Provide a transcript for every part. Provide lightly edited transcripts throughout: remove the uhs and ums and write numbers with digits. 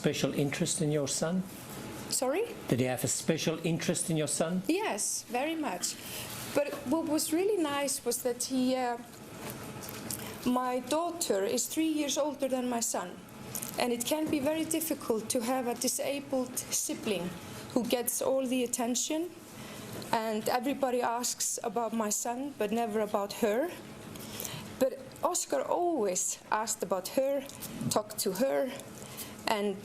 special interest in your son? Sorry? Did he have a special interest in your son? Yes, very much. But what was really nice was that he, my daughter is 3 years older than my son. And it can be very difficult to have a disabled sibling who gets all the attention. And everybody asks about my son, but never about her. But Oscar always asked about her, talked to her, and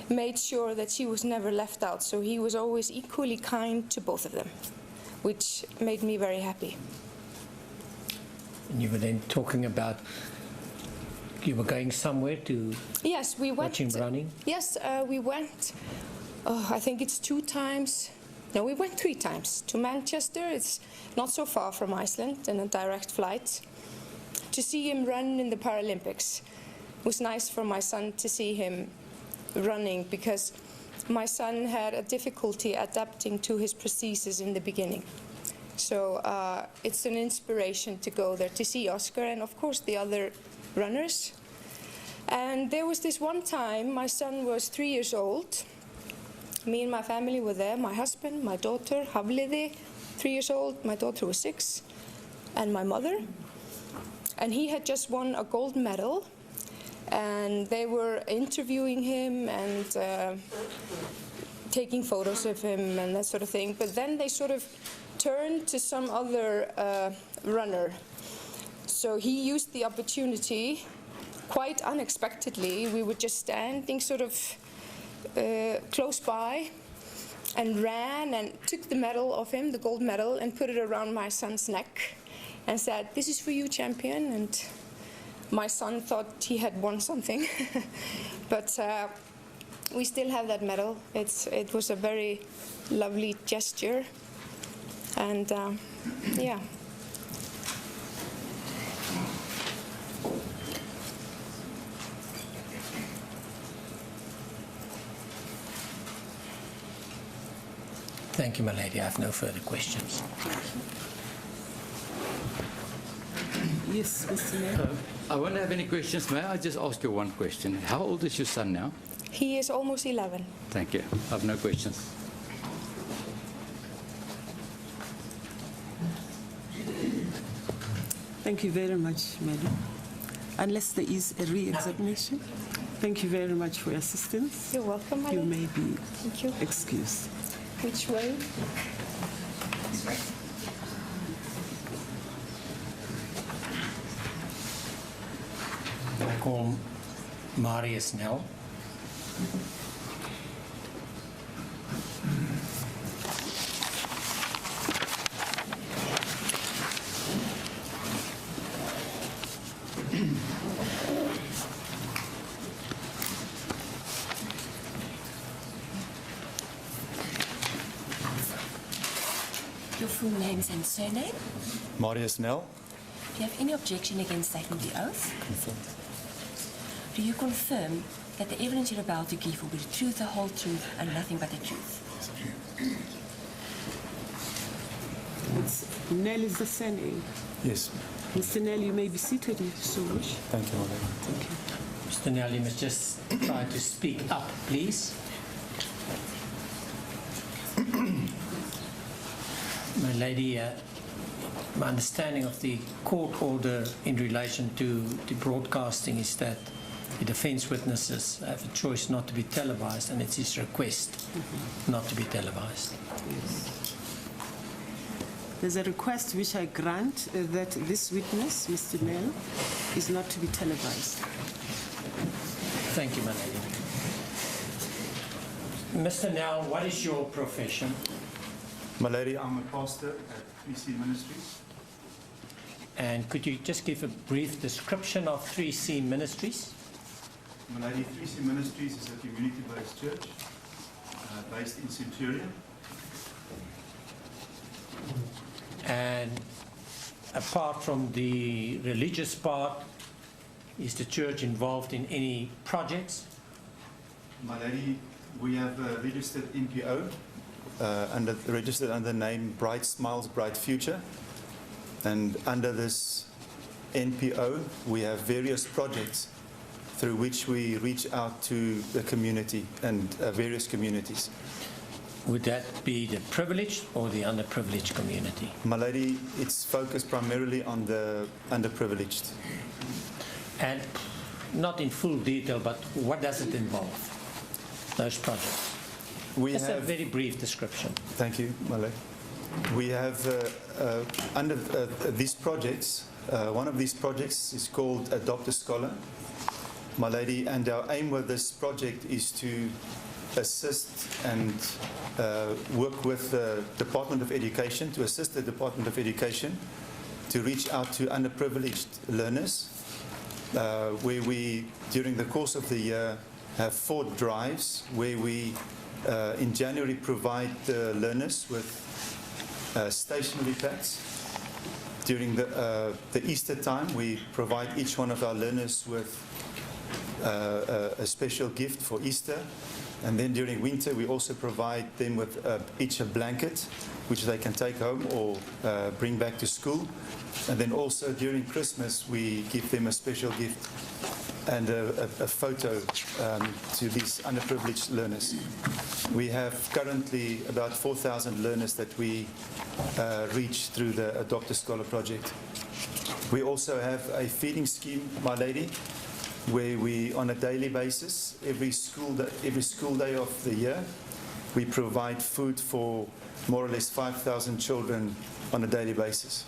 made sure that she was never left out. So he was always equally kind to both of them, which made me very happy. And you were then talking about you were going somewhere to yes, we went, watch him running? Yes, we went, I think it's 2 times. No, we went 3 times to Manchester. It's not so far from Iceland, and a direct flight, to see him run in the Paralympics. It was nice for my son to see him running, because my son had a difficulty adapting to his prosthesis in the beginning. So it's an inspiration to go there to see Oscar and, of course, the other runners. And there was this one time my son was 3 years old. Me and my family were there, my husband, my daughter, Hafliði, 3 years old, my daughter was 6, and my mother. And he had just won a gold medal, and they were interviewing him and taking photos of him and that sort of thing. But then they sort of turned to some other runner. So he used the opportunity quite unexpectedly. We were just standing sort of close by, and ran and took the medal of him, the gold medal, and put it around my son's neck and said, "This is for you, champion." And my son thought he had won something. But we still have that medal. It was a very lovely gesture. And yeah. Thank you, my lady. I have no further questions. Yes, Mr. Mayor. I won't have any questions. May I just ask you one question? How old is your son now? He is almost 11. Thank you. I have no questions. Thank you very much, Madam. Unless there is a re-examination, thank you very much for your assistance. You're welcome, You madam. may be Thank you. excused. Which way? I call Marius Nel. Your full names and surname? Marius Nel. Do you have any objection against taking the oath? Confirmed. Do you confirm that the evidence you're about to give will be the truth, the whole truth, and nothing but the truth? Nel is the surname. Yes. Mr. Nel, you may be seated if you so wish. Thank you, Madam. Thank you. Mr. Nel, you must just try to speak up, please. My lady, my understanding of the court order in relation to the broadcasting is that the defense witnesses have a choice not to be televised, and it's his request not to be televised. Yes. There's a request which I grant that this witness, Mr. Nel, is not to be televised. Thank you, my lady. Mr. Nel, what is your profession? My lady, I'm a pastor at 3C Ministries. And could you just give a brief description of 3C Ministries? My lady, 3C Ministries is a community-based church based in Centurion. And apart from the religious part, is the church involved in any projects? My lady, we have a registered NPO, registered under the name Bright Smiles, Bright Future. And under this NPO, we have various projects through which we reach out to the community and various communities. Would that be the privileged or the underprivileged community? My lady, it's focused primarily on the underprivileged. And not in full detail, but what does it involve, those projects? Just a very brief description. Thank you, my lady. We have under these projects, one of these projects is called Adopt a Scholar, my lady, and our aim with this project is to assist and work with the Department of Education, to assist the Department of Education to reach out to underprivileged learners, where we, during the course of the year, have 4 drives where we, in January, provide the learners with stationery packs. During the Easter time, we provide each one of our learners with a special gift for Easter. And then during winter, we also provide them with each a blanket, which they can take home or bring back to school. And then also during Christmas, we give them a special gift and a photo to these underprivileged learners. We have currently about 4,000 learners that we reach through the Adopt a Scholar project. We also have a feeding scheme, my lady, where we, on a daily basis, every school day of the year, we provide food for more or less 5,000 children on a daily basis.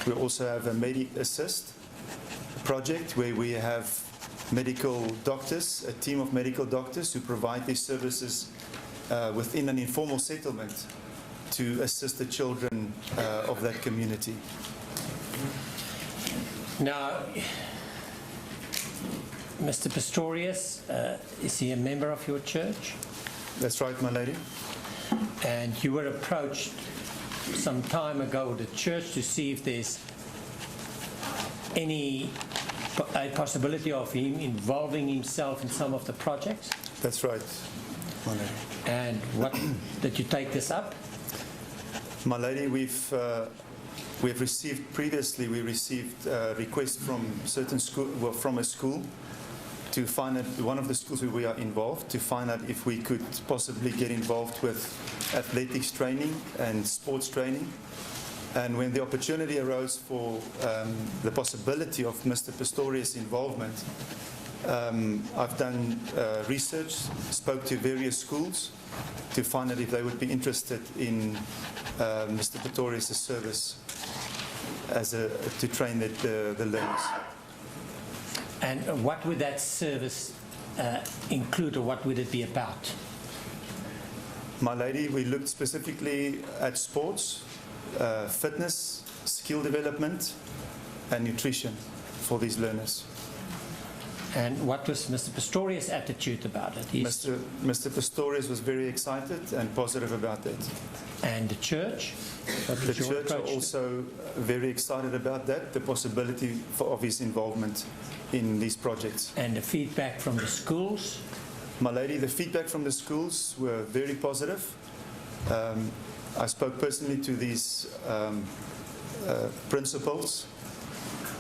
We also have a Medic Assist project where we have medical doctors, a team of medical doctors who provide these services within an informal settlement to assist the children of that community. Now, Mr. Pistorius, is he a member of your church? That's right, my lady. And you were approached some time ago, the church, to see if there's a possibility of him involving himself in some of the projects? That's right, my lady. And what did you take this up? My lady, we've received previously. We received requests from certain school, well, from a school, to find out, one of the schools where we are involved, to find out if we could possibly get involved with athletics training and sports training. And when the opportunity arose for the possibility of Mr. Pistorius' involvement, I've done research, spoke to various schools to find out if they would be interested in Mr. Pistorius' service to train the learners. And what would that service include, or what would it be about? My lady, we looked specifically at sports, fitness, skill development, and nutrition for these learners. And what was Mr. Pistorius' attitude about it? Mr. Pistorius was very excited and positive about that. And the church? The church are also very excited about that, the possibility of his involvement in these projects. And the feedback from the schools? My lady, the feedback from the schools were very positive. I spoke personally to these principals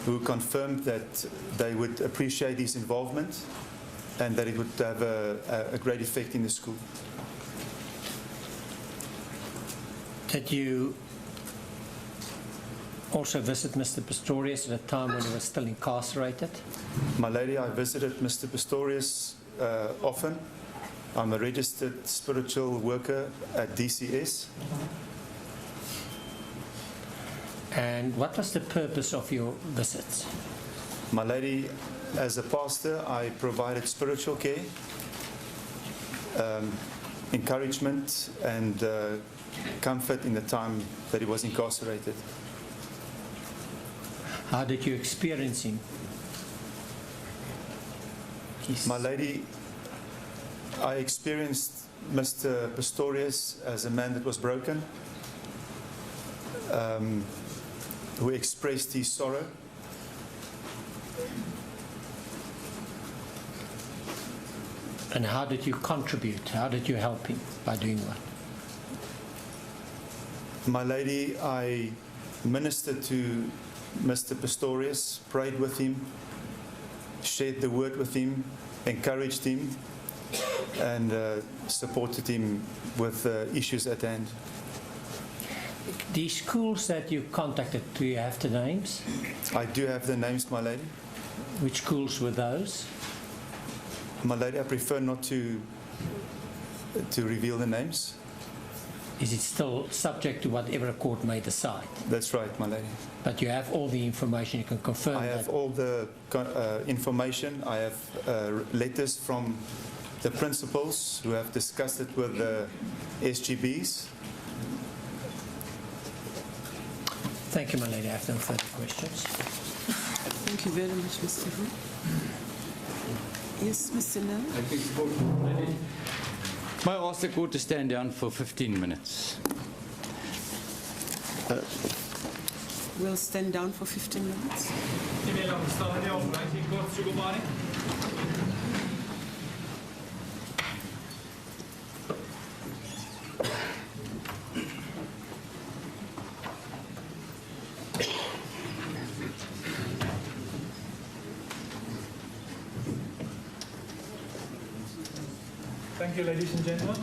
who confirmed that they would appreciate his involvement and that it would have a great effect in the school. Did you also visit Mr. Pistorius at a time when he was still incarcerated? My lady, I visited Mr. Pistorius often. I'm a registered spiritual worker at DCS. And what was the purpose of your visits? My lady, as a pastor, I provided spiritual care, encouragement, and comfort in the time that he was incarcerated. How did you experience him? My lady, I experienced Mr. Pistorius as a man that was broken, who expressed his sorrow. And how did you contribute? How did you help him? By doing what? My lady, I ministered to Mr. Pistorius, prayed with him, shared the word with him, encouraged him, and supported him with issues at hand. The schools that you contacted, do you have the names? I do have the names, my lady. Which schools were those? My lady, I prefer not to reveal the names. Is it still subject to whatever a court may decide? That's right, my lady. But you have all the information, you can confirm I have that. all the information. I have letters from the principals who have discussed it with the SGBs. Thank you, my lady. I have no further questions. Thank you very much, Mr. Hu. Yes, Mr. Nell? May I ask the court to stand down for 15 minutes? We'll stand down for 15 minutes. Thank you, ladies and gentlemen.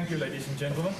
Thank you, ladies and gentlemen.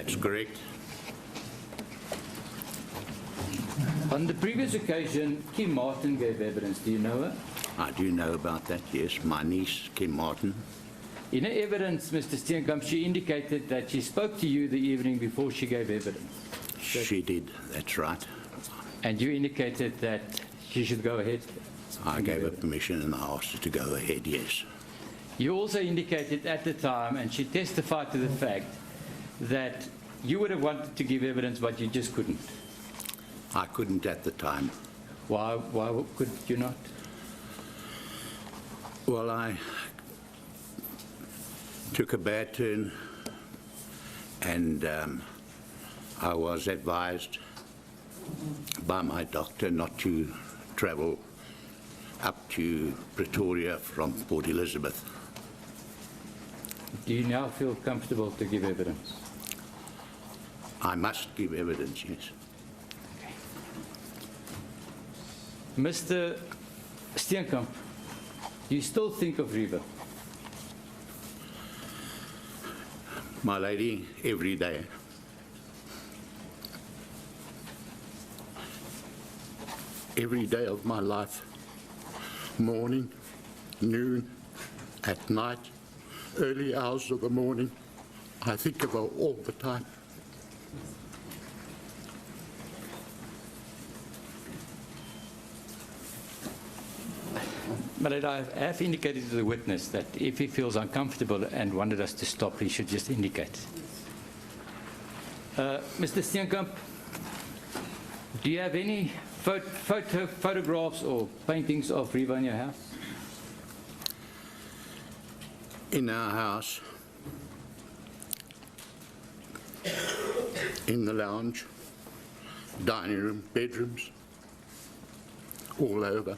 That's correct. On the previous occasion, Kim Martin gave evidence. Do you know her? I do know about that, yes. My niece, Kim Martin. In her evidence, Mr. Steenkamp, she indicated that she spoke to you the evening before she gave evidence. She did, that's right. And you indicated that she should go ahead? I gave her permission and I asked her to go ahead, yes. You also indicated at the time, and she testified to the fact, that you would have wanted to give evidence, but you just couldn't. I couldn't at the time. Why could you not? Well, I took a bad turn and I was advised by my doctor not to travel up to Pretoria from Port Elizabeth. Do you now feel comfortable to give evidence? I must give evidence, yes. Mr. Steenkamp, do you still think of Riva? My lady, every day. Every day of my life, morning, noon, at night, early hours of the morning, I think of her all the time. But I have indicated to the witness that if he feels uncomfortable and wanted us to stop, he should just indicate. Mr. Steenkamp, do you have any photographs or paintings of Riva in your house? In our house, in the lounge, dining room, bedrooms, all over.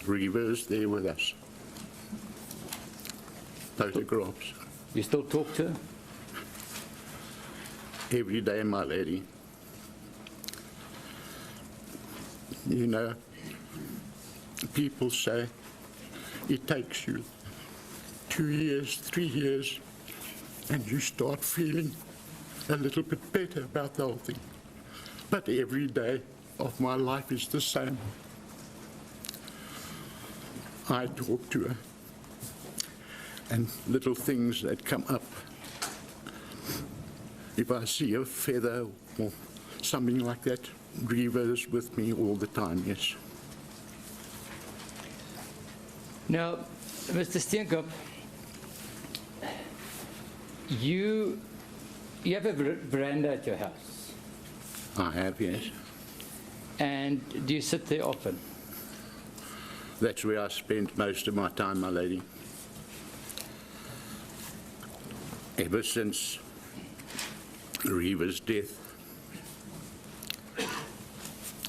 Riva is there with us. Photographs. You still talk to her? Every day, my lady. You know, people say it takes you 2 years, 3 years, and you start feeling a little bit better about the whole thing. But every day of my life is the same. I talk to her, and little things that come up. If I see a feather or something like that, Riva is with me all the time, yes. Now, Mr. Steenkamp, you have a veranda at your house. I have, yes. And do you sit there often? That's where I spend most of my time, my lady. Ever since Riva's death,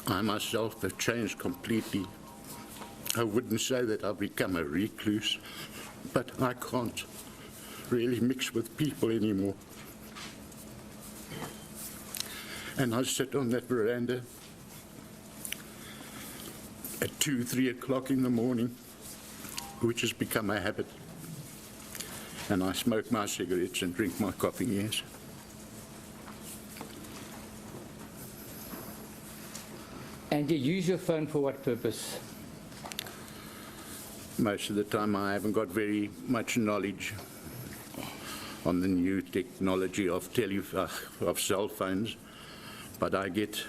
I myself have changed completely. I wouldn't say that I've become a recluse, but I can't really mix with people anymore. And I sit on that veranda at 2, 3 o'clock in the morning, which has become a habit. And I smoke my cigarettes and drink my coffee, yes. And you use your phone for what purpose? Most of the time I haven't got very much knowledge on the new technology of cell phones, but I get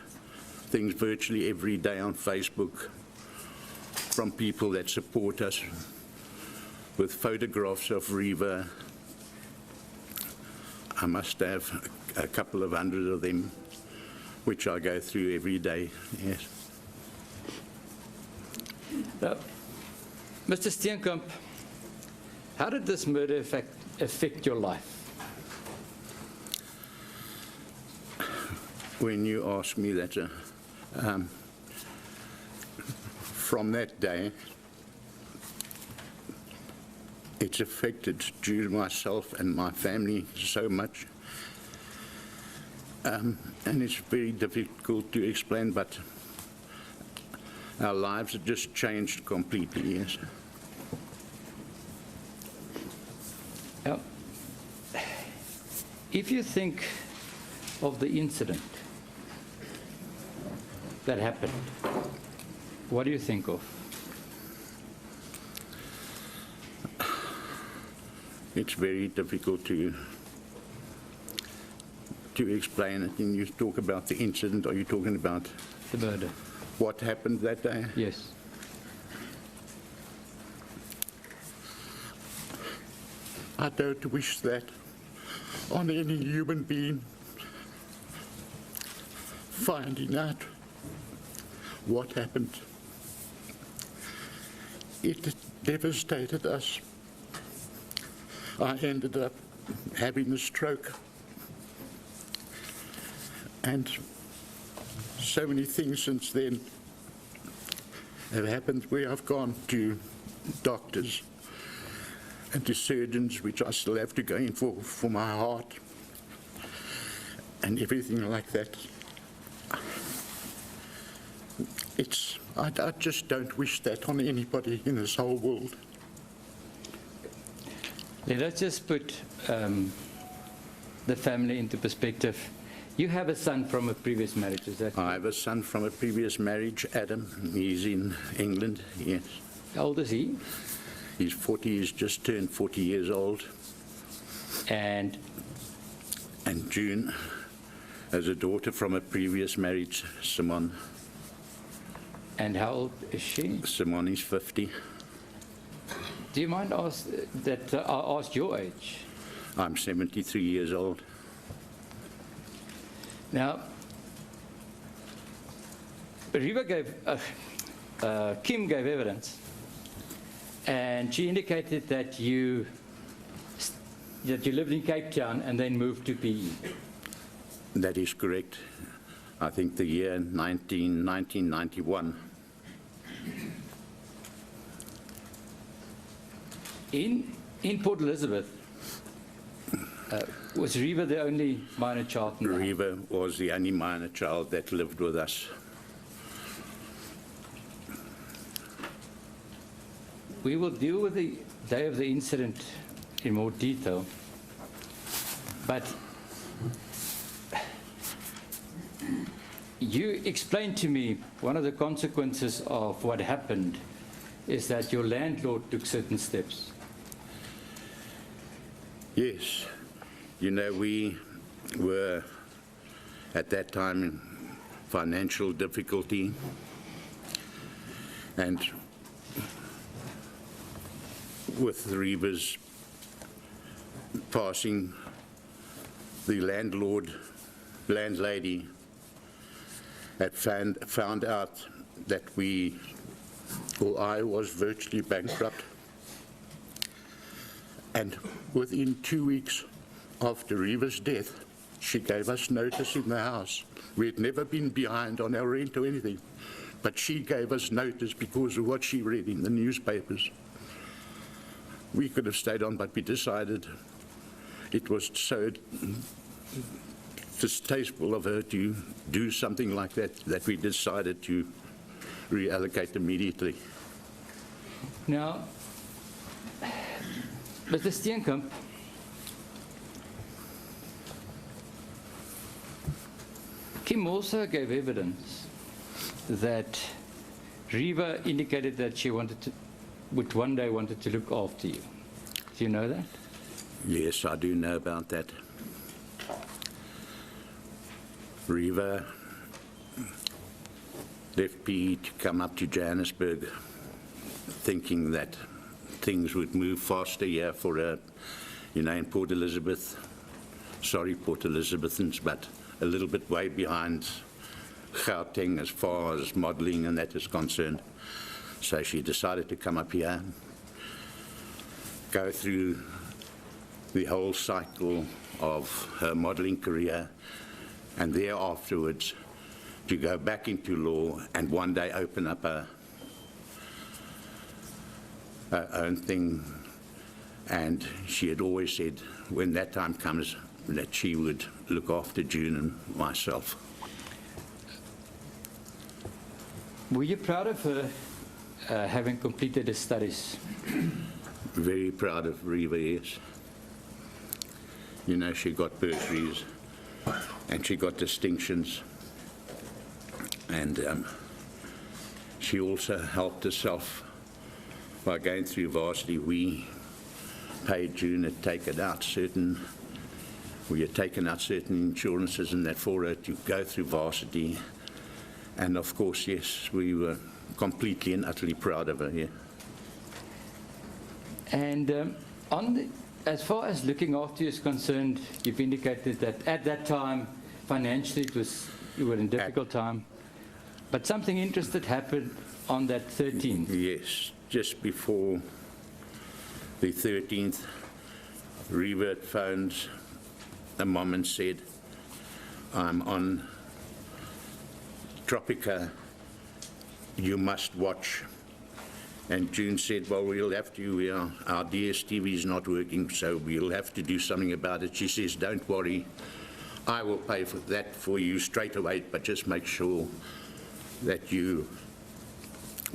things virtually every day on Facebook from people that support us with photographs of Riva. I must have a couple of hundred of them, which I go through every day, yes. Mr. Steenkamp, how did this murder affect your life? When you ask me that, from that day, it's affected myself and my family so much. And it's very difficult to explain, but our lives have just changed completely, yes. Now, if you think of the incident that happened, what do you think of? It's very difficult to explain it. And you talk about the incident, are you talking about The murder. what happened that day? Yes. I don't wish that on any human being. Finding out what happened, it devastated us. I ended up having a stroke, and so many things since then have happened where I've gone to doctors and to surgeons, which I still have to go in for my heart and everything like that. I just don't wish that on anybody in this whole world. Let us just put the family into perspective. You have a son from a previous marriage, is that? I have a son from a previous marriage, Adam. He's in England, yes. How old is he? He's 40, he's just turned 40 years old. And June has a daughter from a previous marriage, Simone. and how old is she? Simone is 50. Do you mind I asked your age? I'm 73 years old. Now, Riva gave, Kim gave evidence, and she indicated that you lived in Cape Town and then moved to PE. That is correct. I think the year 1991. In Port Elizabeth, was Riva the only minor child? in the house? Riva was the only minor child that lived with us. We will deal with the day of the incident in more detail, but you explained to me one of the consequences of what happened is that your landlord took certain steps. Yes. You know, we were at that time in financial difficulty, and with Riva's passing, the landlady had found out that I was virtually bankrupt. And within 2 weeks after Riva's death, she gave us notice in the house. We had never been behind on our rent or anything, but she gave us notice because of what she read in the newspapers. We could have stayed on, but we decided it was so distasteful of her to do something like that we decided to reallocate immediately. Now, Mr. Steenkamp, Kim also gave evidence that Riva indicated that she would one day wanted to look after you. Do you know that? Yes, I do know about that. Riva left PE to come up to Johannesburg thinking that things would move faster here for her, in Port Elizabeth. Sorry, Port Elizabethans, but a little bit way behind Gauteng as far as modelling and that is concerned. So she decided to come up here, go through the whole cycle of her modelling career, and there afterwards to go back into law and one day open up her own thing. And she had always said when that time comes that she would look after June and myself. Were you proud of her having completed her studies? Very proud of Riva, yes. She got bursaries and she got distinctions. And she also helped herself by going through varsity. We paid June had taken out certain insurances and that for her to go through varsity. And of course, yes, we were completely and utterly proud of her here. And as far as looking after you is concerned, you've indicated that at that time, financially, you were in a difficult time. But something interesting happened on that 13th. Yes, just before the 13th, Revert phoned the mom and said, I'm on Tropica, you must watch. And June said, well, we'll have to, our DSTV is not working, so we'll have to do something about it. She says, don't worry, I will pay for that for you straight away, but just make sure that you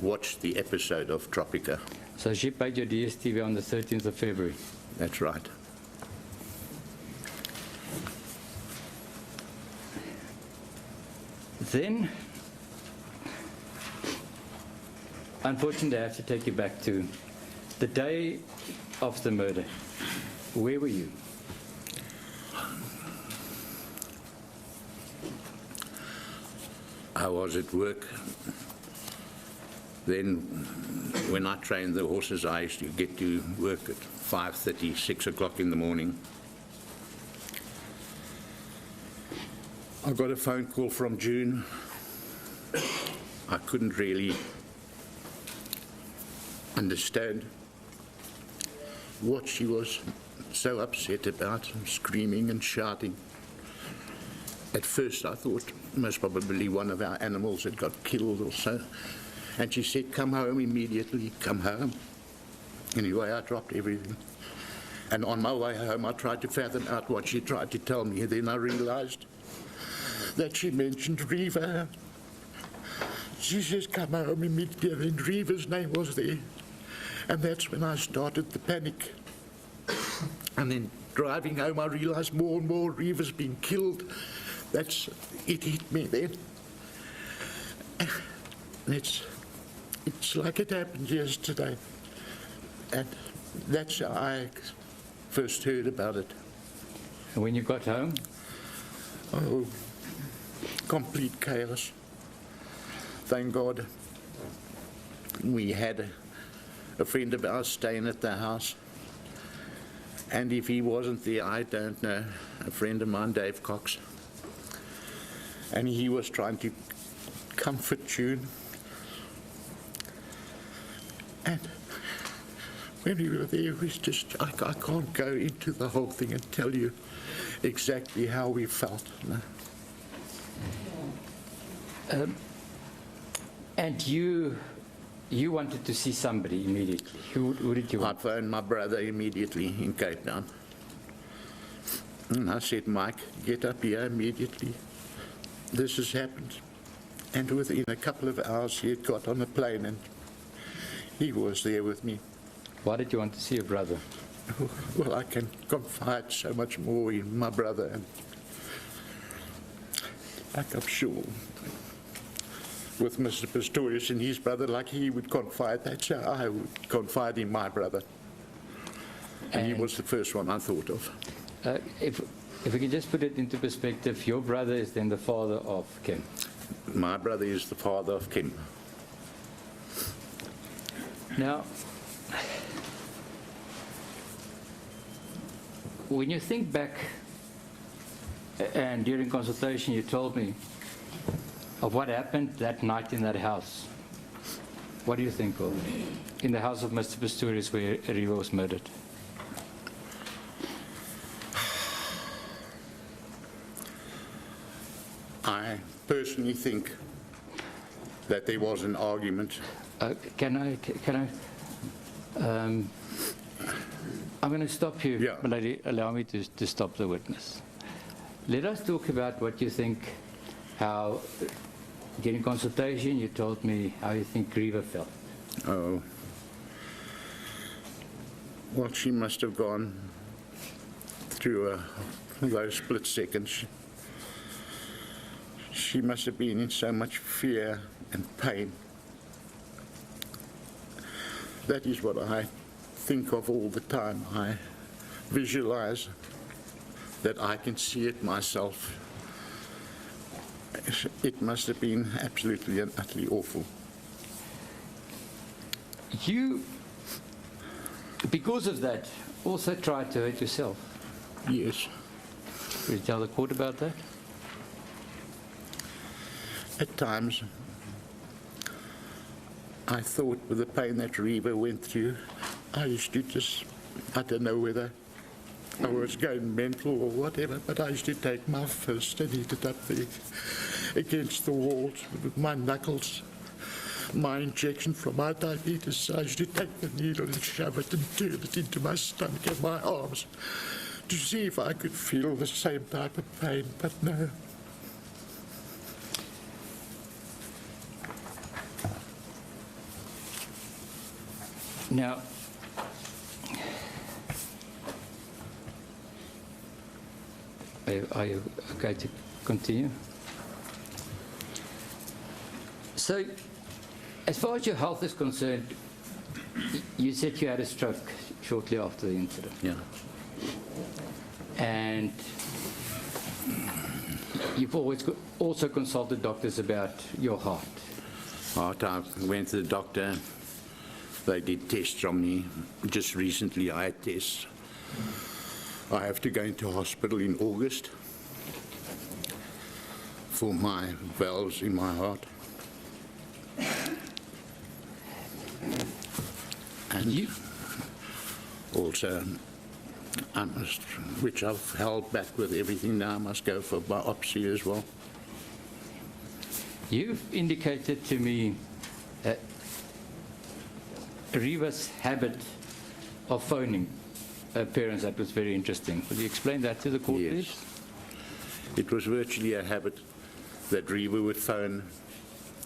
watch the episode of Tropica. So she paid your DSTV on the 13th of February? That's right. Then, unfortunately, I have to take you back to the day of the murder. Where were you? I was at work. Then, when I trained the horses, I used to get to work at 5:30, 6 o'clock in the morning. I got a phone call from June. I couldn't really understand what she was so upset about, screaming and shouting. At first I thought most probably one of our animals had got killed or so. And she said, come home immediately, come home. Anyway, I dropped everything. And on my way home, I tried to fathom out what she tried to tell me. Then I realized that she mentioned Reva. She says, come home immediately, and Reva's name was there. And that's when I started the panic. And then driving home, I realized more and more Reva's been killed. It hit me then. It's like it happened yesterday. And that's how I first heard about it. And when you got home? Oh, complete chaos. Thank God we had a friend of ours staying at the house. And if he wasn't there, I don't know. A friend of mine, Dave Cox. And he was trying to comfort June. And when we were there, it was just, I can't go into the whole thing and tell you exactly how we felt. No. And you wanted to see somebody immediately. Who did you want? I phoned my brother immediately in Cape Town. And I said, Mike, get up here immediately. This has happened. And within a couple of hours, he had got on a plane and he was there with me. Why did you want to see your brother? Well, I can confide so much more in my brother, and like I'm sure with Mr. Pistorius and his brother, like he would confide, that's how I would confide in my brother. And he was the first one I thought of. If we can just put it into perspective, your brother is then the father of Kim. My brother is the father of Kim. Now, when you think back, and during consultation you told me of what happened that night in that house, what do you think of? In the house of Mr. Pistorius where Reva was murdered? I personally think that there was an argument. I'm going to stop you, Yeah. Lady. Allow me to stop the witness. Let us talk about what you think, how, during consultation, you told me how you think Reva felt. Oh. Well, she must have gone through those split seconds. She must have been in so much fear and pain. That is what I think of all the time. I visualize that I can see it myself. It must have been absolutely and utterly awful. You, because of that, also tried to hurt yourself. Yes. Will you tell the court about that? At times, I thought with the pain that Reva went through, I used to just, I don't know whether I was going mental or whatever, but I used to take my fist and hit it up there against the walls with my knuckles. My injection from my diabetes, I used to take the needle and shove it and turn it into my stomach and my arms to see if I could feel the same type of pain, but no. Now, are you okay to continue? So, as far as your health is concerned, you said you had a stroke shortly after the incident. Yeah. And you've always also consulted doctors about your heart. After I went to the doctor, they did tests on me. Just recently I had tests. I have to go into hospital in August for my valves in my heart. And You, also, I must, which I've held back with everything now, I must go for biopsy as well. you've indicated to me that Reva's habit of phoning her parents, that was very interesting. Will you explain that to the court, Yes. please? It was virtually a habit that Reva would phone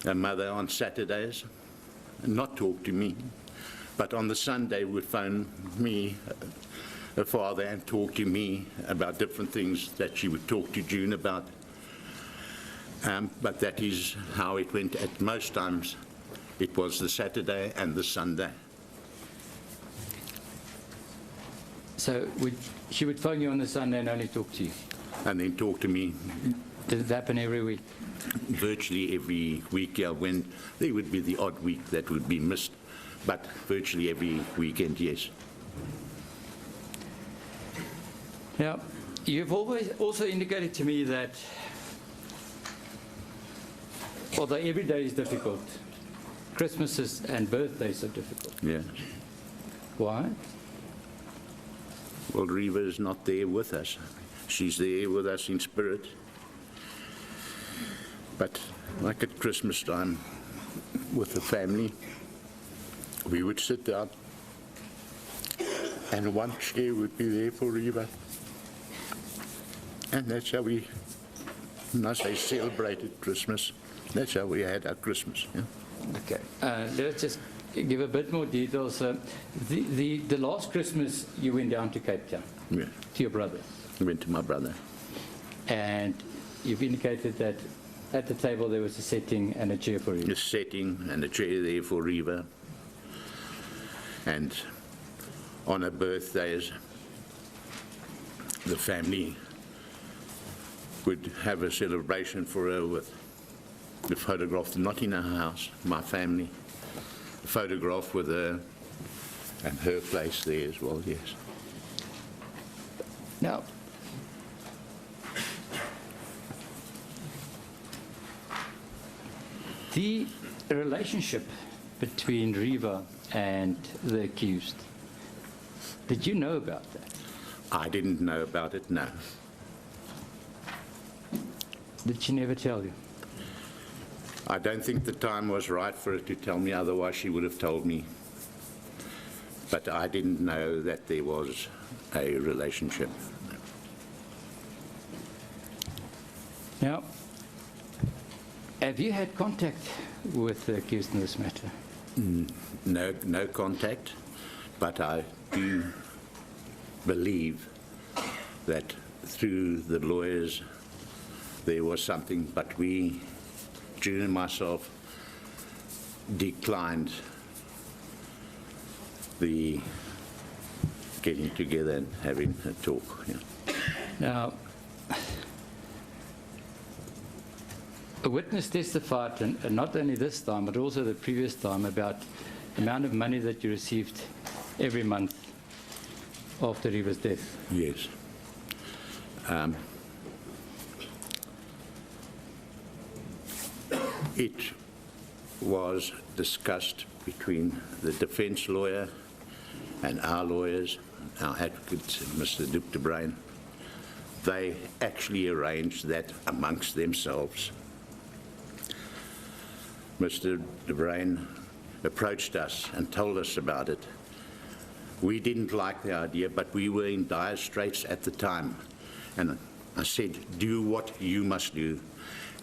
her mother on Saturdays and not talk to me, but on the Sunday would phone me, her father, and talk to me about different things that she would talk to June about. But that is how it went at most times. It was the Saturday and the Sunday. So she would phone you on the Sunday and only talk to you? And then talk to me Did it happen every week? virtually every week, yeah, when there would be the odd week that would be missed, but virtually every weekend, yes. Now, you've always also indicated to me that although every day is difficult, Christmases and birthdays are difficult. Yeah. Why? Well, Reva is not there with us. She's there with us in spirit. But like at Christmas time with the family, we would sit down and one chair would be there for Reva. And that's how we, when I say celebrated Christmas, that's how we had our Christmas. Yeah. Okay. Let's just give a bit more details. The last Christmas you went down to Cape Town, Yeah. to your brother, I went to my brother. and you've indicated that at the table there was a setting and a chair for you. A setting and a chair there for Reva. And on her birthdays, the family would have a celebration for her with the photograph, not in her house, my family, a photograph with her and her place there as well, yes. Now, the relationship between Reva and the accused, did you know about that? I didn't know about it, no. Did she never tell you? I don't think the time was right for her to tell me, otherwise she would have told me. But I didn't know that there was a relationship. Now, have you had contact with the accused in this matter? No contact, but I do believe that through the lawyers there was something, but we, June and myself, declined the getting together and having a talk. Yeah. Now, a witness testified, and not only this time, but also the previous time, about the amount of money that you received every month after Riva's death. Yes. It was discussed between the defense lawyer and our lawyers, our advocate, Mr. Duke de Bruin. They actually arranged that amongst themselves. Mr. de Bruin approached us and told us about it. We didn't like the idea, but we were in dire straits at the time. And I said, do what you must do.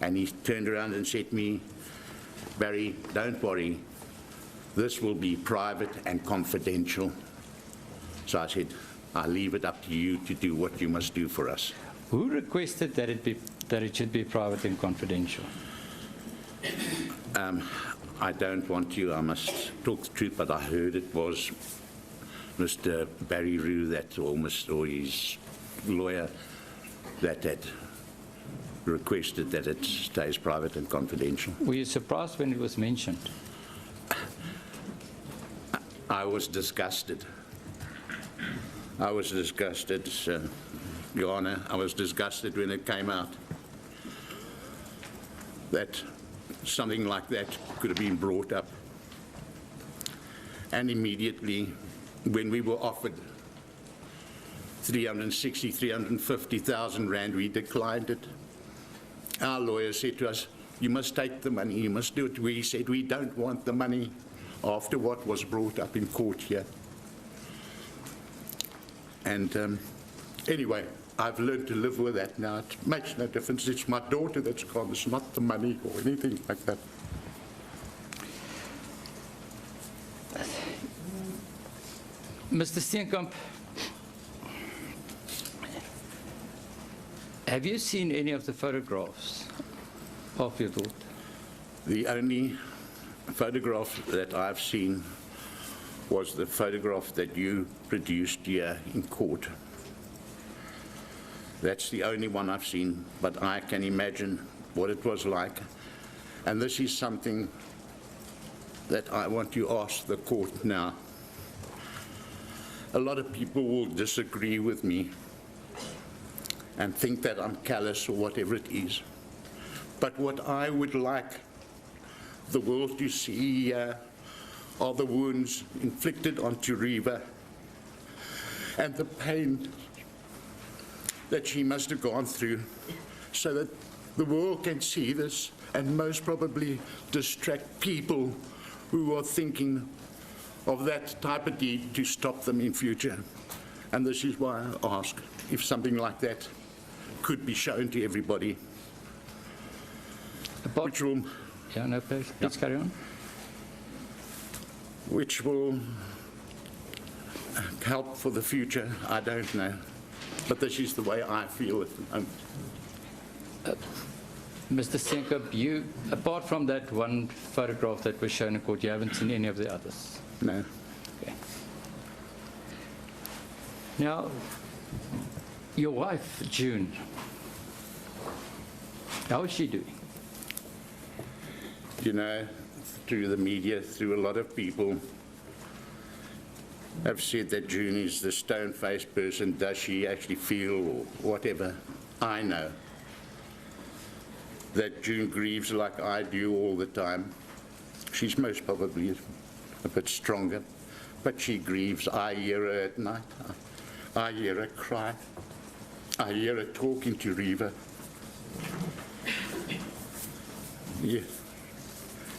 And he turned around and said to me, Barry, don't worry, this will be private and confidential. So I said, I'll leave it up to you to do what you must do for us. Who requested that it should be private and confidential? I don't want to, I must talk the truth, but I heard it was Mr. Barry Rue, or his lawyer, that had requested that it stays private and confidential. Were you surprised when it was mentioned? I was disgusted. I was disgusted, Your Honour. I was disgusted when it came out that something like that could have been brought up. And immediately, when we were offered 360, 350,000 rand, we declined it. Our lawyer said to us, you must take the money, you must do it. We said, we don't want the money after what was brought up in court here. And anyway, I've learned to live with that now. It makes no difference. It's my daughter that's gone. It's not the money or anything like that. Mr. Steenkamp, have you seen any of the photographs of your daughter? The only photograph that I've seen was the photograph that you produced here in court. That's the only one I've seen, but I can imagine what it was like. And this is something that I want to ask the court now. A lot of people will disagree with me and think that I'm callous or whatever it is. But what I would like the world to see are the wounds inflicted onto Riva and the pain that she must have gone through, so that the world can see this and most probably distract people who are thinking of that type of deed to stop them in future. And this is why I ask if something like that could be shown to everybody. Which will, yeah, no, please carry on. Which will help for the future, I don't know. But this is the way I feel at the moment. Mr. Steenkamp, you, apart from that one photograph that was shown in court, you haven't seen any of the others? No. Okay. Now, your wife, June, how is she doing? You know, through the media, through a lot of people, have said that June is the stone-faced person. Does she actually feel or whatever? I know that June grieves like I do all the time. She's most probably a bit stronger, but she grieves. I hear her at night. I hear her cry. I hear her talking to Riva. Yeah.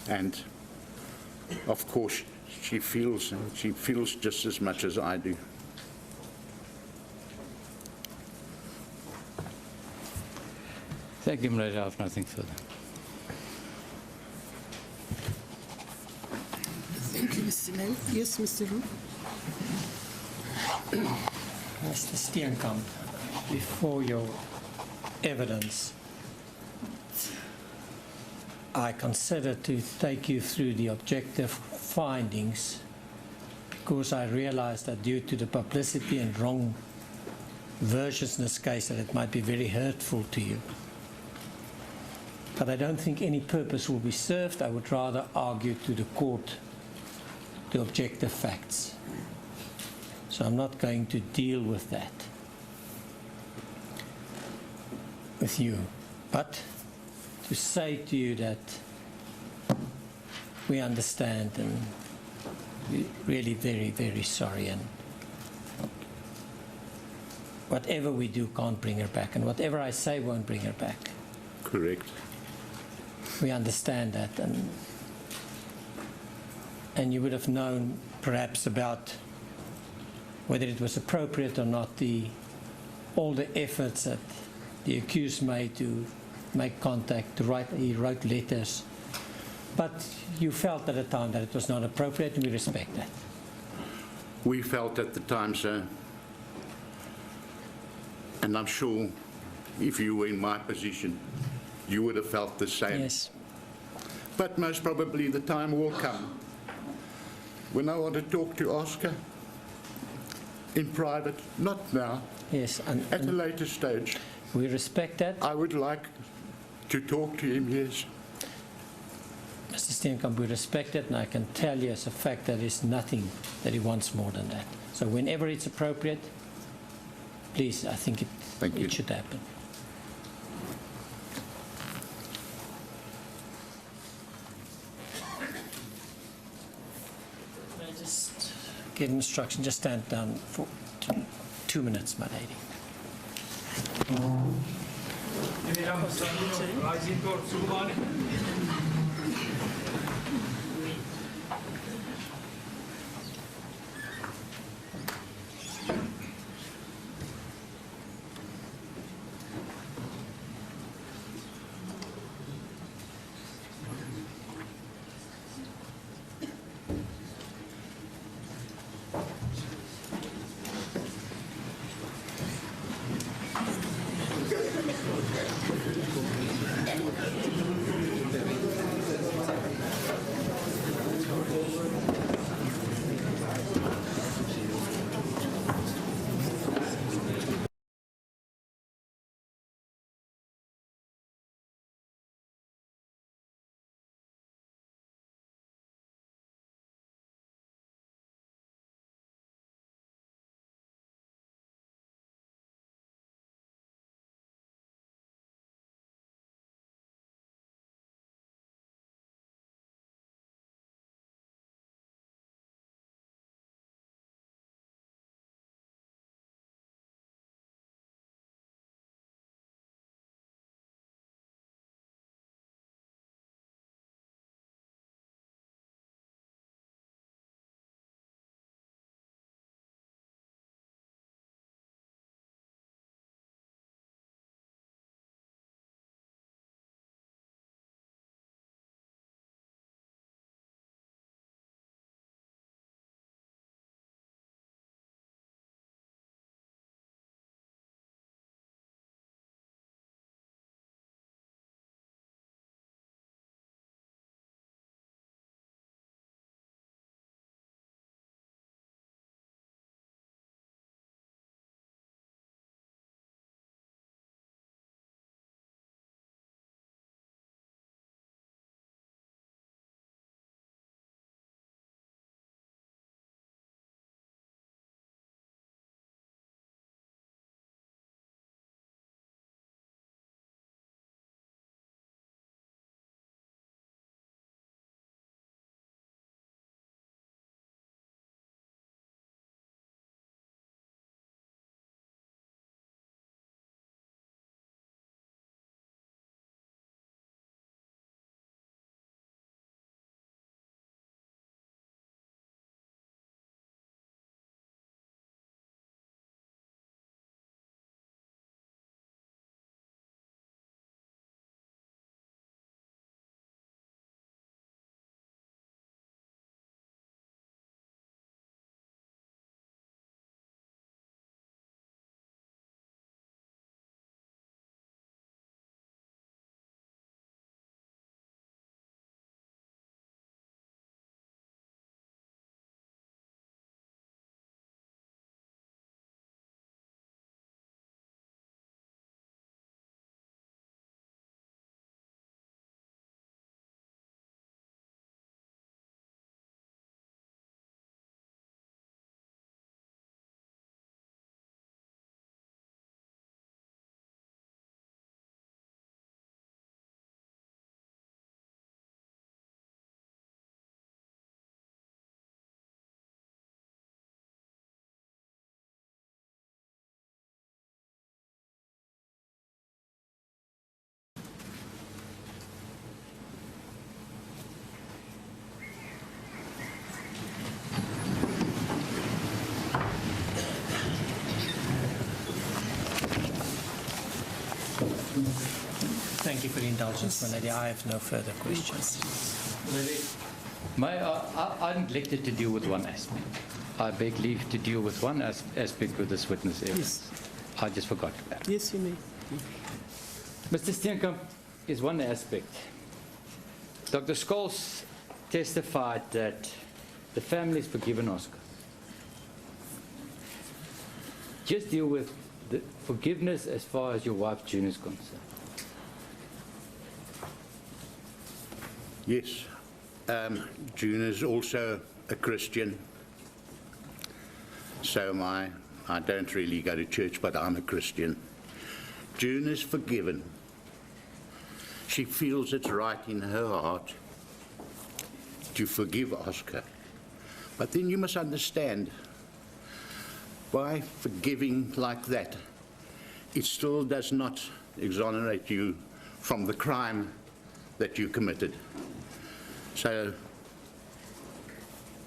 And of course, she feels just as much as I do. Thank you, Mr. I have nothing further. Thank you, Mr. Nell. Yes, Mr. Roo. Mr. Steenkamp, before your evidence, I consider to take you through the objective findings because I realized that due to the publicity and wrong versions in this case that it might be very hurtful to you. But I don't think any purpose will be served. I would rather argue to the court the objective facts. So I'm not going to deal with that with you. But to say to you that we understand and we're really very, very sorry, and whatever we do can't bring her back, and whatever I say won't bring her back. Correct. We understand that, and you would have known perhaps about whether it was appropriate or not, all the efforts that the accused made to make contact, he wrote letters, but you felt at the time that it was not appropriate, and we respect that. We felt at the time, sir, and I'm sure if you were in my position, you would have felt the same. Yes. But most probably the time will come when I want to talk to Oscar in private, not now, Yes, at a later stage. we respect that. I would like to talk to him, yes. Mr. Steenkamp, we respect it, and I can tell you as a fact that there's nothing that he wants more than that. So whenever it's appropriate, please, I think Thank you. it should happen. Can I just give instruction? Just stand down for 2 minutes, my lady. indulgence, my lady. I have no further questions. I neglected to deal with one aspect. I beg leave to deal with one aspect with this witness evidence. Yes. I just forgot about it. Yes, you may. Mr. Steenkamp is one aspect. Dr. Scholes testified that the family has forgiven Oscar. Just deal with the forgiveness as far as your wife June is concerned. Yes. June is also a Christian. So I don't really go to church, but I'm a Christian. June is forgiven. She feels it's right in her heart to forgive Oscar. But then you must understand, by forgiving like that, it still does not exonerate you from the crime that you committed. So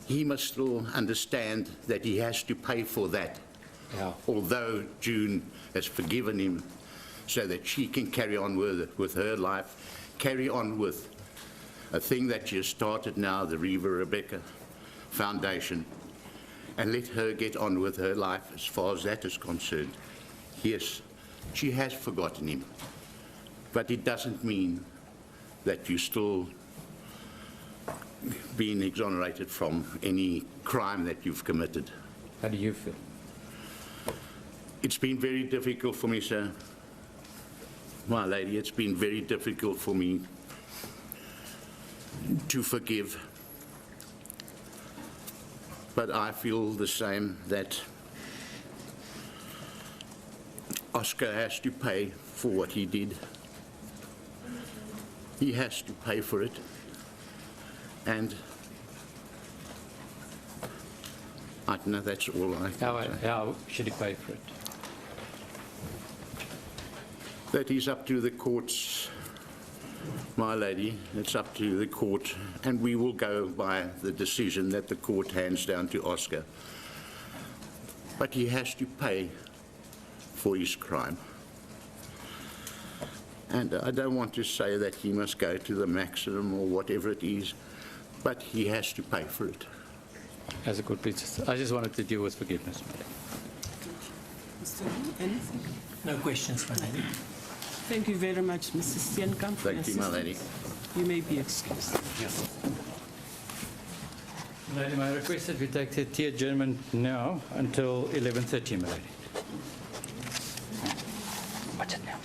he must still understand that he has to pay for that, although June has forgiven him, so that she can carry on with her life, carry on with a thing that she has started now, the Reva Rebecca Foundation, and let her get on with her life as far as that is concerned. Yes, she has forgotten him, but it doesn't mean that you still being exonerated from any crime that you've committed. How do you feel? It's been very difficult for me, sir. My lady, it's been very difficult for me to forgive. But I feel the same, that Oscar has to pay for what he did. He has to pay for it. And I don't know, that's all I can say. How should he pay for it? That is up to the courts, my lady. It's up to the court, and we will go by the decision that the court hands down to Oscar. But he has to pay for his crime. And I don't want to say that he must go to the maximum or whatever it is, but he has to pay for it. As a good please. I just wanted to deal with forgiveness. Mr. Wu, anything? No questions, my lady. Thank you very much, Mrs. Steenkamp. for your Thank you, my lady. assistance. You may be excused. Lady, my request that we take the tea adjournment now until 11:30, my lady. What's it now?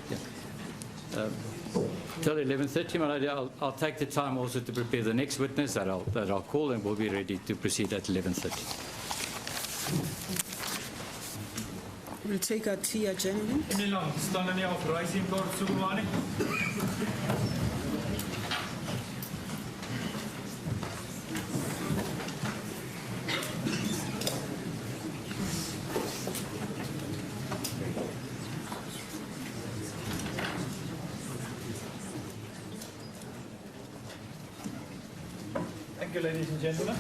Yeah. Till 11:30, my lady. I'll take the time also to prepare the next witness that I'll call, and we'll be ready to proceed at 11:30. We'll take our tea adjournment. Niet lang, staan er niet op rising court Sukumani. Thank you, ladies and gentlemen.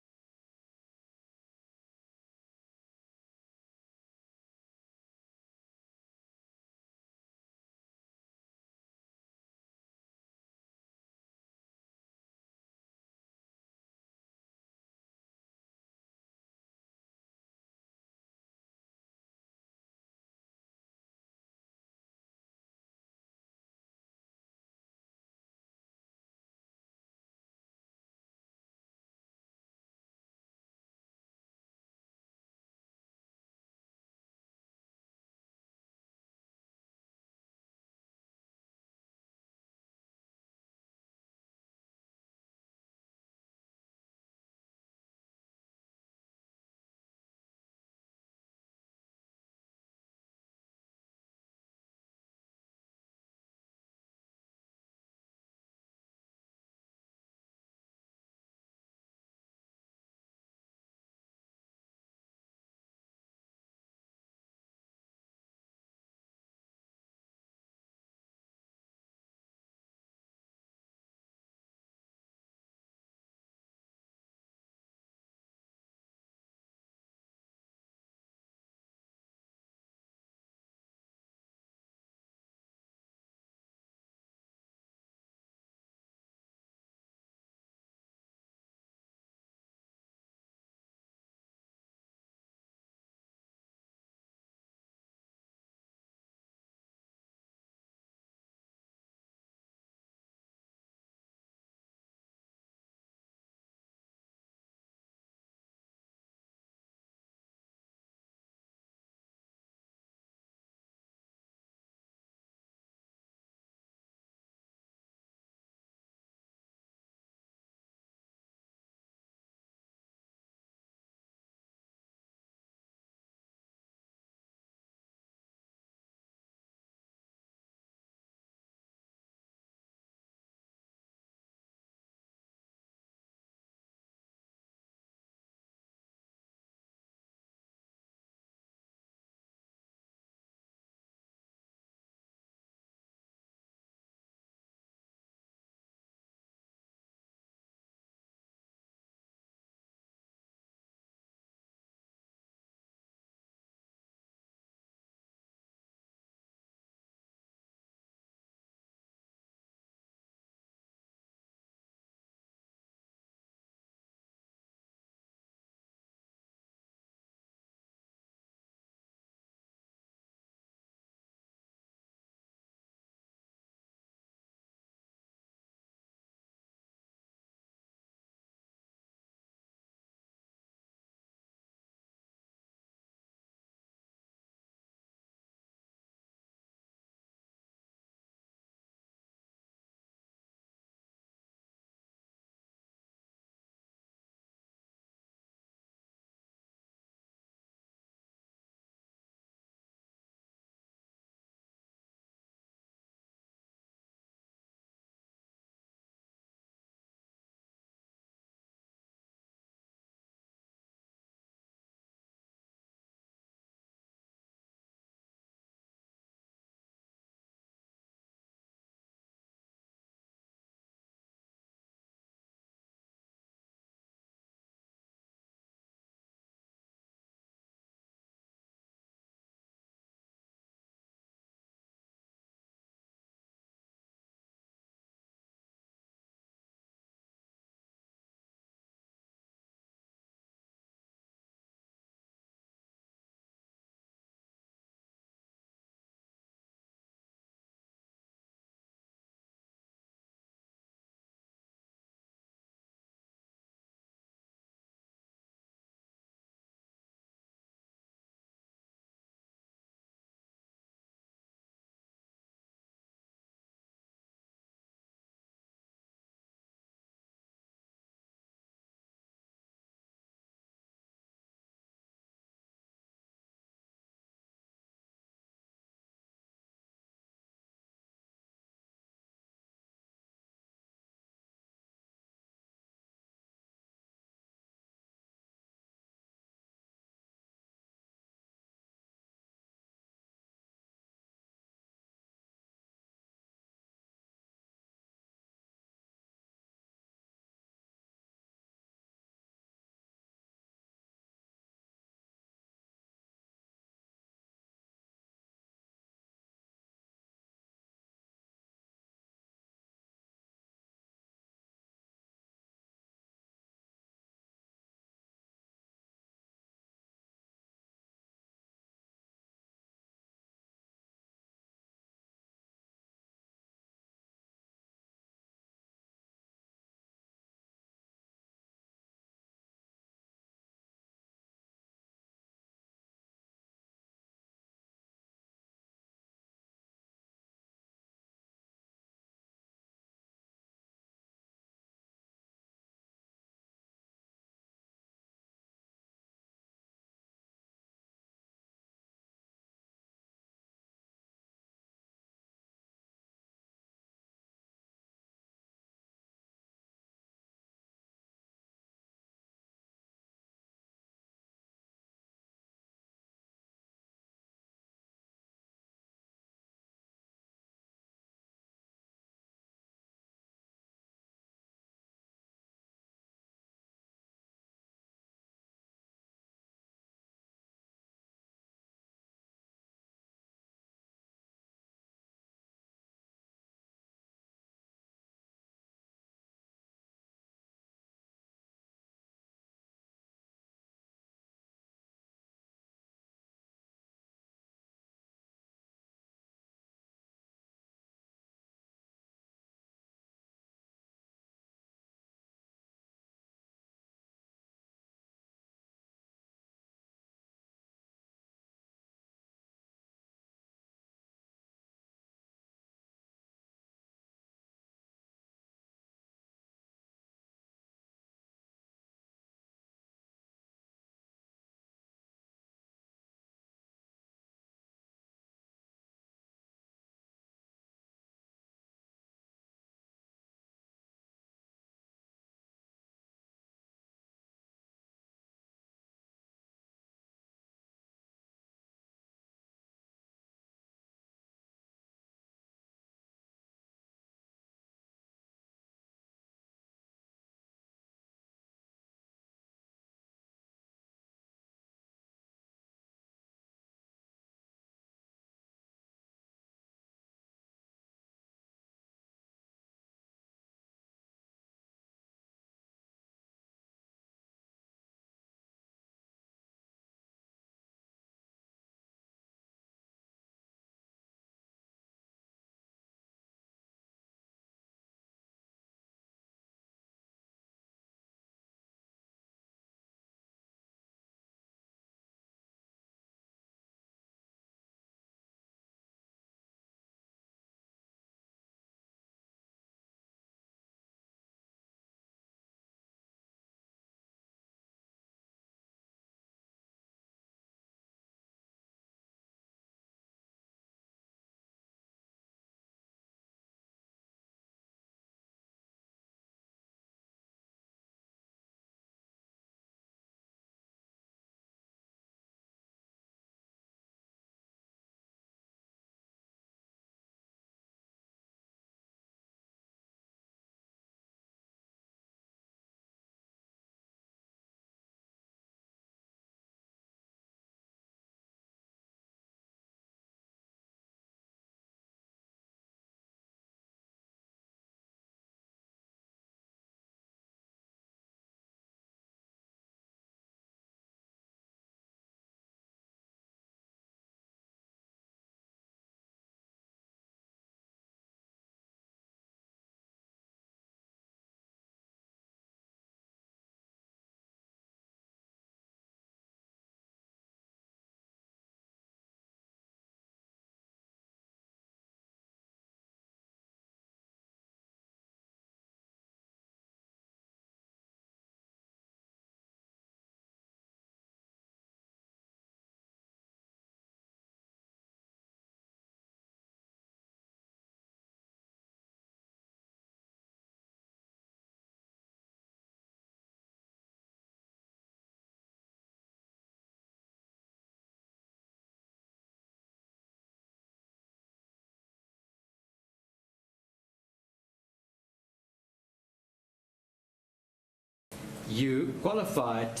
you qualified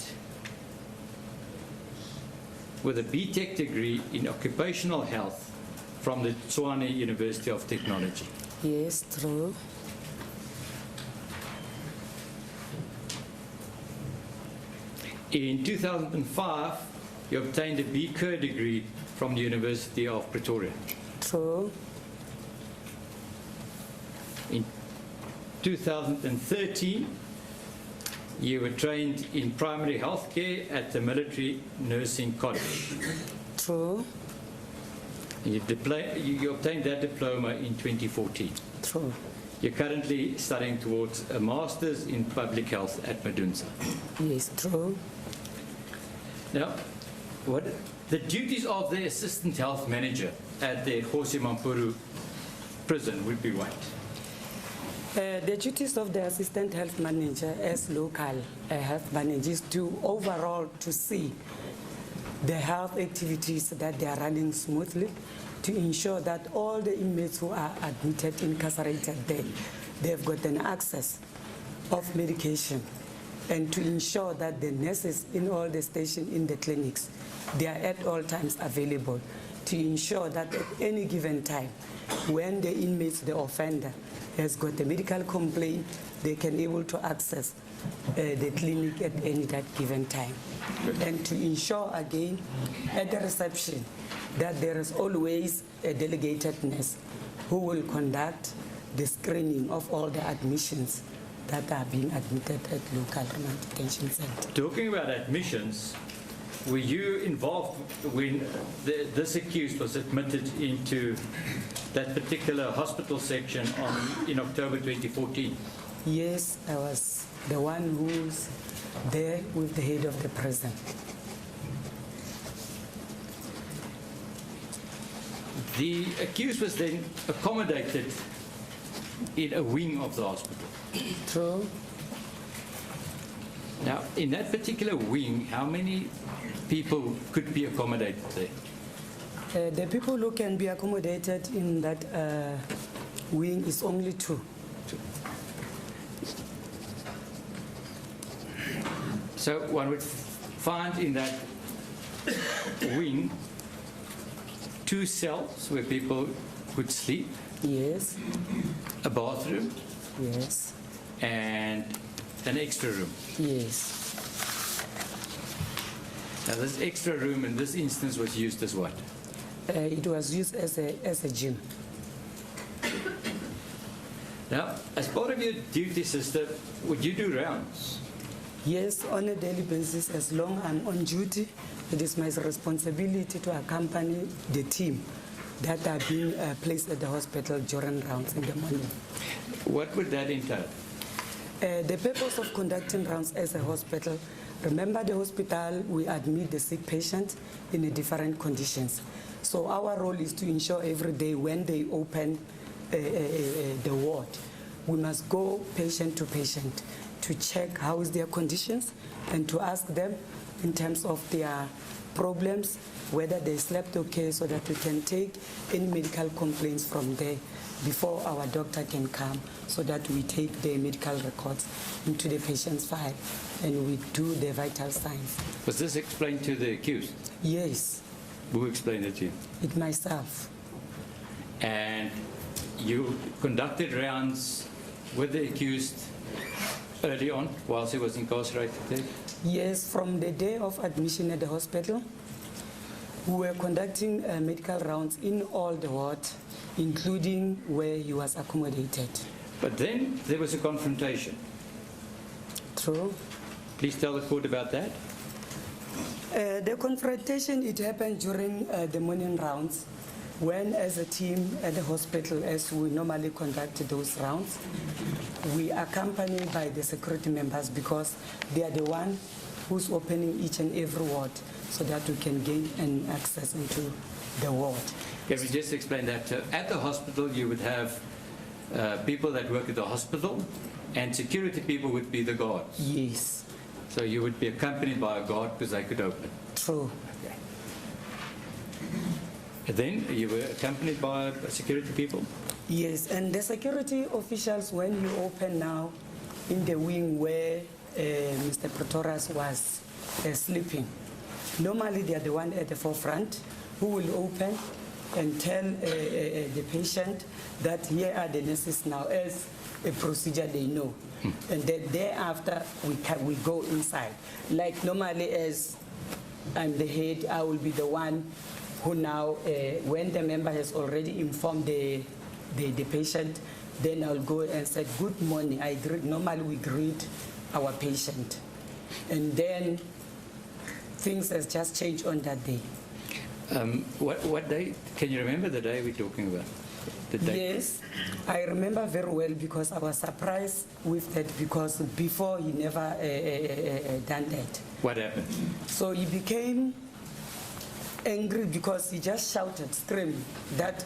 with a BTech degree in occupational health from the Tshwane University of Technology. Yes, true. In 2005, you obtained a BCur degree from the University of Pretoria. True. In 2013, you were trained in primary health care at the Military Nursing College. True. You obtained that diploma in 2014. True. You're currently studying towards a master's in public health at Medunsa. Yes, true. Now, what the duties of the assistant health manager at the Jose Mampuru prison would be what? The duties of the assistant health manager as local health manager is to overall to see the health activities that they are running smoothly, to ensure that all the inmates who are admitted, incarcerated there, they've gotten access of medication, and to ensure that the nurses in all the stations in the clinics, they are at all times available, to ensure that at any given time, when the inmates, the offender, has got a medical complaint, they can able to access the clinic at any that given time. And to ensure again at the reception that there is always a delegated nurse who will conduct the screening of all the admissions that are being admitted at local remand detention center. Talking about admissions, were you involved when this accused was admitted into that particular hospital section in October 2014? Yes, I was the one who's there with the head of the prison. The accused was then accommodated in a wing of the hospital. True. Now, in that particular wing, how many people could be accommodated there? The people who can be accommodated in that wing is only two. So one would find in that wing 2 cells where people could sleep, Yes, a bathroom, yes, and an extra room. yes. Now this extra room in this instance was used as what? It was used as a gym. Now, as part of your duty system, would you do rounds? Yes, on a daily basis, as long I'm on duty, it is my responsibility to accompany the team that are being placed at the hospital during rounds in the morning. What would that entail? The purpose of conducting rounds as a hospital, remember the hospital, we admit the sick patient in different conditions. So our role is to ensure every day when they open the ward, we must go patient to patient to check how is their conditions and to ask them in terms of their problems, whether they slept okay, so that we can take any medical complaints from there before our doctor can come, so that we take the medical records into the patient's file and we do the vital signs. Was this explained to the accused? Yes, Who explained it to you? it myself. And you conducted rounds with the accused early on whilst he was incarcerated there? Yes, from the day of admission at the hospital, we were conducting medical rounds in all the wards, including where he was accommodated. But then there was a confrontation. True. Please tell the court about that. The confrontation, it happened during the morning rounds, when as a team at the hospital, as we normally conduct those rounds, we are accompanied by the security members because they are the one who's opening each and every ward so that we can gain an access into the ward. Can we just explain that? At the hospital, you would have people that work at the hospital, and security people would be the guards. Yes. So you would be accompanied by a guard because they could open. True. Okay. And then you were accompanied by security people? Yes, and the security officials, when you open now in the wing where Mr. Pistorius was sleeping. Normally, they are the one at the forefront who will open and tell the patient that here are the nurses now as a procedure they know. And then thereafter, we go inside. Like normally, as I'm the head, I will be the one who now, when the member has already informed the patient, then I'll go and say, good morning. Normally, we greet our patient. And then things has just changed on that day. What day? Can you remember the day we're talking about? The day? Yes, I remember very well because I was surprised with that because before he never done that. What happened? So he became angry because he just shouted, screamed that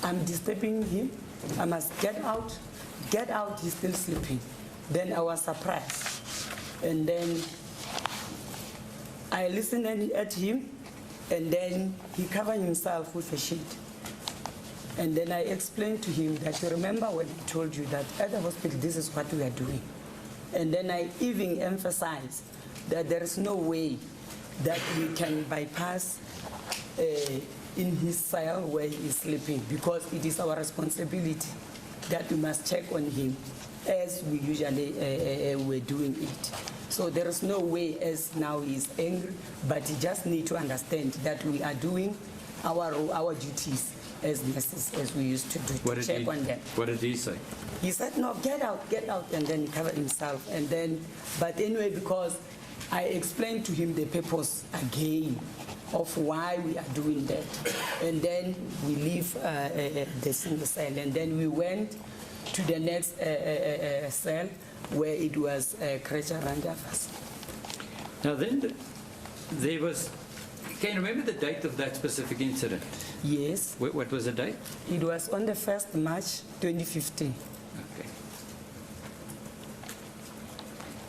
I'm disturbing him. I must get out, he's still sleeping. Then I was surprised. And then I listened at him, and then he covered himself with a sheet. And then I explained to him that, you remember when I told you that at the hospital, this is what we are doing. And then I even emphasized that there is no way that we can bypass in his cell where he is sleeping, because it is our responsibility that we must check on him as we usually were doing it. So there is no way as now he is angry, but he just needs to understand that we are doing our duties as nurses as we used to do, to check on them. What did he say? He said, no, get out, and then he covered himself. And then, but anyway, because I explained to him the purpose again of why we are doing that. And then we leave the single cell, and then we went to the next cell where it was Krecha Ranjavas. Now then, there was, can you remember the date of that specific incident? Yes. What was the date? It was on the 1st March 2015. Okay.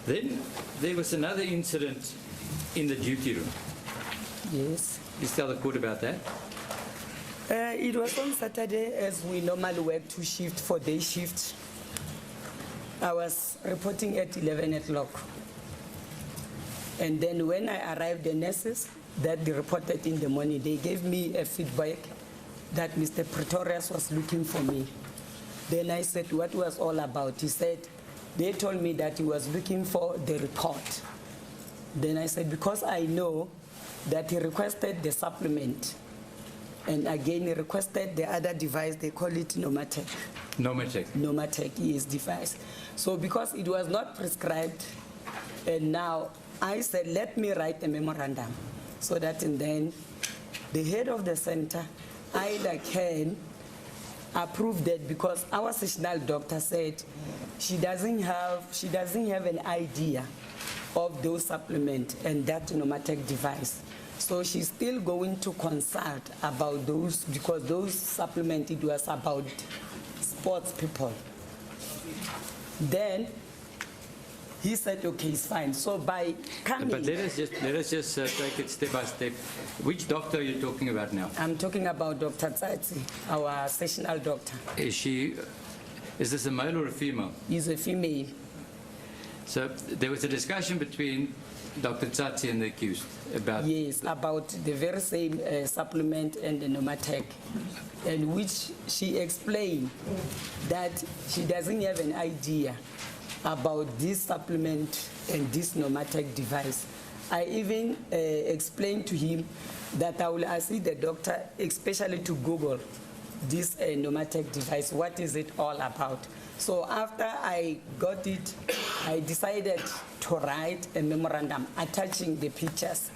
Then there was another incident in the duty room. Yes. Please tell the court about that. It was on Saturday, as we normally work 2 shifts for day shift. I was reporting at 11 o'clock. And then when I arrived, the nurses that they reported in the morning, they gave me a feedback that Mr. Pistorius was looking for me. Then I said, what was all about? He said, they told me that he was looking for the report. Then I said, because I know that he requested the supplement. And again, he requested the other device, they call it Nomatec. Nomatec. Nomatec, yes, device. So because it was not prescribed, and now I said, let me write a memorandum so that and then the head of the center either can approve that, because our sessional doctor said she doesn't have an idea of those supplements and that Nomatec device. So she's still going to consult about those, because those supplements, it was about sports people. Then he said, okay, it's fine. So by coming... But let us just take it step by step. Which doctor are you talking about now? I'm talking about Dr. Tsatsi, our sessional doctor. Is this a male or a female? He's a female. So there was a discussion between Dr. Tsatsi and the accused about... Yes, about the very same supplement and the Nomatec, and which she explained that she doesn't have an idea about this supplement and this Nomatec device. I even explained to him that I will ask the doctor, especially to Google this Nomatec device, what is it all about? So after I got it, I decided to write a memorandum attaching the pictures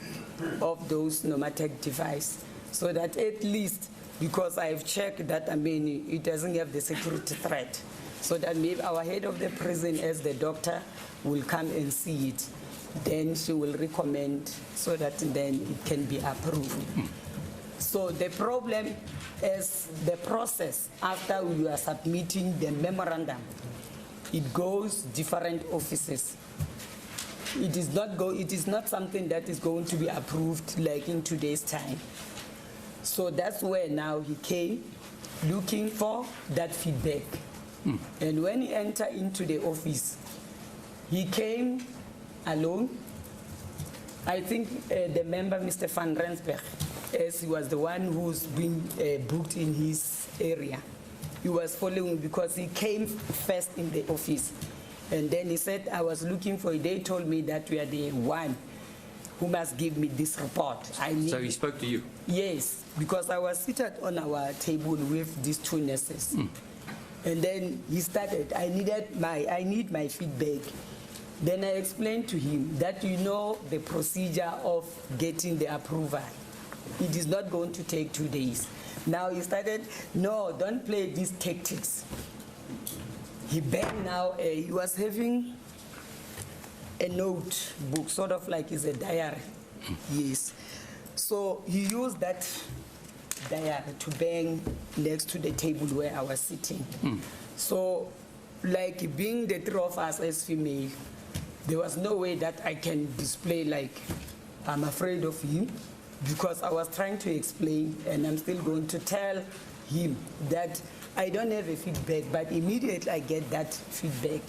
of those Nomatec device, so that at least, because I've checked that, it doesn't have the security threat, so that maybe our head of the prison, as the doctor, will come and see it. Then she will recommend so that then it can be approved. So the problem is the process after we are submitting the memorandum. It goes different offices. It is not something that is going to be approved like in today's time. So that's where now he came looking for that feedback. And when he entered into the office, he came alone. I think the member, Mr. Van Rensberg, as he was the one who's been booked in his area, he was following because he came first in the office. And then he said, I was looking for it. They told me that we are the one who must give me this report. So he spoke to you? Yes, because I was seated on our table with these two nurses. And then he started, I need my feedback. Then I explained to him that you know the procedure of getting the approval. It is not going to take 2 days. Now he started, no, don't play these tactics. He banged now, he was having a notebook, sort of like it's a diary. Yes. So he used that diary to bang next to the table where I was sitting. So, like being the three of us as female, there was no way that I can display like I'm afraid of him, because I was trying to explain, and I'm still going to tell him that I don't have a feedback, but immediately I get that feedback,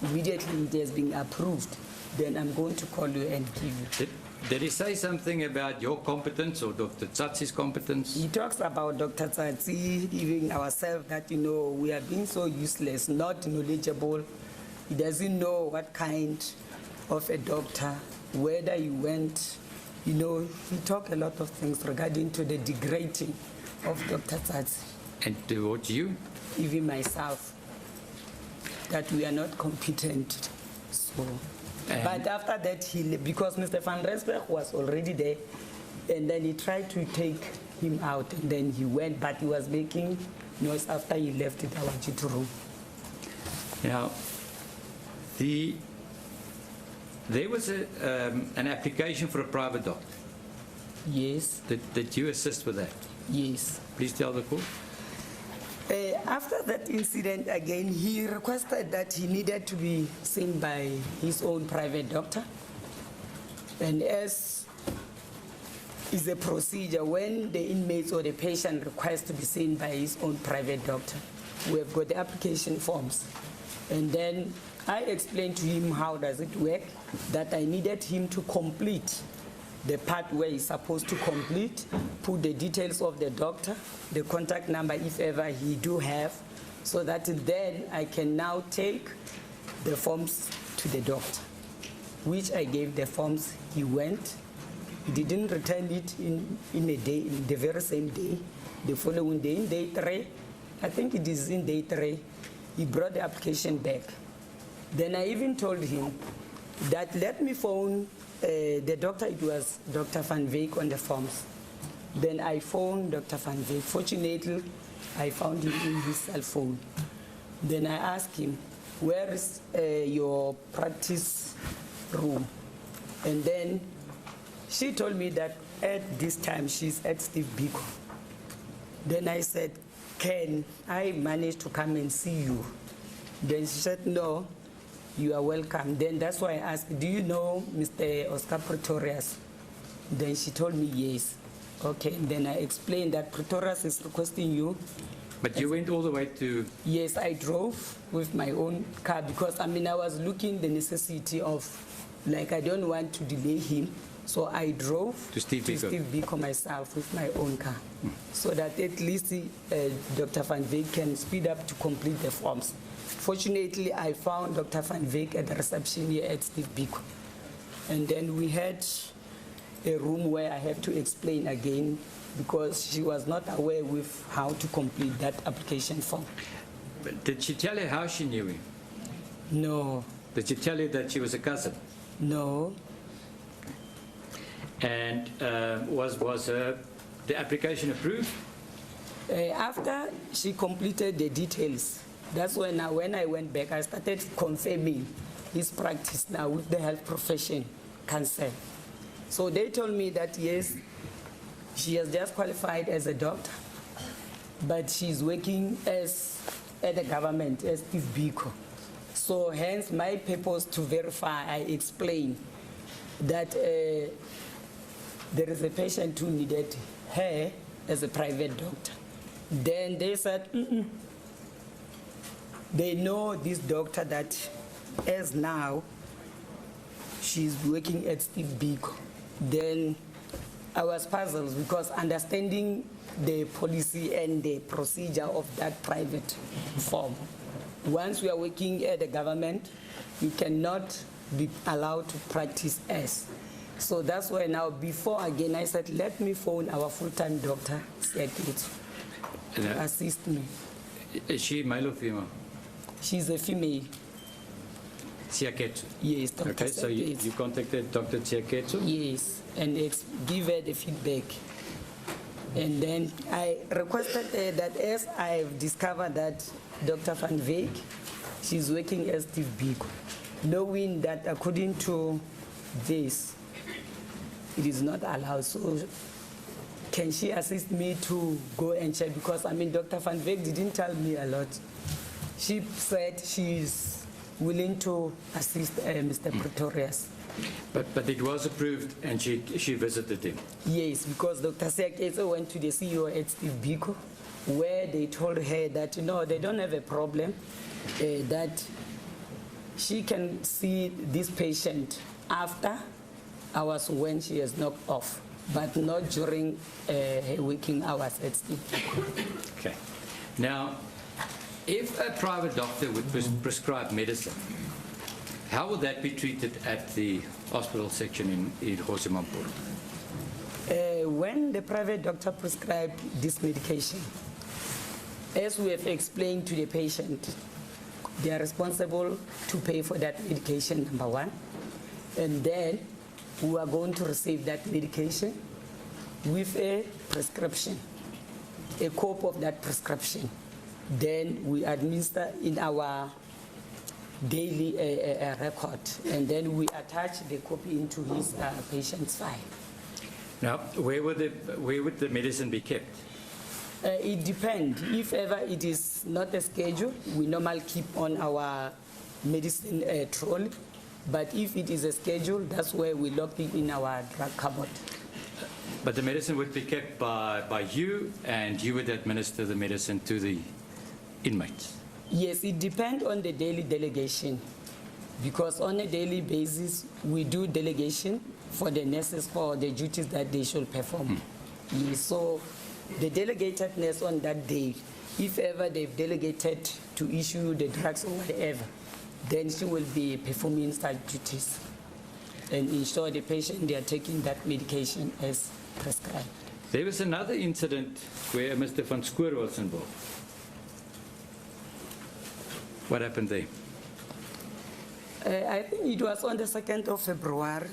immediately it has been approved, then I'm going to call you and give you. Did he say something about your competence or Dr. Tsatsi's competence? He talks about Dr. Tsatsi, even ourselves, that, you know, we are being so useless, not knowledgeable. He doesn't know what kind of a doctor, whether he went, you know, he talked a lot of things regarding to the degrading of Dr. Tsatsi. And towards you? Even myself, that we are not competent. So, but after that, because Mr. Van Rensberg was already there, and then he tried to take him out, and then he went, but he was making noise after he left our duty room. Now, there was an application for a private doctor. Yes. Did you assist with that? Yes. Please tell the court. After that incident again, he requested that he needed to be seen by his own private doctor. And as is a procedure, when the inmates or the patient requests to be seen by his own private doctor, we have got the application forms. And then I explained to him how does it work, that I needed him to complete the part where he's supposed to complete, put the details of the doctor, the contact number if ever he do have, so that then I can now take the forms to the doctor, which I gave the forms. He went, he didn't return it in a day, in the very same day, the following day, in day 3, I think it is in day 3, he brought the application back. Then I even told him that let me phone the doctor. It was Dr. Van Wyk on the forms. Then I phoned Dr. Van Wyk. Fortunately, I found him in his cell phone. Then I asked him, where is your practice room? And then she told me that at this time she's at Steve Biko. Then I said, can I manage to come and see you? Then she said, no. You are welcome. Then that's why I asked, do you know Mr. Oscar Pretorius? Then she told me yes. Okay, and then I explained that Pretorius is requesting you. But you went all the way to... Yes, I drove with my own car because, I mean, I was looking the necessity of, like, I don't want to delay him. So I drove to Steve Biko myself with my own car, so that at least Dr. Van Wyk can speed up to complete the forms. Fortunately, I found Dr. Van Wyk at the reception here at Steve Biko. And then we had a room where I had to explain again because she was not aware with how to complete that application form. But did she tell you how she knew him? No. Did she tell you that she was a cousin? No. And was the application approved? After she completed the details, that's when I went back, I started confirming his practice now with the health profession council. So they told me that yes, she has just qualified as a doctor, but she's working at the government as Steve Biko. So hence my purpose to verify, I explained that there is a patient who needed her as a private doctor. Then they said, they know this doctor that as now she's working at Steve Biko. Then I was puzzled because understanding the policy and the procedure of that private firm. Once we are working at the government, you cannot be allowed to practice as. So that's why now, before again, I said, let me phone our full-time doctor, to assist me. Is she male or female? She's a female. Siaketsu? Yes, Dr. Okay, so you contacted Dr. Siaketsu? Yes, and give her the feedback. And then I requested that as I've discovered that Dr. Van Veek, she's working as Steve Biko, knowing that according to this, it is not allowed. So can she assist me to go and check? Because, I mean, Dr. Van Veek didn't tell me a lot. She said she's willing to assist Mr. Pretorius. But it was approved and she visited him? Yes, because Dr. Siaketsu went to the CEO at Steve Biko, where they told her that, no, they don't have a problem, that she can see this patient after hours when she has knocked off, but not during her working hours at Steve Biko. Okay. Now, if a private doctor would prescribe medicine, how would that be treated at the hospital section in Hosemampur? When the private doctor prescribed this medication, as we have explained to the patient, they are responsible to pay for that medication, number one, and then we are going to receive that medication with a prescription, a copy of that prescription. Then we administer in our daily record, and then we attach the copy into his patient's file. Now, where would the medicine be kept? It depends. If ever it is not a schedule, we normally keep on our medicine trolley. But if it is a schedule, that's where we lock it in our drug cupboard. But the medicine would be kept by you, and you would administer the medicine to the inmates? Yes, it depends on the daily delegation, because on a daily basis, we do delegation for the nurses for the duties that they should perform. Yes, so the delegated nurse on that day, if ever they've delegated to issue the drugs or whatever, then she will be performing such duties and ensure the patient they are taking that medication as prescribed. There was another incident where Mr. Van Schoor was involved. What happened there? I think it was on the 2nd of February.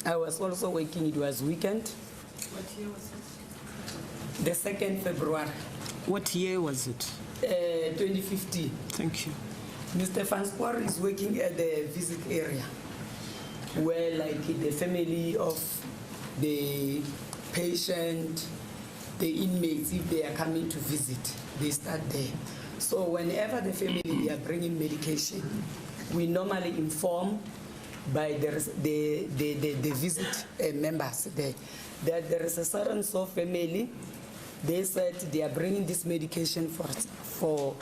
I was also working, it was weekend. What year was it? The 2nd February. What year was it? 2015. Thank you. Mr. Van Schoor is working at the visit area, where like the family of the patient, the inmates, if they are coming to visit, they start there. So whenever the family are bringing medication, we normally inform by the visit members there that there is a certain family. They said they are bringing this medication for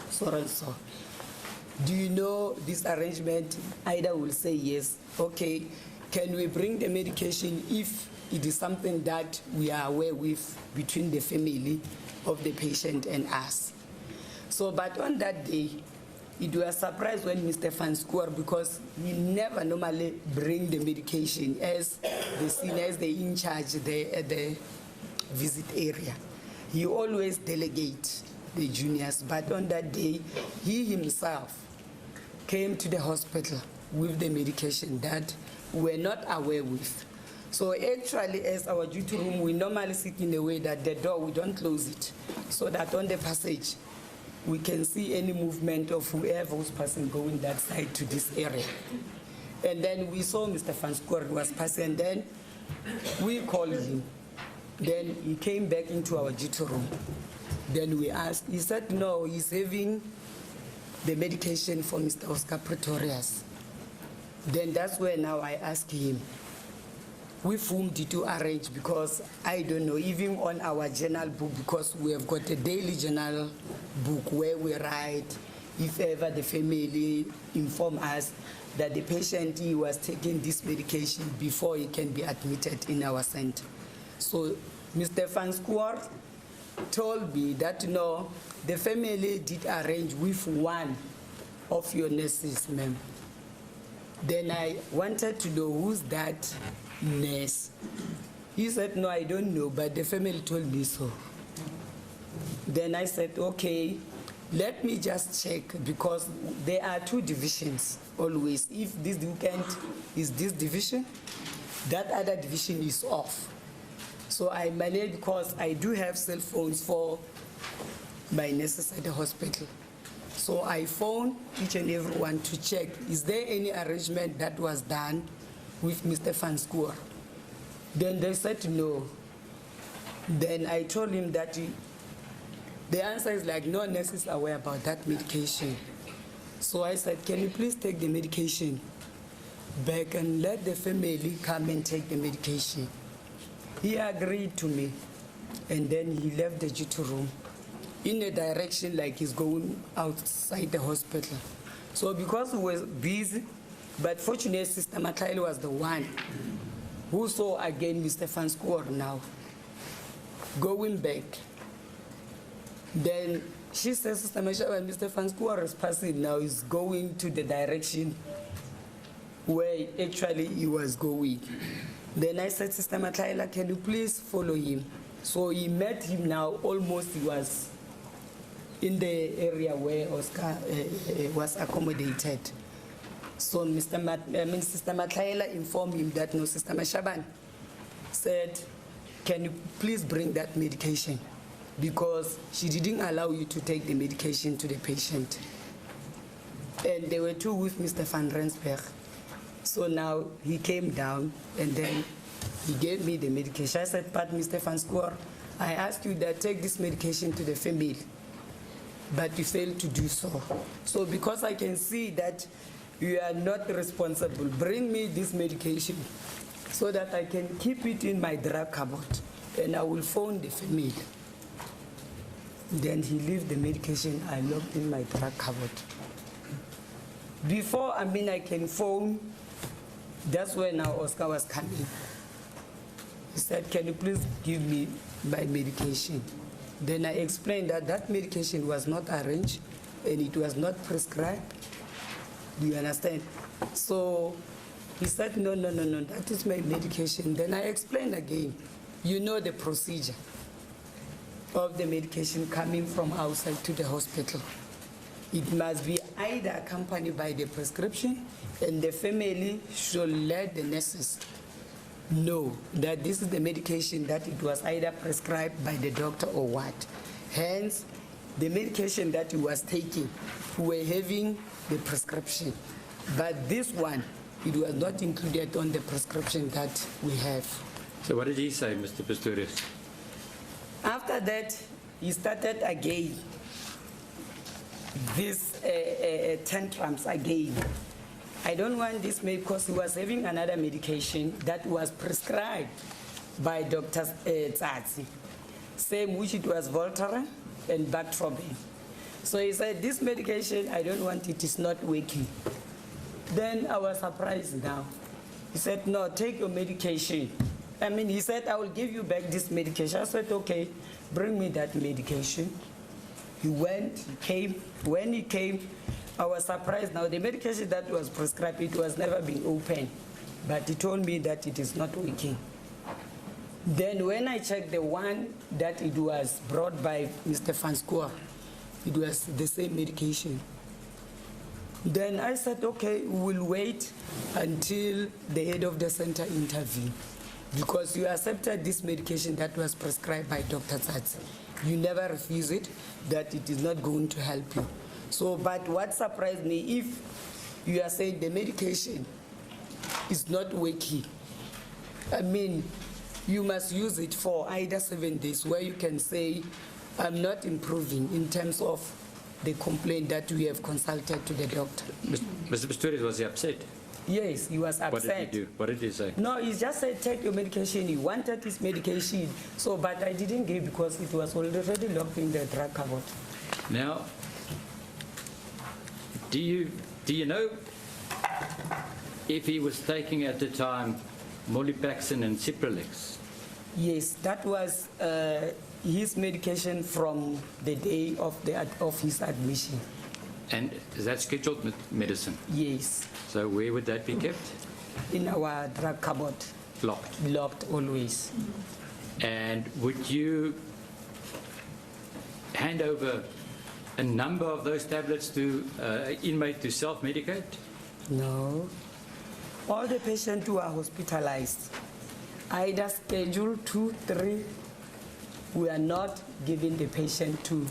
so and so. Do you know this arrangement? Either will say yes. Okay, can we bring the medication if it is something that we are aware with between the family of the patient and us? So, but on that day, it was a surprise when Mr. Van Schoor, because we never normally bring the medication as the seniors, they in charge there at the visit area. He always delegates the juniors, but on that day, he himself came to the hospital with the medication that we're not aware with. So actually, as our duty room, we normally sit in a way that the door, we don't close it, so that on the passage, we can see any movement of whoever was passing going that side to this area. And then we saw Mr. Van Schoor was passing, and then we called him. Then he came back into our duty room. Then we asked, he said, no, he's having the medication for Mr. Oscar Pretorius. Then that's where now I asked him, with whom did you arrange? Because I don't know, even on our journal book, because we have got a daily journal book where we write, if ever the family inform us that the patient he was taking this medication before he can be admitted in our center. So Mr. Van Schoor told me that, you know, the family did arrange with one of your nurses, ma'am. Then I wanted to know who's that nurse. He said, no, I don't know, but the family told me so. Then I said, okay, let me just check, because there are two divisions always. If this weekend is this division, that other division is off. So I managed, because I do have cell phones for my nurses at the hospital. So I phoned each and everyone to check, is there any arrangement that was done with Mr. Van Schoor? Then they said no. Then I told him that the answer is like, no nurse is aware about that medication. So I said, can you please take the medication back and let the family come and take the medication? He agreed to me, and then he left the duty room in a direction like he's going outside the hospital. So because he was busy, but fortunately Sister Matlaile was the one who saw again Mr. Van Schoor now going back. Then she says, Sister Masha, when Mr. Van Schoor is passing now, is going to the direction where actually he was going. Then I said, Sister Matlaile, can you please follow him? So he met him now, almost he was in the area where Oscar was accommodated. So Sister Matlaile informed him that, no, Sister Mashaban said, can you please bring that medication? Because she didn't allow you to take the medication to the patient. And there were two with Mr. Van Rensberg. So now he came down and then he gave me the medication. I said, but Mr. Van Schoor, I asked you that take this medication to the family, but you failed to do so. So because I can see that you are not responsible, bring me this medication so that I can keep it in my drug cupboard and I will phone the family. Then he left the medication I locked in my drug cupboard. Before I can phone, that's when now Oscar was coming. He said, can you please give me my medication? Then I explained that that medication was not arranged and it was not prescribed. Do you understand? So he said, no, that is my medication. Then I explained again, you know the procedure of the medication coming from outside to the hospital. It must be either accompanied by the prescription, and the family should let the nurses know that this is the medication, that it was either prescribed by the doctor or what. Hence, the medication that he was taking, we were having the prescription. But this one, it was not included on the prescription that we have. So what did he say, Mr. Pistorius? After that, he started again this tantrums again. I don't want this because he was having another medication that was prescribed by Dr. Tsatsi, same which it was Voltaren and Bactroben. So he said, this medication, I don't want it, is not working. Then I was surprised now. He said, no, take your medication. He said, I will give you back this medication. I said, okay, bring me that medication. He went, he came. When he came, I was surprised. Now, the medication that was prescribed, it was never been opened. But he told me that it is not working. Then when I checked the one that it was brought by Mr. Van Schoor, it was the same medication. Then I said, okay, we'll wait until the head of the center intervene. Because you accepted this medication that was prescribed by Dr. Tsatsi. You never refuse it, that it is not going to help you. So, but what surprised me, if you are saying the medication is not working, you must use it for either 7 days, where you can say, I'm not improving in terms of the complaint that we have consulted to the doctor. Mr. Pistorius, was he upset? Yes, he was upset. What did he do? What did he say? No, he just said, take your medication. He wanted his medication. So, but I didn't give because it was already locked in the drug cupboard. Now, do you know if he was taking at the time Molipaxin and Cipralex. Yes, that was his medication from the day of his admission. And is that scheduled medicine? Yes, So where would that be kept? in our drug cupboard, Locked. locked always. And would you hand over a number of those tablets to inmate to self-medicate? No. All the patients who are hospitalized, either schedule 2, 3, we are not giving the patient to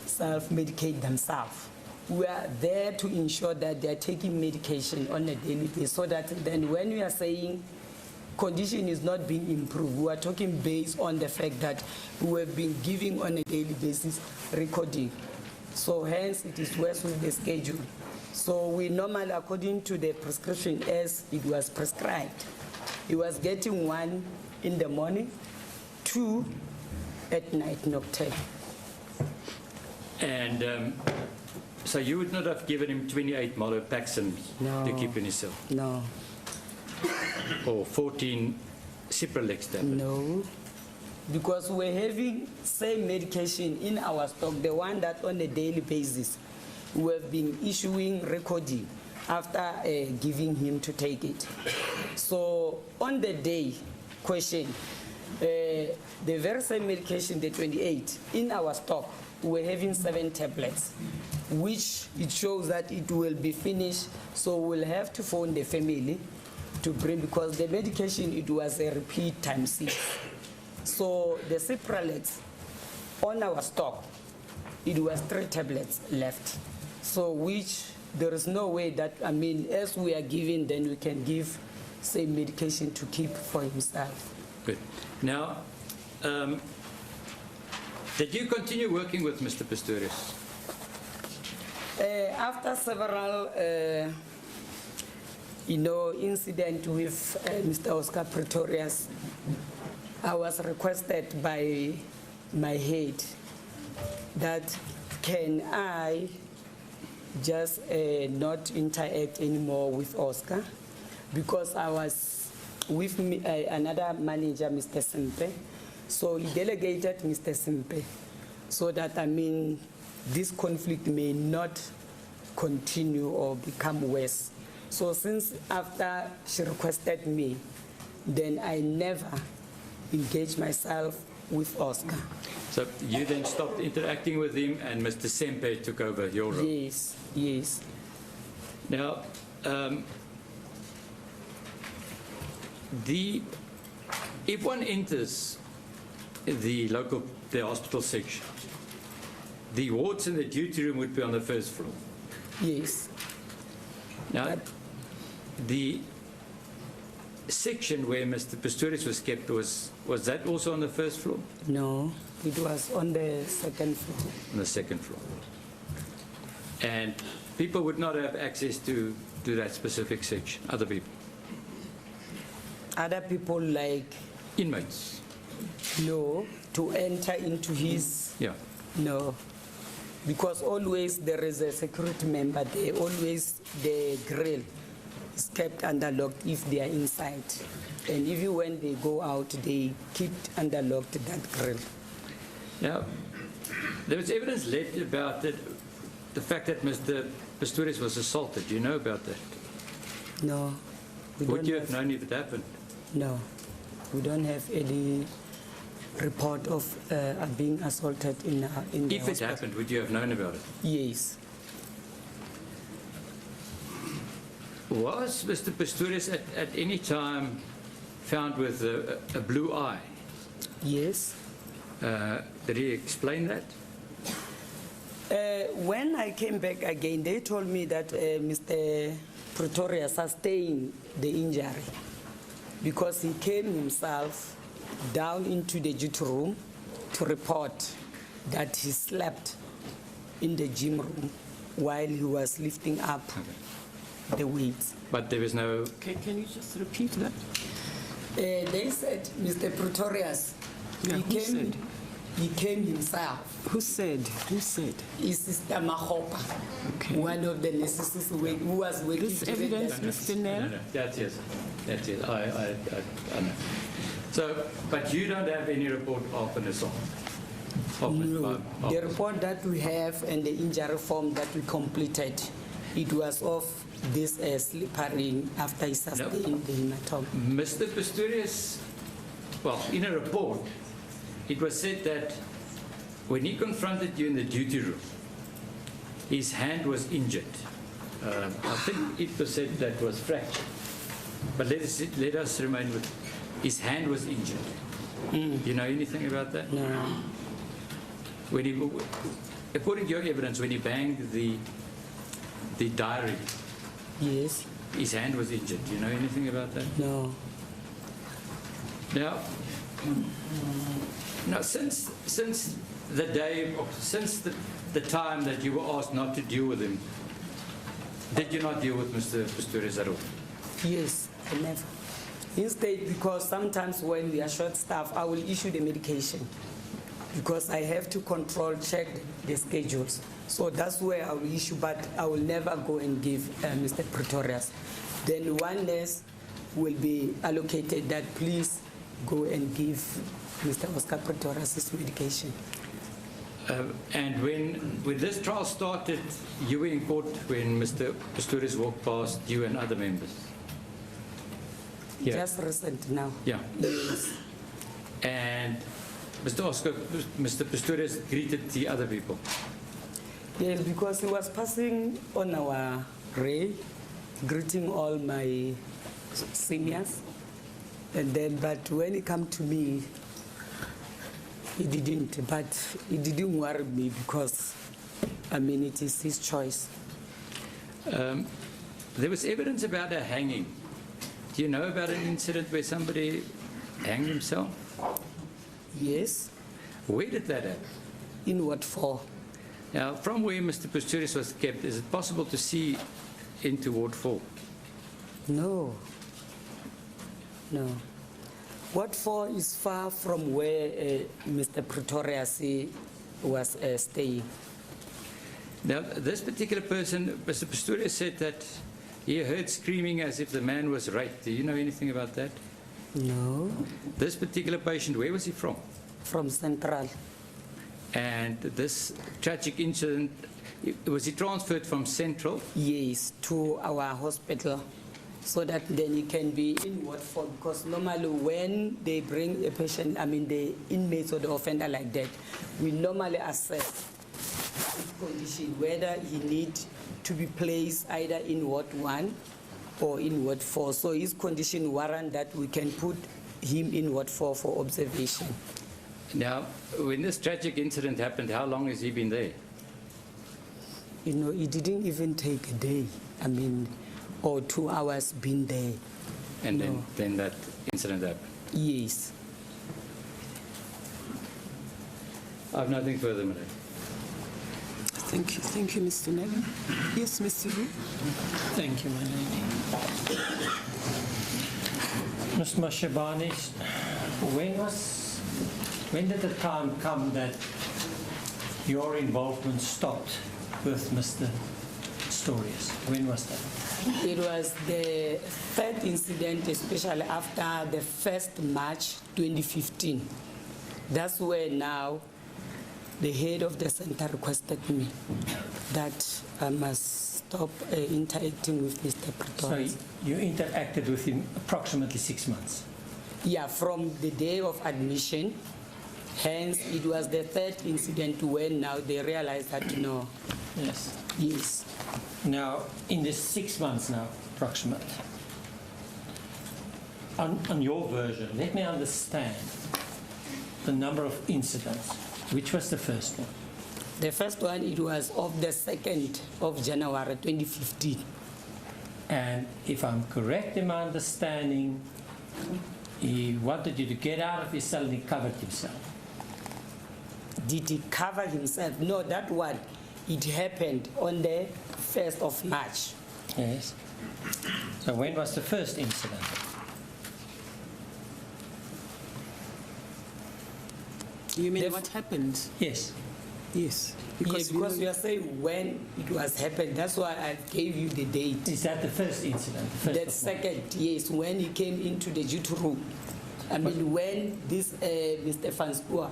self-medicate themselves. We are there to ensure that they are taking medication on a daily basis, so that then when we are saying condition is not being improved, we are talking based on the fact that we have been giving on a daily basis recording. So hence it is worse with the schedule. So we normally, according to the prescription as it was prescribed, he was getting 1 in the morning, 2 at night, nocturne. And so you would not have given him 28 Molipaxin No. to keep in his cell? No, Or 14 Cipralex tablets? no, because we're having same medication in our stock, the one that on a daily basis we have been issuing recording after giving him to take it. So on the day question, the very same medication, the 28, in our stock, we're having 7 tablets, which it shows that it will be finished, so we'll have to phone the family to bring, because the medication, it was a repeat times 6. So the Cipralex on our stock, it was 3 tablets left. So which there is no way that, I mean, as we are giving, then we can give same medication to keep for himself. Good. Now, did you continue working with Mr. Pistorius? After several, incident with Mr. Oscar Pretorius, I was requested by my head that can I just not interact anymore with Oscar, because I was with another manager, Mr. Simpe. So he delegated Mr. Simpe so that, I mean, this conflict may not continue or become worse. So since after she requested me, then I never engaged myself with Oscar. So you then stopped interacting with him and Mr. Sempe took over your role? Yes, yes. Now, if one enters the hospital section, the wards in the duty room would be on the first floor. Yes. Now, the section where Mr. Pistorius was kept, was that also on the first floor? No, it was on the second floor. On the second floor. And people would not have access to that specific section, other people? Other people like, Inmates? no, to enter into his, Yeah. no. Because always there is a security member there, always the grill is kept underlocked if they are inside. And even when they go out, they keep underlocked that grill. Now, there was evidence later about the fact that Mr. Pistorius was assaulted. Do you know about that? No. We Would don't you have known if it happened? No, we don't have any report of being assaulted in the If it hospital. happened, would you have known about it? Yes. Was Mr. Pistorius at any time found with a blue eye? Yes. Did he explain that? When I came back again, they told me that Mr. Pretoria sustained the injury because he came himself down into the duty room to report that he slept in the gym room while he was lifting up the weights. But there was no... Can you just repeat that? They said Mr. Pretorius, Yeah, he who came said? He came himself. Who said? Who said? His sister Mahopa, one of the nurses who was working. This during evidence, that- Mr. Nell? No, that's yes. That's it. I know. So, but you don't have any report of an assault? No, the report that we have and the injury form that we completed, it was of this slippering after he sustained the hematoma. Mr. Pistorius, well, in a report, it was said that when he confronted you in the duty room, his hand was injured. I think it was said that was fractured. But let us remain with his hand was injured. Do you know anything about that? No. When he, according to your evidence, when he banged the diary, Yes. his hand was injured. Do you know anything about that? No. Now, since the day, since the time that you were asked not to deal with him, did you not deal with Mr. Pistorius at all? Yes, I never. Instead, because sometimes when we are short staff, I will issue the medication because I have to check the schedules. So that's where I will issue, but I will never go and give Mr. Pretorius. Then one nurse will be allocated that please go and give Mr. Oscar Pretorius his medication. And when this trial started, you were in court when Mr. Pistorius walked past you and other members? Yeah. Just recent now. Yeah. Yes. And Mr. Pistorius greeted the other people? Yes, because he was passing on our ray, greeting all my seniors. And then, but when he come to me, he didn't, but it didn't worry me because, I mean, it is his choice. There was evidence about a hanging. Do you know about an incident where somebody hanged himself? Yes. Where did that happen? In what for? Now, from where Mr. Pistorius was kept, is it possible to see into Ward 4? No. No. Ward 4 is far from where Mr. Pretorius was staying. Now, this particular person, Mr. Pistorius said that he heard screaming as if the man was raped. Do you know anything about that? No. This particular patient, where was he from? From Central. And this tragic incident, was he transferred from Central? Yes, to our hospital, so that then he can be in Ward 4, because normally when they bring a patient, I mean the inmates or the offender like that, we normally assess his condition, whether he needs to be placed either in Ward 1 or in Ward 4. So his condition warrant that we can put him in Ward 4 for observation. Now, when this tragic incident happened, how long has he been there? You know, it didn't even take a day, I mean, or 2 hours being there. And No. then that incident happened? Yes. I have nothing further, Madam. Thank you, Mr. Neville. Yes, Mr. Wu. Thank you, my lady. Ms. Mashabani, when did the time come that your involvement stopped with Mr. Pistorius? When was that? It was the third incident, especially after the 1st March 2015. That's where now the head of the center requested me that I must stop interacting with Mr. So Pretorius. you interacted with him approximately 6 months? Yeah, from the day of admission. Hence, it was the third incident when now they realized that no. Yes. Yes. Now, in the 6 months now, approximately, on your version, let me understand the number of incidents. Which was the first one? The first one, it was of the 2nd of January 2015. And if I'm correct in my understanding, he wanted you to get out of his cell and he covered himself. Did he cover himself? No, that one, it happened on the 1st of March. Yes. So when was the first incident? You mean what happened? Yes. Yes. Because you are saying when it was happened, that's why I gave you the date. Is that the first incident? The first That second, yes, when he came into the duty room. I mean, when this Mr. Fanskua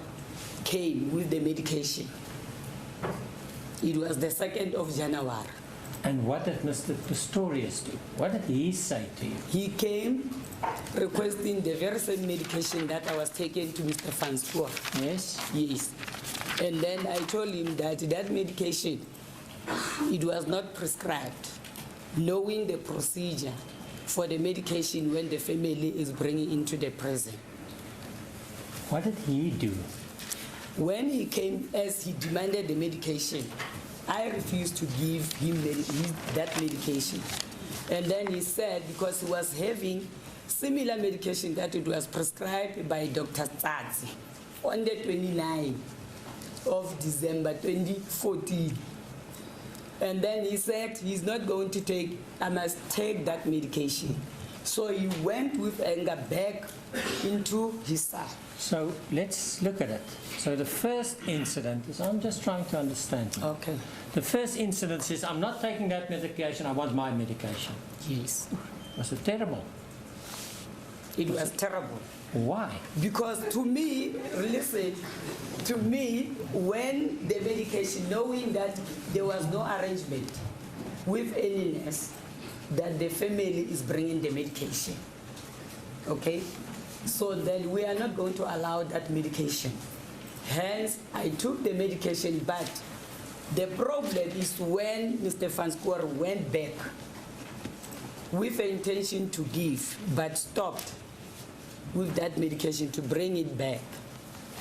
came with the medication. It was the 2nd of January. And what did Mr. Pistorius do? What did he say to you? He came requesting the very same medication that I was taking to Mr. Fanskua. Yes? Yes. And then I told him that that medication, it was not prescribed, knowing the procedure for the medication when the family is bringing into the prison. What did he do? When he came, as he demanded the medication, I refused to give him that medication. And then he said, because he was having similar medication that it was prescribed by Dr. Tsatsi on the 29th of December 2014. And then he said he's not going to take, I must take that medication. So he went with anger back into his cell. So let's look at it. So the first incident is, I'm just trying to understand. Okay. The first incident says, I'm not taking that medication, I want my medication. Yes. Was it terrible? It was terrible. Why? Because to me, listen, to me, when the medication, knowing that there was no arrangement with any nurse, that the family is bringing the medication, okay? So then we are not going to allow that medication. Hence, I took the medication, but the problem is when Mr. Fanskor went back with the intention to give, but stopped with that medication to bring it back.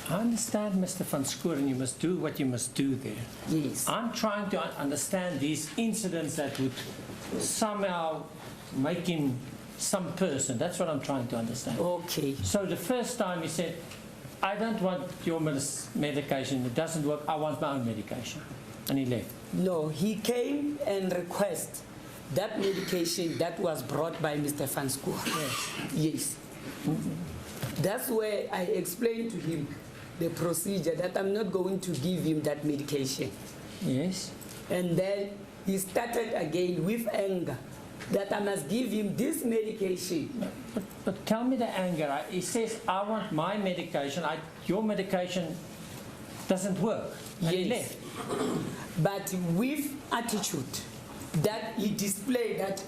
I understand, Mr. Van Schoren, you must do what you must do there. Yes. I'm trying to understand these incidents that would somehow make him some person. That's what I'm trying to understand. Okay. So the first time he said, I don't want your medication, it doesn't work, I want my own medication. And he left. No, he came and requested that medication that was brought by Mr. Fanskor. Yes. Yes. That's where I explained to him the procedure, that I'm not going to give him that medication. Yes. And then he started again with anger, that I must give him this medication. But tell me the anger. He says, I want my medication, your medication doesn't work. And he left. But with attitude that he displayed that,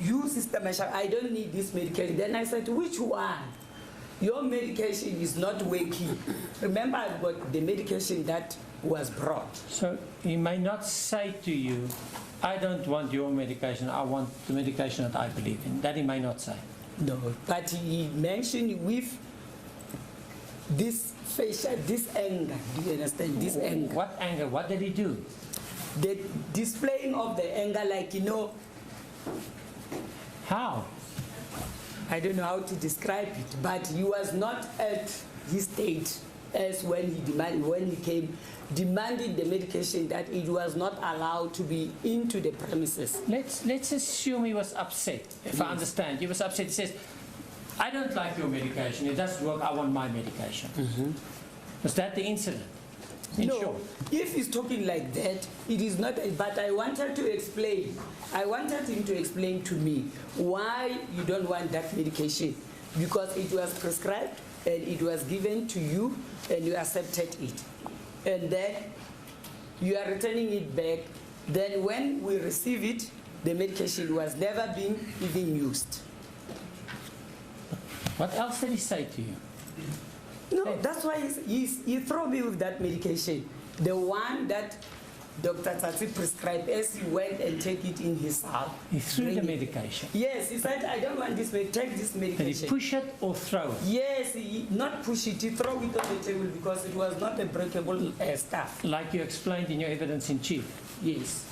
you, Sister Masha, I don't need this medication. Then I said, which one? Your medication is not working. Remember, I've got the medication that was brought. So he may not say to you, I don't want your medication, I want the medication that I believe in. That he may not say. No, but he mentioned with this facial, this anger. Do you understand? This anger. What anger? What did he do? The displaying of the anger, like, you know. How? I don't know how to describe it, but he was not at his state as when he came demanding the medication, that it was not allowed to be into the premises. Let's assume he was upset. If I understand, he was upset. He says, I don't like your medication, it doesn't work, I want my medication. Was that the incident? No, short? If he's talking like that, it is not, but I wanted to explain. I wanted him to explain to me why you don't want that medication, because it was prescribed and it was given to you and you accepted it. And then you are returning it back. Then when we receive it, the medication was never been even used. What else did he say to you? No, that's why he threw me with that medication. The one that Dr. Tsatsi prescribed as he went and take it in his house. He threw the medication? Yes, he said, I don't want this, take this medication. Did he push it or throw it? Yes, he not push it, he threw it on the table because it was not a breakable stuff. Like you explained in your evidence in chief? Yes.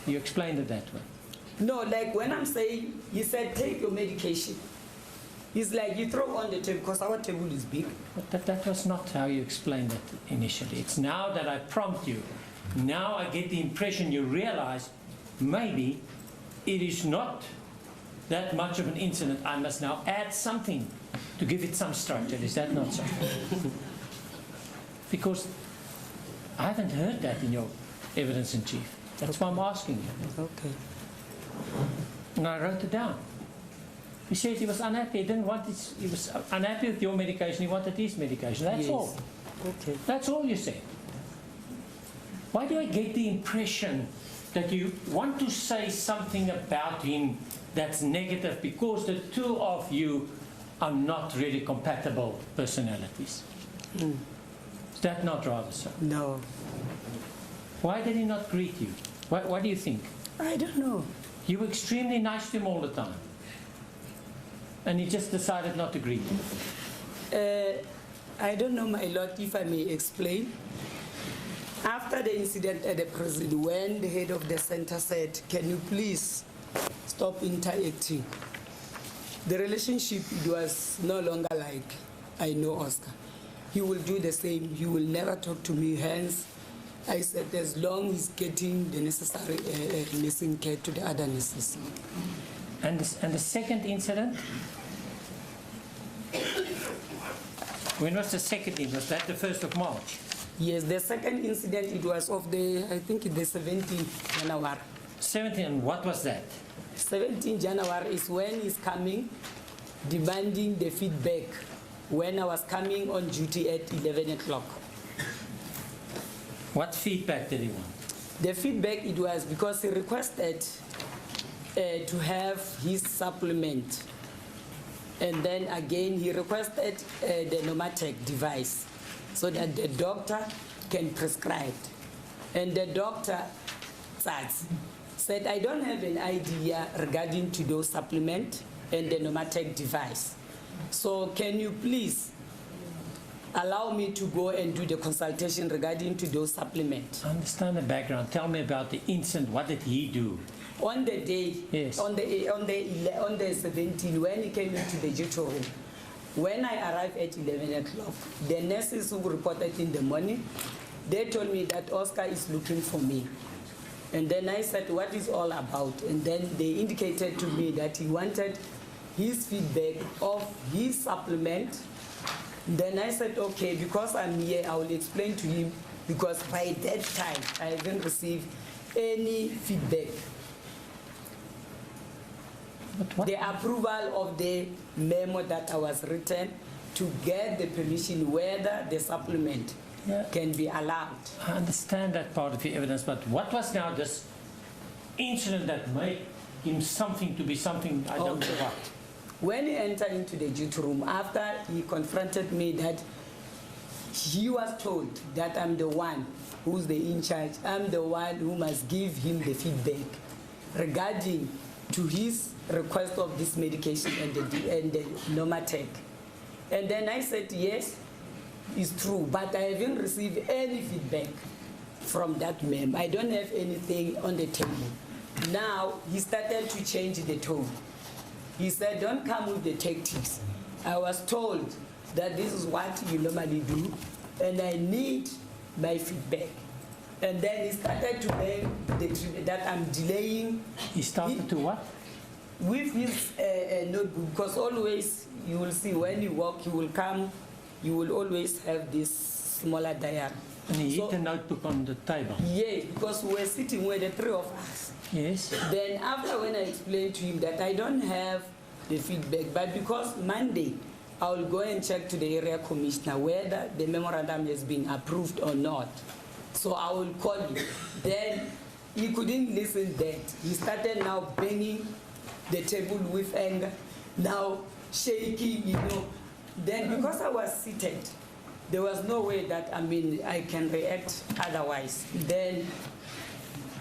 You explained it that way? No, like when I'm saying, he said, take your medication. It's like you throw on the table because our table is big. But that was not how you explained it initially. It's now that I prompt you. Now I get the impression you realize maybe it is not that much of an incident. I must now add something to give it some structure. Is that not so? Because I haven't heard that in your evidence in chief. That's why I'm asking you. Okay. And I wrote it down. He said he was unhappy. He didn't want his, he was unhappy with your medication. He wanted his medication. That's Yes. all. Okay. That's all you said. Why do I get the impression that you want to say something about him that's negative because the two of you are not really compatible personalities? Is that not rather so? No. Why did he not greet you? What do you think? I don't know. You were extremely nice to him all the time. And he just decided not to greet you. I don't know, my lord, if I may explain. After the incident at the prison, when the head of the center said, can you please stop interacting? The relationship, it was no longer like, I know Oscar. He will do the same. He will never talk to me. Hence, I said, as long as he's getting the necessary nursing care to the other nurses. And the second incident? When was the second incident? Was that the 1st of March? Yes, the second incident, it was of the, I think the 17th January. 17, and what was that? 17 January is when he's coming, demanding the feedback when I was coming on duty at 11 o'clock. What feedback did he want? The feedback, it was because he requested to have his supplement. And then again, he requested the Nomatec device so that the doctor can prescribe. And the doctor said, I don't have an idea regarding to those supplements and the Nomatec device. So can you please allow me to go and do the consultation regarding to those supplements? I understand the background. Tell me about the incident. What did he do? On the day, Yes. on the 17th, when he came into the duty room, when I arrived at 11 o'clock, the nurses who reported in the morning, they told me that Oscar is looking for me. And then I said, what is all about? And then they indicated to me that he wanted his feedback of his supplement. Then I said, okay, because I'm here, I will explain to him, because by that time, I haven't received any feedback. What? The approval of the memo that I was written to get the permission whether the supplement can be allowed. I understand that part of your evidence, but what was now this incident that made him something to be something I don't know what? When he entered into the duty room, after he confronted me that he was told that I'm the one who's the in charge, I'm the one who must give him the feedback regarding to his request of this medication and the Nomatec. And then I said, yes, it's true, but I haven't received any feedback from that ma'am. I don't have anything on the table. Now, he started to change the tone. He said, don't come with the tactics. I was told that this is what you normally do, and I need my feedback. And then he started to blame that I'm delaying. He started to what? With his notebook, because always you will see when you walk, you will come, you will always have this smaller diary. And he hit the notebook on the table? Yes, because we were sitting with the three of us. Yes. Then after when I explained to him that I don't have the feedback, but because Monday I will go and check to the area commissioner whether the memorandum has been approved or not. So I will call you. Then he couldn't listen that. He started now banging the table with anger, now shaking, you know. Then because I was seated, there was no way that, I can react otherwise. Then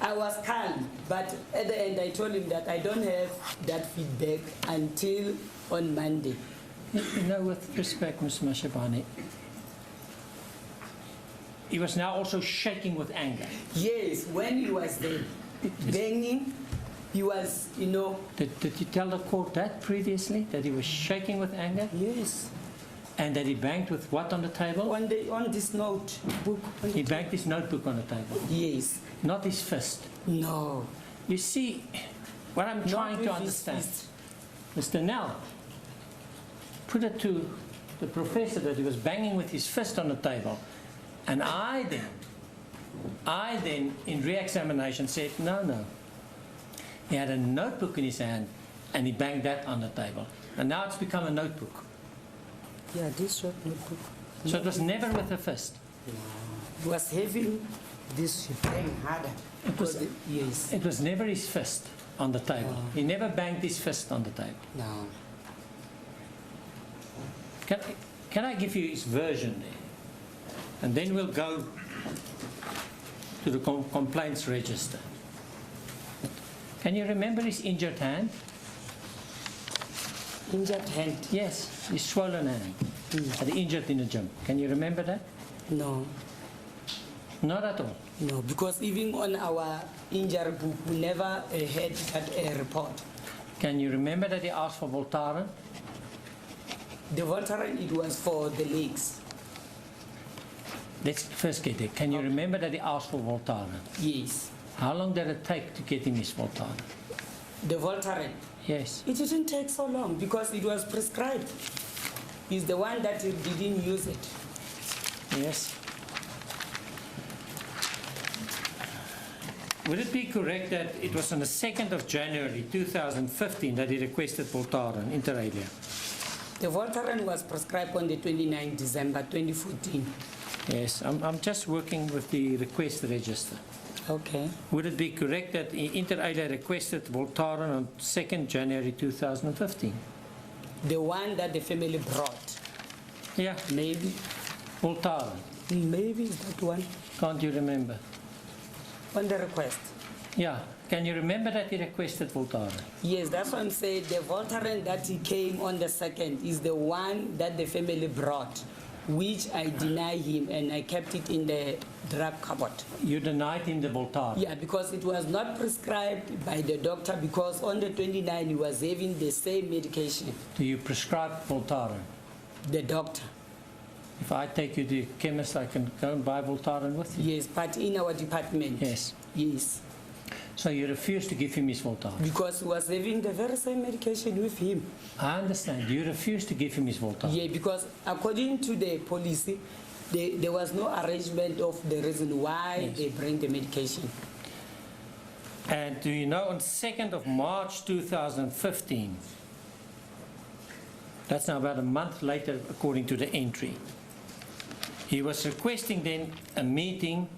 I was calm, but at the end I told him that I don't have that feedback until on Monday. You know, with respect, Ms. Mashabane, he was now also shaking with anger. Yes, when he was there, banging, he was, you know. Did you tell the court that previously, that he was shaking with anger? Yes. And that he banged with what on the table? On this notebook. He banged his notebook on the table? Yes. Not his fist? No. You see, what I'm trying to understand, Mr. Nell, put it to the professor that he was banging with his fist on the table. And I then, in re-examination, said, no. He had a notebook in his hand, and he banged that on the table. And now it's become a notebook. Yeah, this short notebook. So it was never with a fist. He was having this bang harder. Yes. It was never his fist on the table. He never banged his fist on the table. No. Can I give you his version there? And then we'll go to the complaints register. Can you remember his injured hand? Injured hand? Yes, his swollen hand. Had he injured in the gym. Can you remember that? No. Not at all? No, because even on our injury book, we never had that report. Can you remember that he asked for Voltaren? The Voltaren, it was for the legs. Let's first get there. Can you remember that he asked for Voltaren? Yes. How long did it take to get him his Voltaren? The Voltaren? Yes. It didn't take so long because it was prescribed. He's the one that didn't use it. Yes. Would it be correct that it was on the 2nd of January 2015 that he requested Voltaren, inter alia? The Voltaren was prescribed on the 29th December 2014. Yes, I'm just working with the request register. Okay. Would it be correct that inter alia requested Voltaren on 2nd January 2015? The one that the family brought? Yeah. Maybe. Voltaren? Maybe is that one. Can't you remember? On the request? Yeah. Can you remember that he requested Voltaren? Yes, that's what I'm saying. The Voltaren that he came on the 2nd is the one that the family brought, which I deny him and I kept it in the drug cupboard. You denied him the Voltaren? Yeah, because it was not prescribed by the doctor because on the 29th he was having the same medication. Do you prescribe Voltaren? The doctor. If I take you to the chemist, I can go and buy Voltaren with you? Yes, but in our department. Yes. Yes. So you refuse to give him his Voltaren? Because he was having the very same medication with him. I understand. You refuse to give him his Voltaren? Yeah, because according to the police, there was no arrangement of the reason why they bring the medication. And do you know on 2nd of March 2015, that's now about a month later according to the entry, he was requesting then a meeting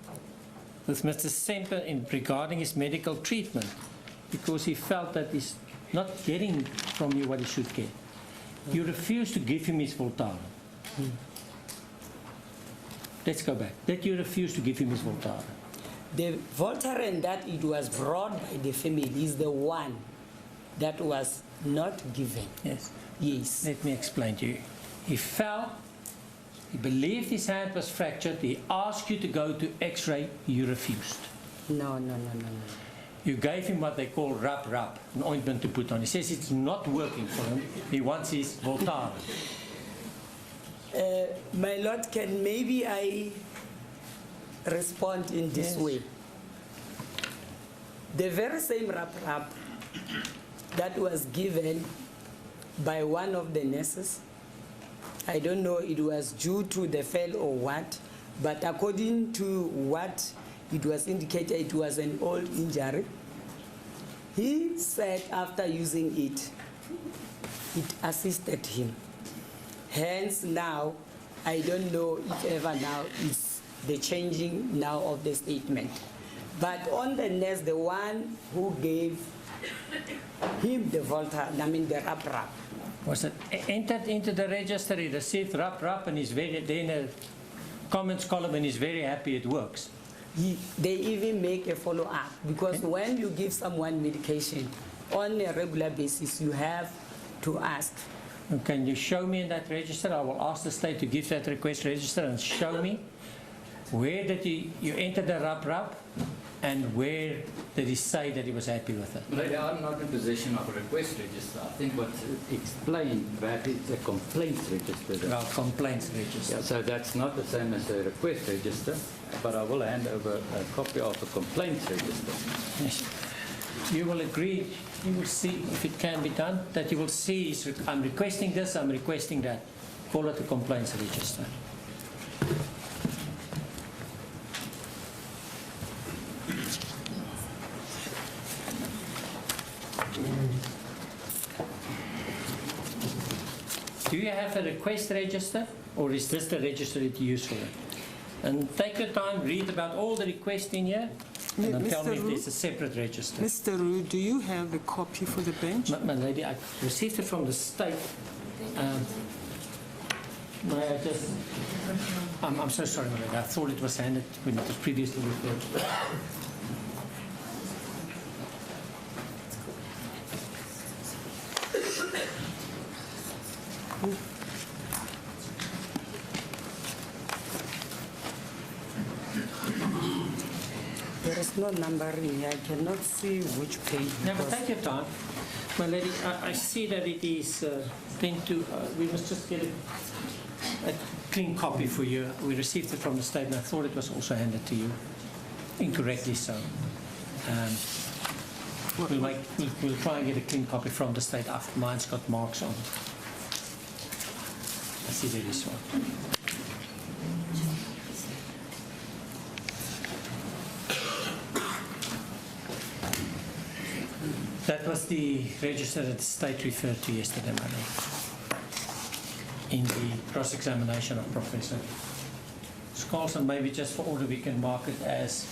with Mr. Semper regarding his medical treatment because he felt that he's not getting from you what he should get. You refused to give him his Voltaren. Let's go back. That you refused to give him his Voltaren. The Voltaren that it was brought by the family is the one that was not given. Yes. Yes. Let me explain to you. He fell. He believed his hand was fractured. He asked you to go to X-ray. You refused. No. You gave him what they call rub, an ointment to put on. He says it's not working for him. He wants his Voltaren. My Lord, can maybe I respond in this way? The very same rub that was given by one of the nurses, I don't know it was due to the fall or what, but according to what it was indicated, it was an old injury. He said after using it, it assisted him. Hence now, I don't know if ever now is the changing now of the statement. But on the next, the one who gave him the Voltaren, I mean the rub. Was it entered into the register? He received rub, and he's very, then a comments column, and he's very happy it works. They even make a follow-up because when you give someone medication on a regular basis, you have to ask. Can you show me in that register? I will ask the state to give that request register and show me where did you enter the rub, and where did he say that he was happy with it? Lady, I'm not in possession of a request register. I think what's explained that it's a complaints register. Well, complaints register. Yeah, so that's not the same as a request register, but I will hand over a copy of the complaints register. Yes. You will agree, you will see if it can be done, that you will see, I'm requesting this, I'm requesting that. Call it a complaints register. Do you have a request register, or is this the register that you use for it? And take your time, read about all the requests in here, and then tell me if there's a separate register. Mr. Rue, do you have a copy for the bench? My lady, I received it from the state. May I just... I'm so sorry, my lady. I thought it was handed when it was previously referred. There is no numbering here. I cannot see which page. Now, but because- take your time. My lady, I see that it is 10 to... we must just get a clean copy for you. We received it from the state, and I thought it was also handed to you. Incorrectly so. We'll try and get a clean copy from the state after mine's got marks on it. I see there is one. That was the register that the state referred to yesterday, madam, in the cross-examination of Professor Scholes, and maybe just for order we can mark it as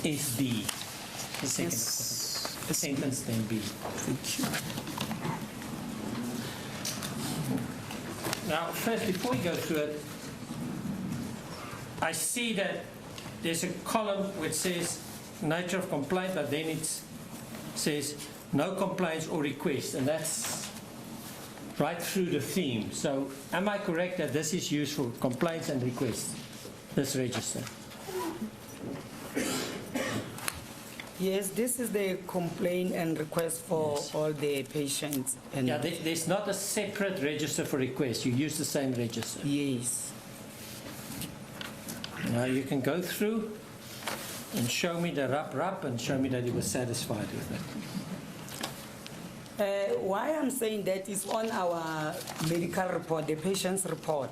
SB, the second sentence, then B. Thank you. Now, first, before we go through it, I see that there's a column which says nature of complaint, but then it says no complaints or requests, and that's right through the theme. So am I correct that this is used for complaints and requests, this register? Yes, this is the complaint and request for Yes. all the patients. And Yeah, there's not a separate register for requests. You use the same register. yes. Now you can go through and show me the rub and show me that you were satisfied with it. Why I'm saying that is on our medical report, the patient's report.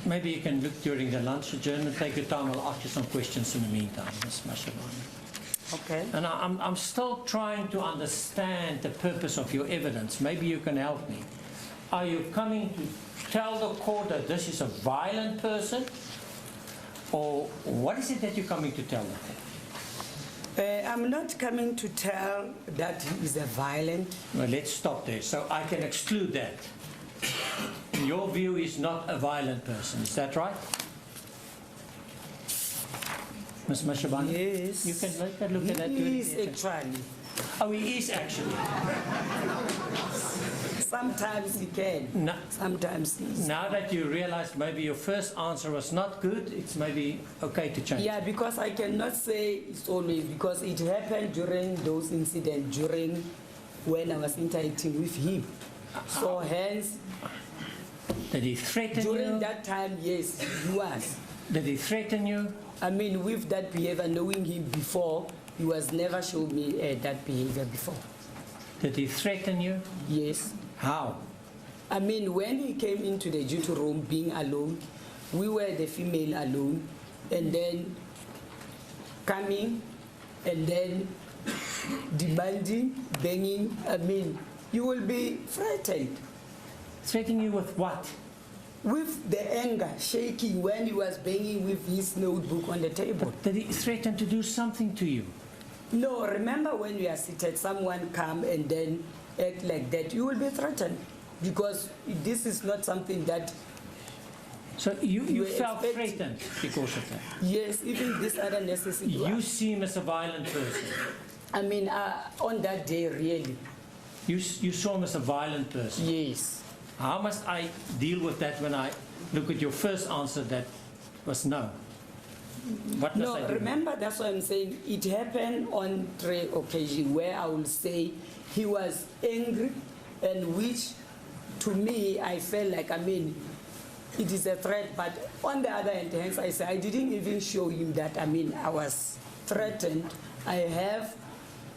Maybe you can look during the lunch adjournment. Take your time. I'll ask you some questions in the meantime, Ms. Mashabane. Okay. And I'm still trying to understand the purpose of your evidence. Maybe you can help me. Are you coming to tell the court that this is a violent person? Or what is it that you're coming to tell the court? I'm not coming to tell that he is a violent. Well, let's stop there. So I can exclude that. In your view, he's not a violent person. Is that right? Ms. Mashabane? Yes. You can take a look at that. He is actually. Oh, he is actually. Sometimes he can. No. Sometimes he is. Now that you realize maybe your first answer was not good, it's maybe okay to change. Yeah, because I cannot say it's always, because it happened during those incidents, during when I was interacting with him. So hence, Did he threaten during you? that time, yes, he was. Did he threaten you? I mean, with that behavior, knowing him before, he was never showed me that behavior before. Did he threaten you? Yes. How? I mean, when he came into the duty room being alone, we were the female alone, and then coming, and then demanding, banging. I mean, you will be frightened. Threatening you with what? With the anger, shaking when he was banging with his notebook on the table. Did he threaten to do something to you? No, remember when we are seated, someone come and then act like that, you will be threatened, because this is not something that... So you were felt expecting. threatened because of that? Yes, even this other necessity. You see him as a violent person. I mean, on that day, really. You saw him as a violent person. Yes. How must I deal with that when I look at your first answer that was no? What must I No, do? remember, that's what I'm saying. It happened on 3 occasions where I will say he was angry, and which to me, I felt like, I mean, it is a threat, but on the other hand, hence I said, I didn't even show him that, I mean, I was threatened. I have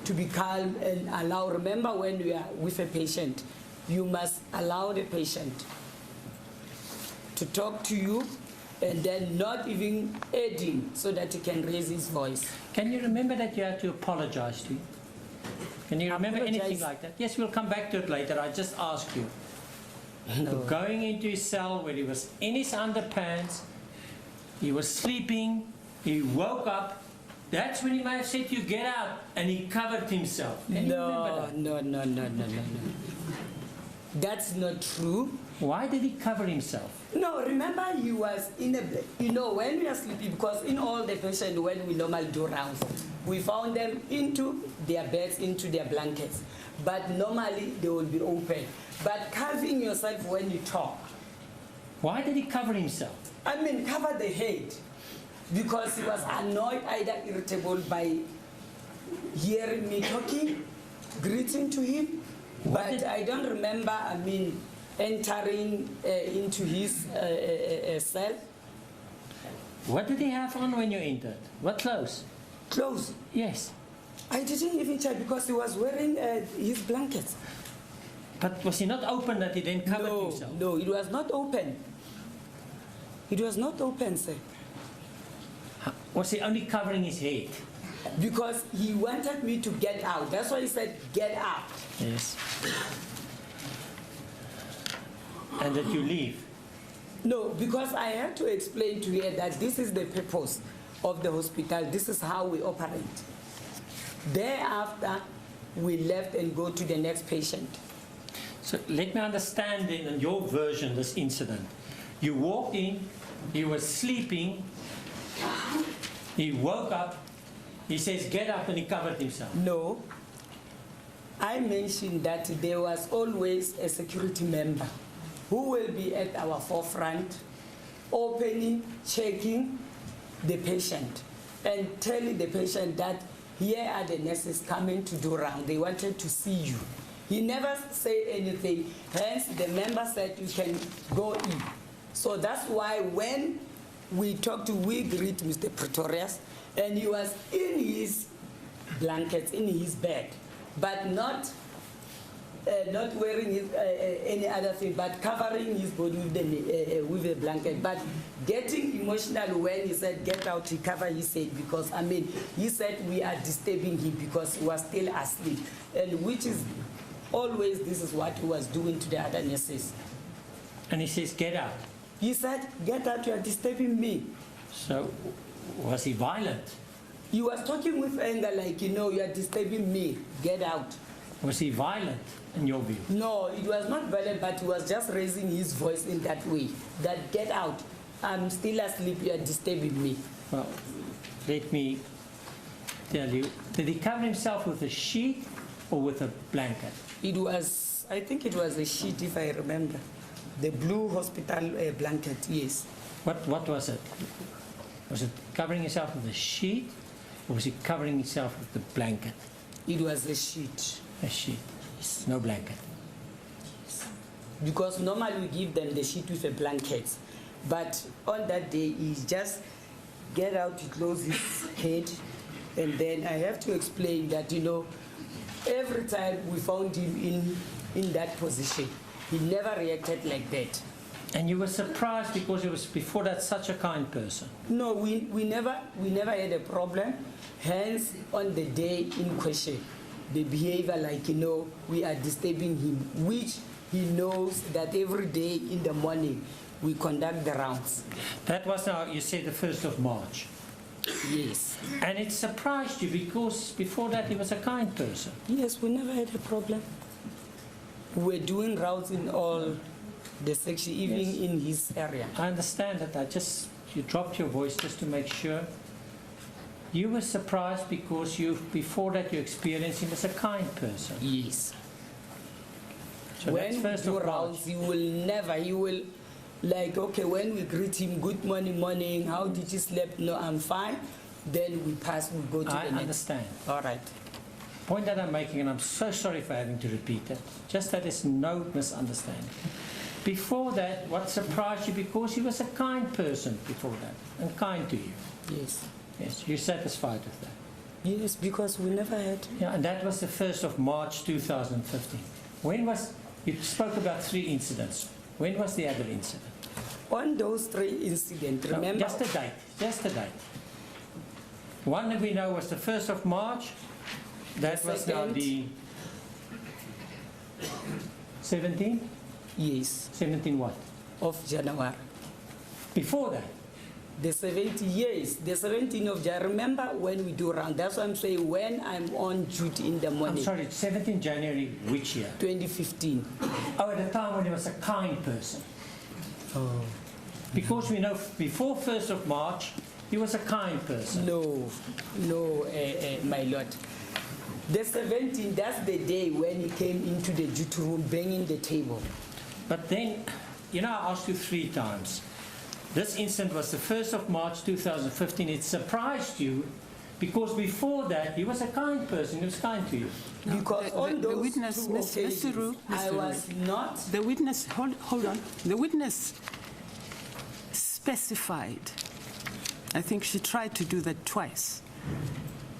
to be calm and allow, remember when we are with a patient, you must allow the patient to talk to you and then not even adding so that he can raise his voice. Can you remember that you had to apologize to him? Can you remember anything like that? Yes, we'll come back to it later. I just asked you. No. Going into his cell where he was in his underpants, he was sleeping, he woke up. That's when he might have said to you, get out, and he covered himself. Can you remember that? No. That's not true. Why did he cover himself? No, remember he was in a, you know, when we are sleeping, because in all the patients, when we normally do rounds, we found them into their beds, into their blankets. But normally they will be open. But covering yourself when you talk. Why did he cover himself? I mean, cover the head. Because he was annoyed, either irritable by hearing me talking, greeting to him. But I don't remember, I mean, entering into his cell. What did he have on when you entered? What clothes? Clothes? Yes. I didn't even check because he was wearing his blankets. But was he not open that he then covered himself? No, it was not open. It was not open, sir. Was he only covering his head? Because he wanted me to get out. That's why he said, get out. Yes. And that you leave? No, because I had to explain to her that this is the purpose of the hospital. This is how we operate. Thereafter, we left and go to the next patient. So let me understand in your version this incident. You walked in, he was sleeping, he woke up, he says get up, and he covered himself. No. I mentioned that there was always a security member who will be at our forefront, opening, checking the patient, and telling the patient that here are the nurses coming to do round. They wanted to see you. He never said anything. Hence, the member said you can go in. So that's why when we greet Mr. Pretorius, and he was in his blankets, in his bed, but not wearing any other thing, but covering his body with a blanket. But getting emotional when he said, get out, he covered his head, because, I mean, he said we are disturbing him because he was still asleep, and which is always, this is what he was doing to the other nurses. And he says, get out. He said, get out, you are disturbing me. So, was he violent? He was talking with anger, like, you know, you are disturbing me, get out. Was he violent, in your view? No, it was not violent, but he was just raising his voice in that way, that get out, I'm still asleep, you are disturbing me. Well, let me tell you, did he cover himself with a sheet or with a blanket? It was, I think it was a sheet, if I remember. The blue hospital blanket, yes. What was it? Was it covering himself with a sheet, or was he covering himself with the blanket? It was a sheet. A sheet, no blanket. Because normally we give them the sheet with a blanket. But on that day, he just get out, he close his head, and then I have to explain that, you know, every time we found him in that position, he never reacted like that. And you were surprised because he was before that such a kind person? No, we never had a problem. Hence, on the day in question, the behavior, like, you know, we are disturbing him, which he knows that every day in the morning we conduct the rounds. That was now, you said, the 1st of March. Yes. And it surprised you because before that he was a kind person? Yes, we never had a problem. We were doing rounds in all the section, even Yes. in his area. I understand that. You dropped your voice just to make sure. You were surprised because before that you experienced him as a kind person. Yes. So when that's 1st we do of rounds, March. he will, like, okay, when we greet him, good morning, how did you sleep? No, I'm fine. Then we go to the next. I understand. All right. point that I'm making, and I'm so sorry for having to repeat it, just that there's no misunderstanding. Before that, what surprised you, because he was a kind person before that, and kind to you. Yes. Yes, you're satisfied with that. Yes, because we never had. Yeah, and that was the 1st of March 2015. When was, you spoke about 3 incidents. When was the other incident? On those 3 incidents, No, remember? just a date. One that we know was the 1st of March. That The was now second. the 17th? Yes, 17 what? of January. Before that? The 70 years, the 17th of January. Remember when we do round? That's why I'm saying when I'm on duty in the I'm morning. sorry, 17 January, which year? 2015. Oh, at the time when he was a kind person. Oh. Because we know before 1st of March, he was a kind person. No, my lord. The 17th, that's the day when he came into the duty room banging the table. But then, you know, I asked you 3 times. This incident was the 1st of March 2015. It surprised you because before that, he was a kind person. He was kind to you. Because on the those witness, 2 Mr. occasions, Roux, I Mr. was not. The witness, hold on. The witness specified, I think she tried to do that twice,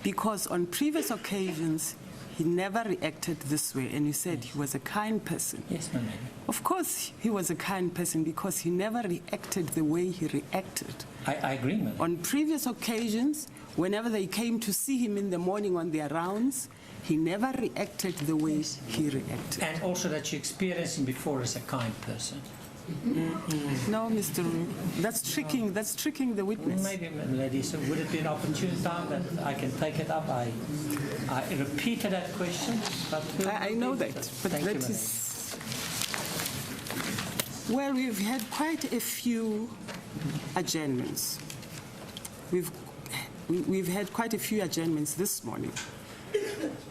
because on previous occasions, he never reacted this way, and you said he was a kind person. Yes, my lady. Of course, he was a kind person because he never reacted the way he reacted. I agree, my lady. On previous occasions, whenever they came to see him in the morning on their rounds, he never reacted the way he reacted. And also that you experienced him before as a kind person. No, Mr. Roux, that's tricking the witness. Maybe, my lady, so would it be an opportune time that I can take it up? I repeated that question, but... I know that, but Thank you, that my lady. is... Well, we've had quite a few adjournments. We've had quite a few adjournments this morning.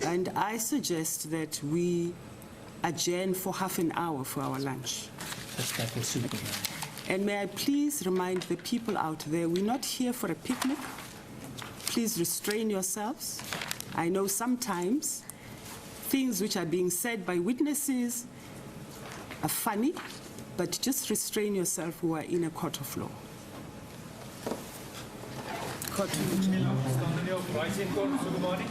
And I suggest that we adjourn for half an hour for our lunch. That will suit me. And may I please remind the people out there, we're not here for a picnic. Please restrain yourselves. I know sometimes things which are being said by witnesses are funny, but just restrain yourself. We are in a court of law. Court of law. Staan meneer op Rising Court, Sugumani.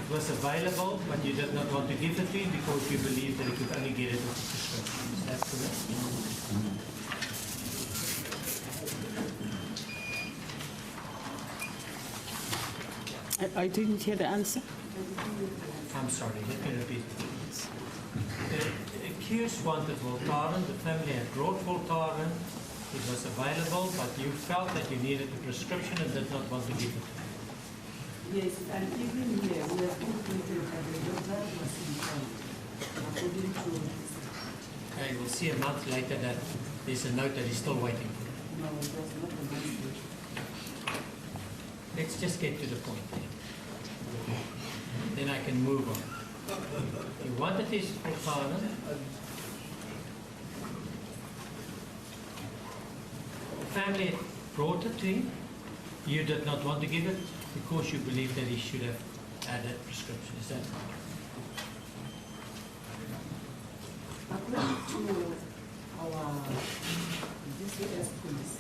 It was available, but you did not want to give it to him because you believed that he could only get it with a prescription. Is that correct? I didn't hear the answer. I'm sorry, let me repeat it. The accused wanted Voltaren, the family had brought Voltaren, it was available, but you felt that you needed a prescription and did not want to give it. Yes, and even here, we have indicated that the doctor was informed, according to... Okay, we'll see a month later that there's a note that he's still waiting for. No, it was not a month. Let's just get to the point then I can move on. He wanted his Voltaren. The family had brought it to him. You did not want to give it because you believed that he should have had that prescription. Is that right? According to our DCS police,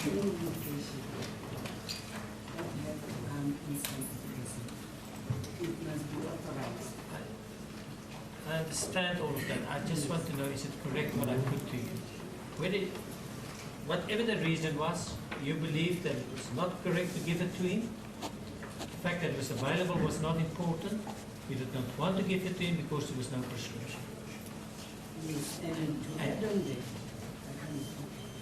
any medication that have to come inside the prison, it must be authorized. I understand all of that. I just want to know, is it correct what I put to you? Whatever the reason was, you believed that it was not correct to give it to him? The fact that it was available was not important? You did not want to give it to him because there was no prescription? Yes, and to add on that,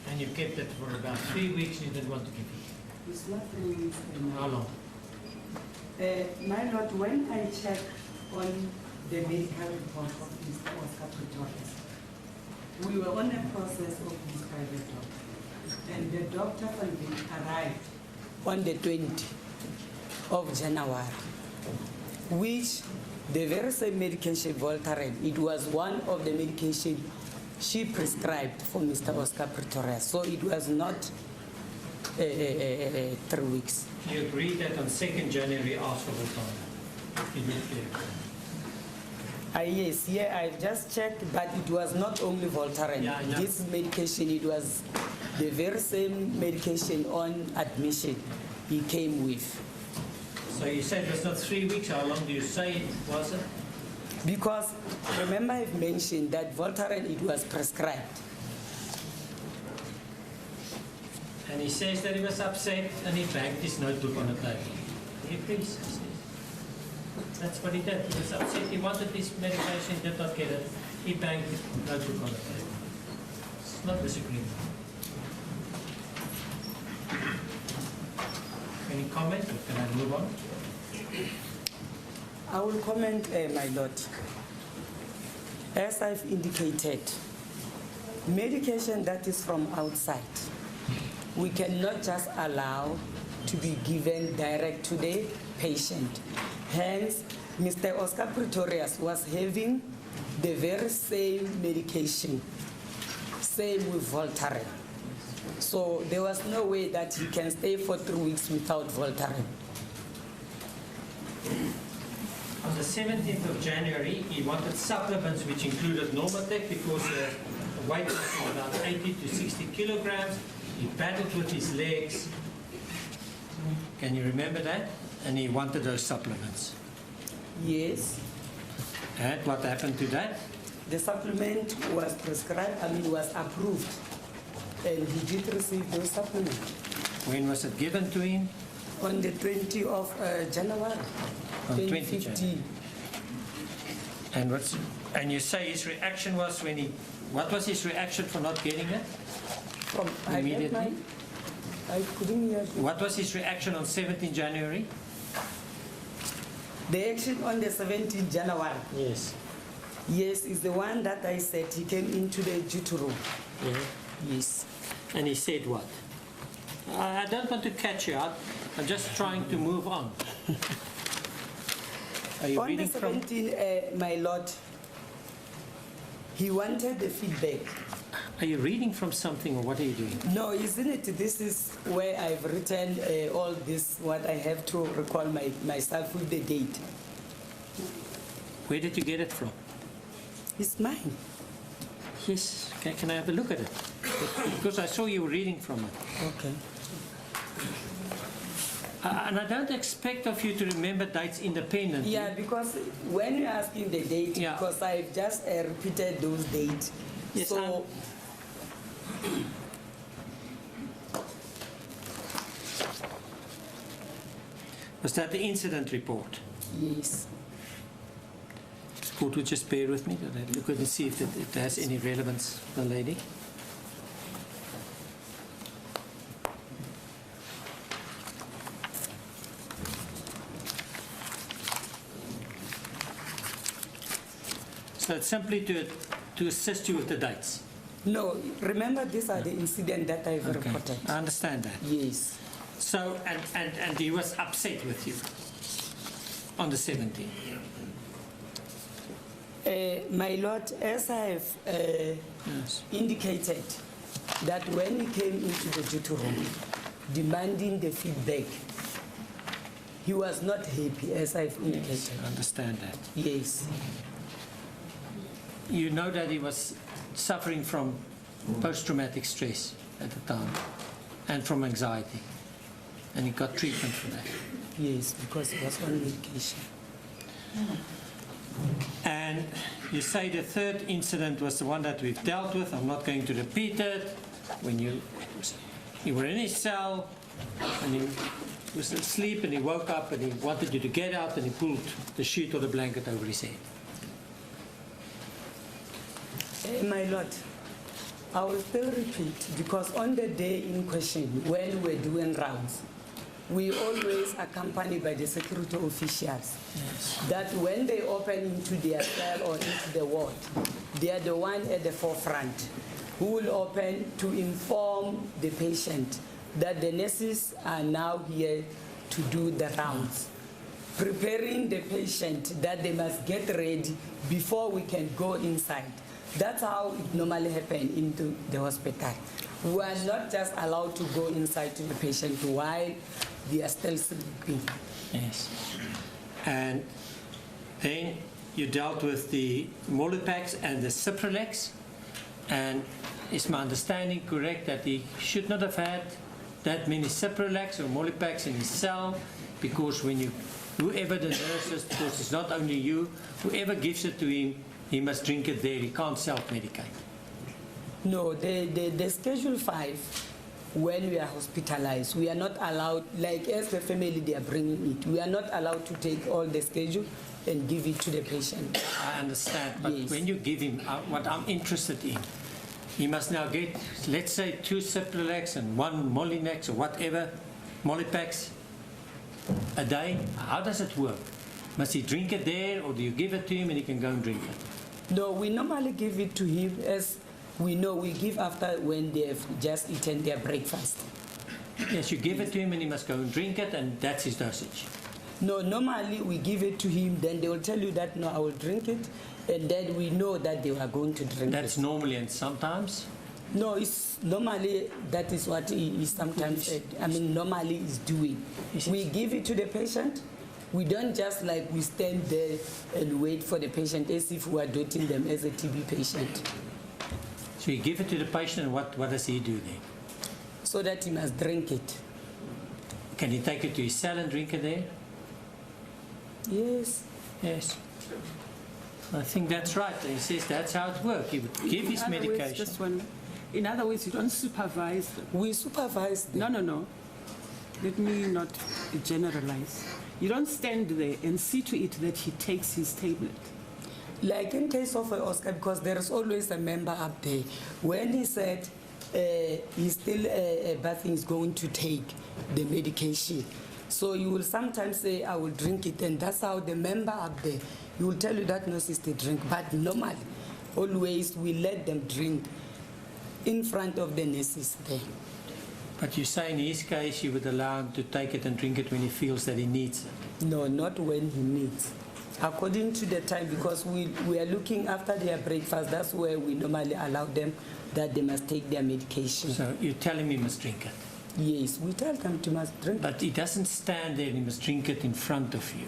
And you kept it for about 3 weeks and you didn't want to give it? it's not 3 weeks. How long? My Lord, when I check on the medical report of Mr. Oscar Pistorius, we were on a process of this private doctor, and the doctor arrived on the 20th of January, which the very same medication, Voltaren, it was one of the medication she prescribed for Mr. Oscar Pistorius, so it was not 3 weeks. You agreed that on 2nd January after the time? Yes, yeah, I just checked, but it was not only Voltaren. Yeah, yeah. This medication, it was the very same medication on admission he came with. So you said it was not 3 weeks. How long do you say it was it? Because remember I've mentioned that Voltaren, it was prescribed. And he says that he was upset and he banged his notebook on the table. He please. That's what he did. He was upset. He wanted this medication, did not get it. He banged his notebook on the table. It's not disagreement. Any comment or can I move on? I will comment, my Lord. As I've indicated, medication that is from outside, we cannot just allow to be given direct to the patient. Hence, Mr. Oscar Pistorius was having the very same medication, same with Voltaren. So there was no way that he can stay for 3 weeks without Voltaren. On the 17th of January, he wanted supplements which included Normatec because the weight was about 80 to 60 kilograms. He battled with his legs. Can you remember that? And he wanted those supplements. Yes. And what happened to that? The supplement was prescribed, was approved, and he did receive those supplements. When was it given to him? On the 20th of January, On 20 2015. And you say his reaction was what was his reaction for not getting it? Immediately? I couldn't hear. What was his reaction on 17 January? The action on the 17th January. Yes. Yes, is the one that I said he came into the duty room. Yes. And he said what? I don't want to catch you out. I'm just trying to move on. Are you On reading the from? 17th, my Lord, he wanted the feedback. Are you reading from something or what are you doing? No, isn't it? This is where I've written all this, what I have to recall myself with the date. Where did you get it from? It's mine. Yes. Can I have a look at it? Because I saw you reading from it. Okay. And I don't expect of you to remember dates independently. Yeah, because when you're asking the date, Yeah. because I've just repeated those dates. Yes, So, Was that the incident report? yes. Court would just bear with me. Look at and see if it has any relevance, the lady. So it's simply to assist you with the dates. No, remember these are the incidents that I've Okay, reported. I understand that. Yes. So, and he was upset with you on the 17th. My Lord, as I have Yes. indicated, that when he came into the duty room demanding the feedback, he was not happy, as I've indicated. I understand that. Yes. You know that he was suffering from post-traumatic stress at the time and from anxiety, and he got treatment for that. Yes, because he was on medication. And you say the third incident was the one that we've dealt with. I'm not going to repeat it. When you were in his cell and he was asleep and he woke up and he wanted you to get out and he pulled the sheet or the blanket over his head. My Lord, I will still repeat, because on the day in question, when we're doing rounds, we always accompanied by the security officials. Yes. That when they open into their cell or into the ward, they are the one at the forefront who will open to inform the patient that the nurses are now here to do the rounds, preparing the patient that they must get ready before we can go inside. That's how it normally happens into the hospital. We are not just allowed to go inside to the patient while they are still sleeping. Yes. And then you dealt with the Molipax and the Cipralex, and is my understanding correct that he should not have had that many Cipralex or Molipax in his cell, because when you, whoever the nurse is, because it's not only you, whoever gives it to him, he must drink it there. He can't self-medicate. No, the Schedule 5, when we are hospitalized, we are not allowed, like as the family they are bringing it, we are not allowed to take all the schedule and give it to the patient. I understand, but Yes. when you give him what I'm interested in, he must now get, let's say, 2 Cipralex and 1 Molinex or whatever, Molipax a day. How does it work? Must he drink it there, or do you give it to him and he can go and drink it? No, we normally give it to him as we know we give after when they have just eaten their breakfast. Yes, you give it to him and he must go and drink it, and that's his dosage. No, normally we give it to him, then they will tell you that, no, I will drink it, and then we know that they are going to drink That's it. normally, and sometimes. No, it's normally, that is what he is sometimes, normally is doing. Is it? We give it to the patient. We don't just like we stand there and wait for the patient as if we are doting them as a TB patient. So you give it to the patient, and what does he do then? So that he must drink it. Can he take it to his cell and drink it there? Yes. Yes. I think that's right. He says that's how it works. He would give his In other words, medication. just one. In other words, you don't supervise them. We supervise them. No. Let me not generalize. You don't stand there and see to it that he takes his tablet. Like in case of Oscar, because there is always a member up there. When he said he's still bathing, is going to take the medication. So you will sometimes say, I will drink it, and that's how the member up there, he will tell you that no, sister, drink. But normally, always we let them drink in front of the nurses there. But you say in his case you would allow him to take it and drink it when he feels that he needs it. No, not when he needs. According to the time, because we are looking after their breakfast, that's where we normally allow them that they must take their medication. So you tell him he must drink it. Yes, we tell them to must drink. But he doesn't stand there and he must drink it in front of you.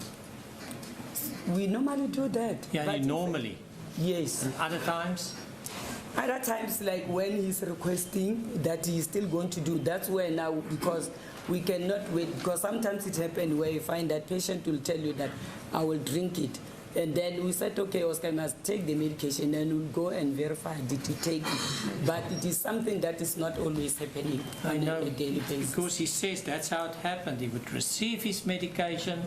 We normally do that. Yeah, but you normally. Yes. And other times, Other times, like when he's requesting that he's still going to do, that's where now, because we cannot wait, because sometimes it happens where you find that patient will tell you that I will drink it. And then we said, okay, Oscar must take the medication, and we'll go and verify did he take it. But it is something that is not always happening on a daily basis. Because he says that's how it happened. He would receive his medication.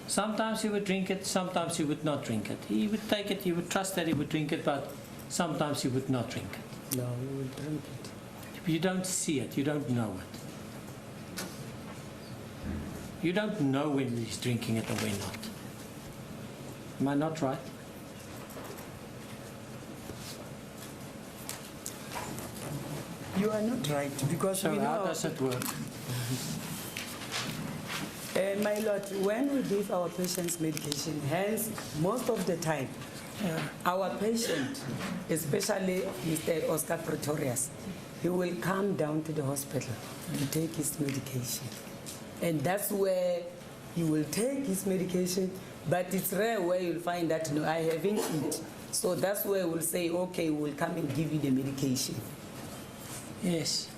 Sometimes he would drink it, sometimes he would not drink it. He would take it, he would trust that he would drink it, but sometimes he would not drink it. No, he will drink it. You don't see it, you don't know it. You don't know when he's drinking it or when not. Am I not right? You are not right, because So we know... how does it work? My Lord, when we give our patients medication, hence, most of the time, our patient, especially Mr. Oscar Pretorius, he will come down to the hospital and take his medication. And that's where he will take his medication, but it's rare where you'll find that, no, I haven't eaten. So that's where we'll say, okay, we'll come and give you the medication. Yes,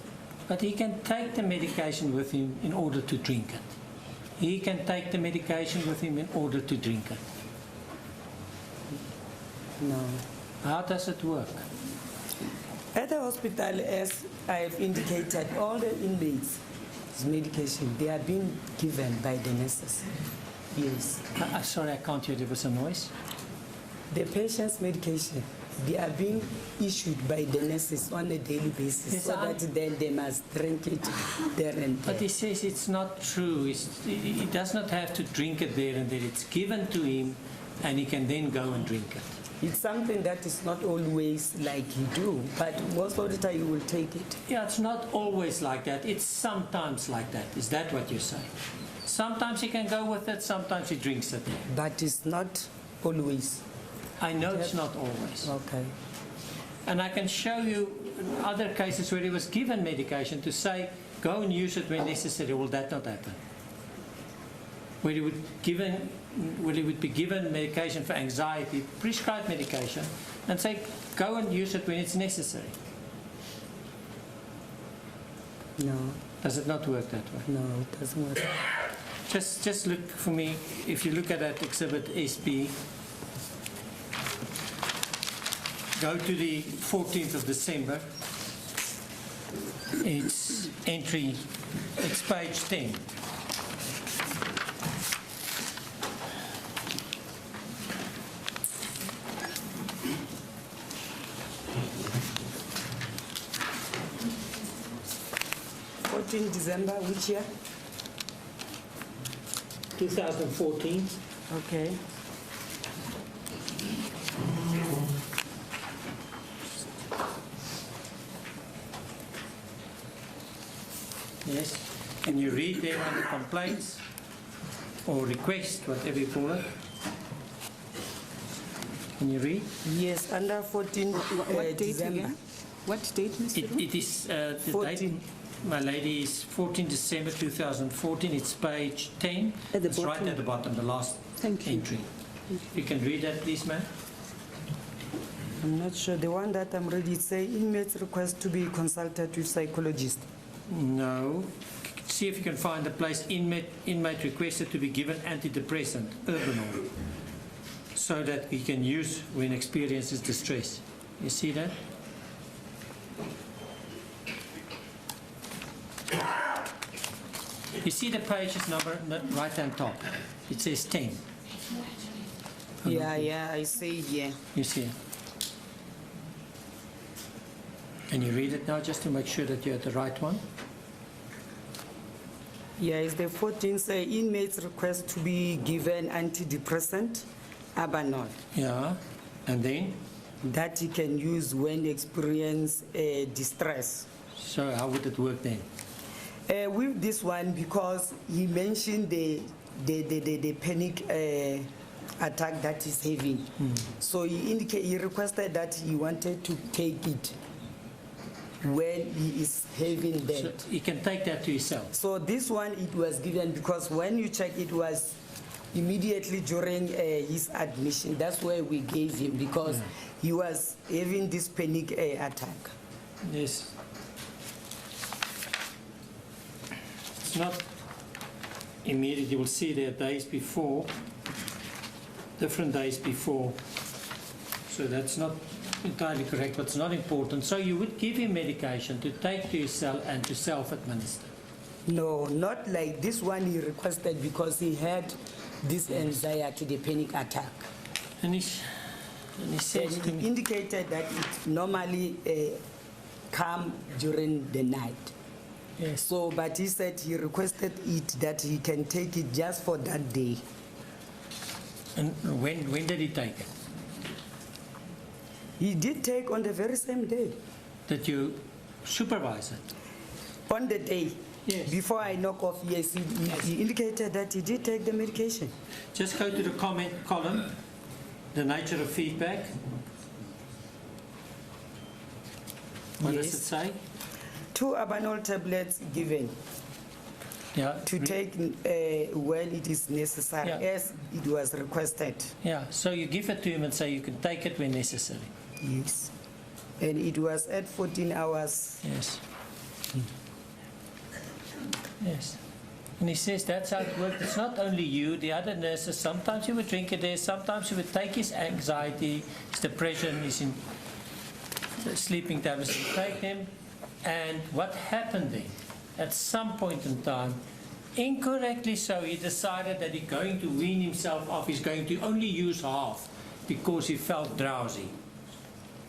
but he can take the medication with him in order to drink it. He can take the medication with him in order to drink it. No. How does it work? At the hospital, as I have indicated, all the inmates' medication, they are being given by the nurses. Yes. Sorry, I can't hear. There was a noise. The patient's medication, they are being issued by the nurses on a daily basis, Yes, so that then they must drink it there and there. But he says it's not true. He does not have to drink it there and there. It's given to him, and he can then go and drink it. It's something that is not always like you do, but most of the time you will take it. Yeah, it's not always like that. It's sometimes like that. Is that what you're saying? Sometimes he can go with it, sometimes he drinks it. But it's not always. I know it's not always. Okay. And I can show you other cases where he was given medication to say, go and use it when necessary. Will that not happen? Where he would be given medication for anxiety, prescribed medication, and say, go and use it when it's necessary. No. Does it not work that way? No, it doesn't work. Just look for me, if you look at that exhibit SP, go to the 14th of December. It's entry, it's page 10. December, which year? 2014. Okay. Yes. Can you read there under complaints or request, whatever you call it? Can you read? Yes, under 14 What date December. again? What date, Mr. Rowe? It is the 14. date, my lady, is 14 December 2014. It's page 10. At the it's right bottom. at the bottom, the last Thank you. entry. You can read that, please, ma'am. I'm not sure. The one that I'm reading, it says inmates request to be consulted with psychologist. No. See if you can find the place. Inmate requested to be given antidepressant, Urbanol, so that he can use when experiences distress. You see that? You see the page's number right hand top. It says 10. Yeah, I see, yeah. You see it. Can you read it now just to make sure that you're at the right one? Yeah, it's the 14th say inmates request to be given antidepressant, Abanol, Yeah. And then? that he can use when experience distress. So how would it work then? With this one, because he mentioned the panic attack that he's having. So he requested that he wanted to take it when he is having that. So you can take that to yourself. So this one, it was given because when you check, it was immediately during his admission. That's where we gave him, because he was having this panic attack. Yes. It's not immediate. You will see there days before, different days before. So that's not entirely correct, but it's not important. So you would give him medication to take to his cell and to self-administer. No, not like this one he requested, because he had this anxiety, the panic attack. And he says to He me, indicated that it normally come during the night. yes. So, but he said he requested it that he can take it just for that day. And when did he take it? He did take on the very same day. Did you supervise it? On the day, Yes. before I knock off, yes, he indicated that he did take the medication. Just go to the comment column, the nature of feedback. What does it Yes. say? 2 Abanol tablets given Yeah. to take when it is necessary, Yeah. as it was requested. Yeah, so you give it to him and say you can take it when necessary. Yes. And it was at 14 hours. Yes. Yes. And he says that's how it worked. It's not only you, the other nurses. Sometimes you would drink it there, sometimes you would take his anxiety, his depression, his sleeping tablets, and take them. And what happened then? At some point in time, incorrectly so, he decided that he's going to wean himself off. He's going to only use half because he felt drowsy.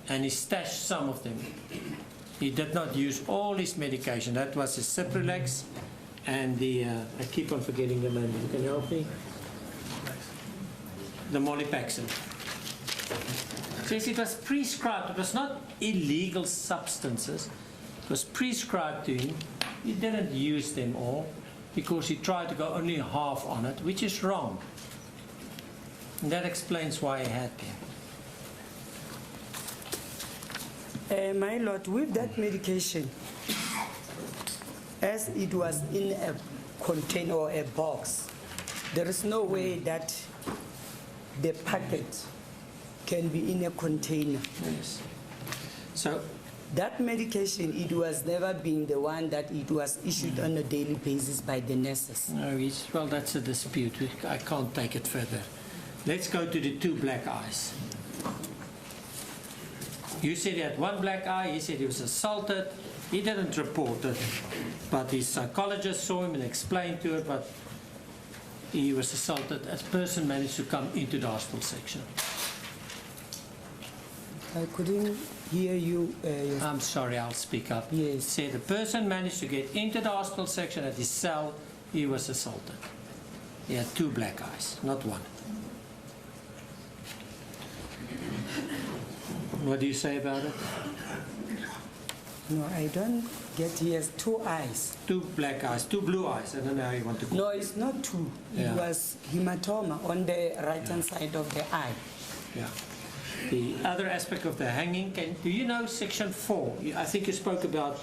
And he stashed some of them. He did not use all his medication. That was his Cipralex and the, I keep on forgetting the name. You can help me? The Mollipaxin. Says it was prescribed. It was not illegal substances. It was prescribed to him. He didn't use them all because he tried to go only half on it, which is wrong. And that explains why he had them. My Lord, with that medication, as it was in a container or a box, there is no way that the packet can be in a container. Yes. So that medication, it was never been the one that it was issued on a daily basis by the nurses. no, well, that's a dispute. I can't take it further. Let's go to the 2 black eyes. You said he had 1 black eye. He said he was assaulted. He didn't report it, but his psychologist saw him and explained to her, but he was assaulted. A person managed to come into the hospital section. I couldn't hear you. I'm sorry, I'll speak up. Yes. Said the person managed to get into the hospital section at his cell. He was assaulted. He had 2 black eyes, not 1. What do you say about it? No, I don't get. He has 2 eyes. 2 black eyes, 2 blue eyes. I don't know how you want to call it. No, it's not 2. Yeah. It was hematoma on the right-hand side of the eye. Yeah. The other aspect of the hanging, do you know section 4? I think you spoke about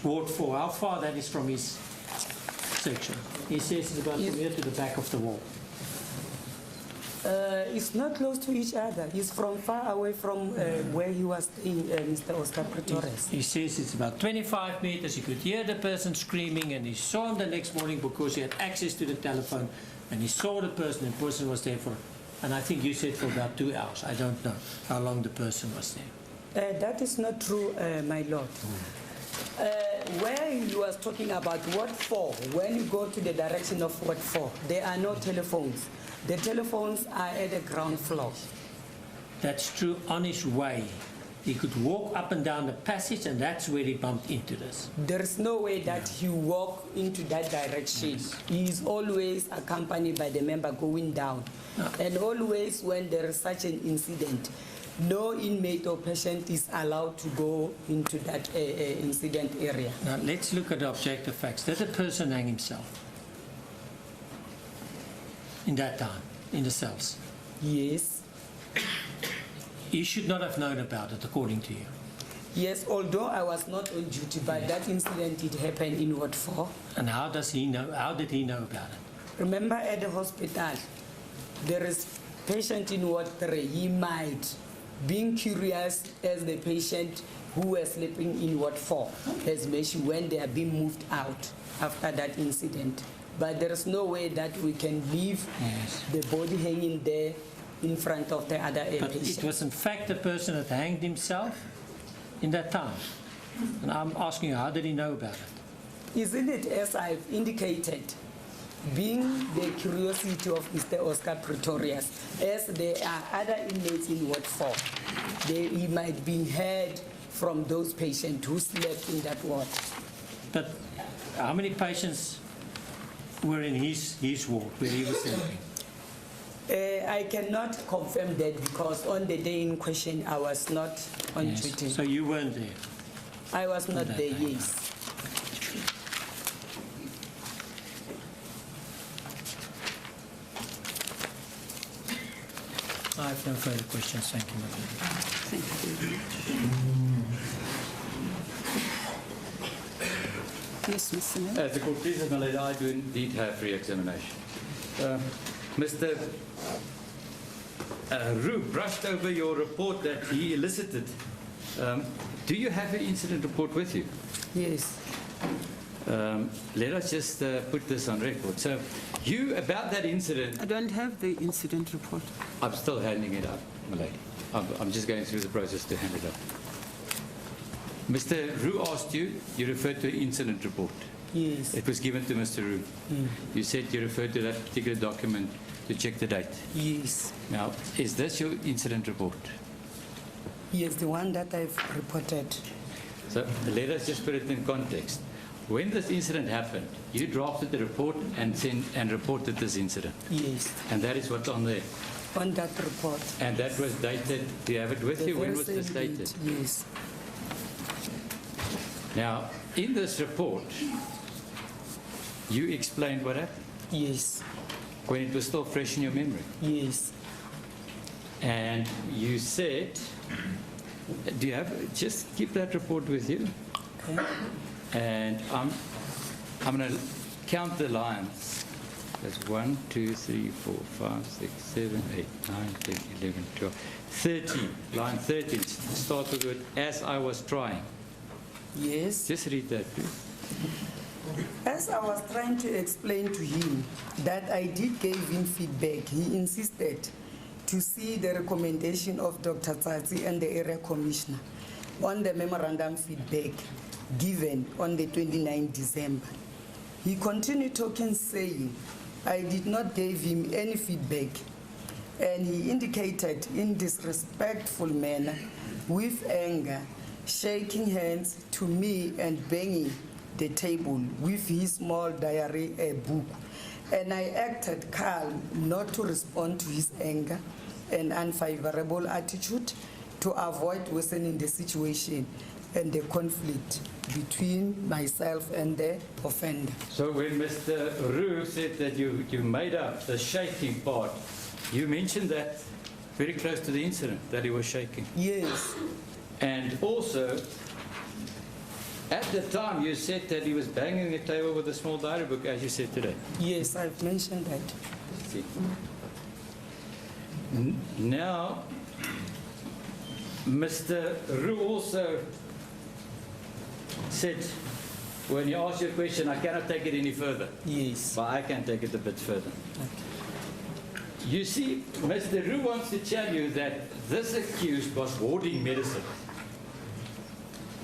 ward 4. How far that is from his section? He says it's about from here to the back of the wall. It's not close to each other. It's from far away from where he was staying, Mr. Oscar Pistorius. He says it's about 25 meters. You could hear the person screaming, and he saw him the next morning because he had access to the telephone, and he saw the person. The person was there for, and I think you said for about 2 hours. I don't know how long the person was there. That is not true, my Lord. Where he was talking about Ward 4, when you go to the direction of Ward 4, there are no telephones. The telephones are at the ground floor. That's true. On his way, he could walk up and down the passage, and that's where he bumped into this. There is no way that he walked into that direction. Yes. He is always accompanied by the member going down. No. And always when there is such an incident, no inmate or patient is allowed to go into that incident area. Now, let's look at the objective facts. Did the person hang himself in that time, in the cells? Yes. You should not have known about it, according to you. Yes, although I was not on duty, but that incident, it happened in Ward 4. And how does he know? How did he know about it? Remember at the hospital, there is patient in Ward 3, he might, being curious as the patient who was sleeping in Ward 4, has mentioned when they are being moved out after that incident. But there is no way that we can leave the body hanging there in front of the other But patient. it was in fact the person that hanged himself in that time. And I'm asking you, how did he know about it? Isn't it, as I've indicated, being the curiosity of Mr. Oscar Pretorius, as there are other inmates in Ward 4, he might be heard from those patients who slept in that ward. But how many patients were in his ward where he was sleeping? I cannot confirm that because on the day in question, I was not on Yes. duty. So you weren't there? I was not that there, day. yes. I have no further questions. Thank you, Madam. Thank you very much. Yes, Mr. Mayor. As the court pleases, my lady, I do indeed have re-examination. Mr. Roux brushed over your report that he elicited. Do you have an incident report with you? Yes. Let us just put this on record. So, you, about that incident, I don't have the incident report. I'm still handing it up, my lady. I'm just going through the process to hand it up. Mr. Roux asked you, you referred to an incident report. Yes. It was given to Mr. Roux. You said you referred to that particular document to check the date. Yes. Now, is this your incident report? Yes, the one that I've reported. So let us just put it in context. When this incident happened, you drafted the report and reported this incident. Yes. And that is what's on there. On that report. And that was dated, do you have it with The you? When very was this same dated? date, yes. Now, in this report, you explained what happened Yes. when it was still fresh in your memory. Yes. And you said, do you have, just keep that report with you. Okay. And I'm going to count the lines. That's 1, 2, 3, 4, 5, 6, 7, 8, 9, 10, 11, 12, 13. Line 13 starts with the word, as I was trying. Yes. Just read that, please. As I was trying to explain to him that I did give him feedback, he insisted to see the recommendation of Dr. Tsatsi and the area commissioner on the memorandum feedback given on the 29th December. He continued talking, saying, I did not give him any feedback, and he indicated in disrespectful manner, with anger, shaking hands to me and banging the table with his small diary book. And I acted calm not to respond to his anger and unfavorable attitude to avoid worsening the situation and the conflict between myself and the offender. So when Mr. Roux said that you made up the shaking part, you mentioned that very close to the incident, that he was shaking. Yes. And also, at the time, you said that he was banging the table with a small diary book, as you said today. Yes, I've mentioned that. See. Now, Mr. Roux also said, when you asked your question, I cannot take it any further. Yes. But I can take it a bit further. You see, Mr. Roux wants to tell you that this accused was hoarding medicine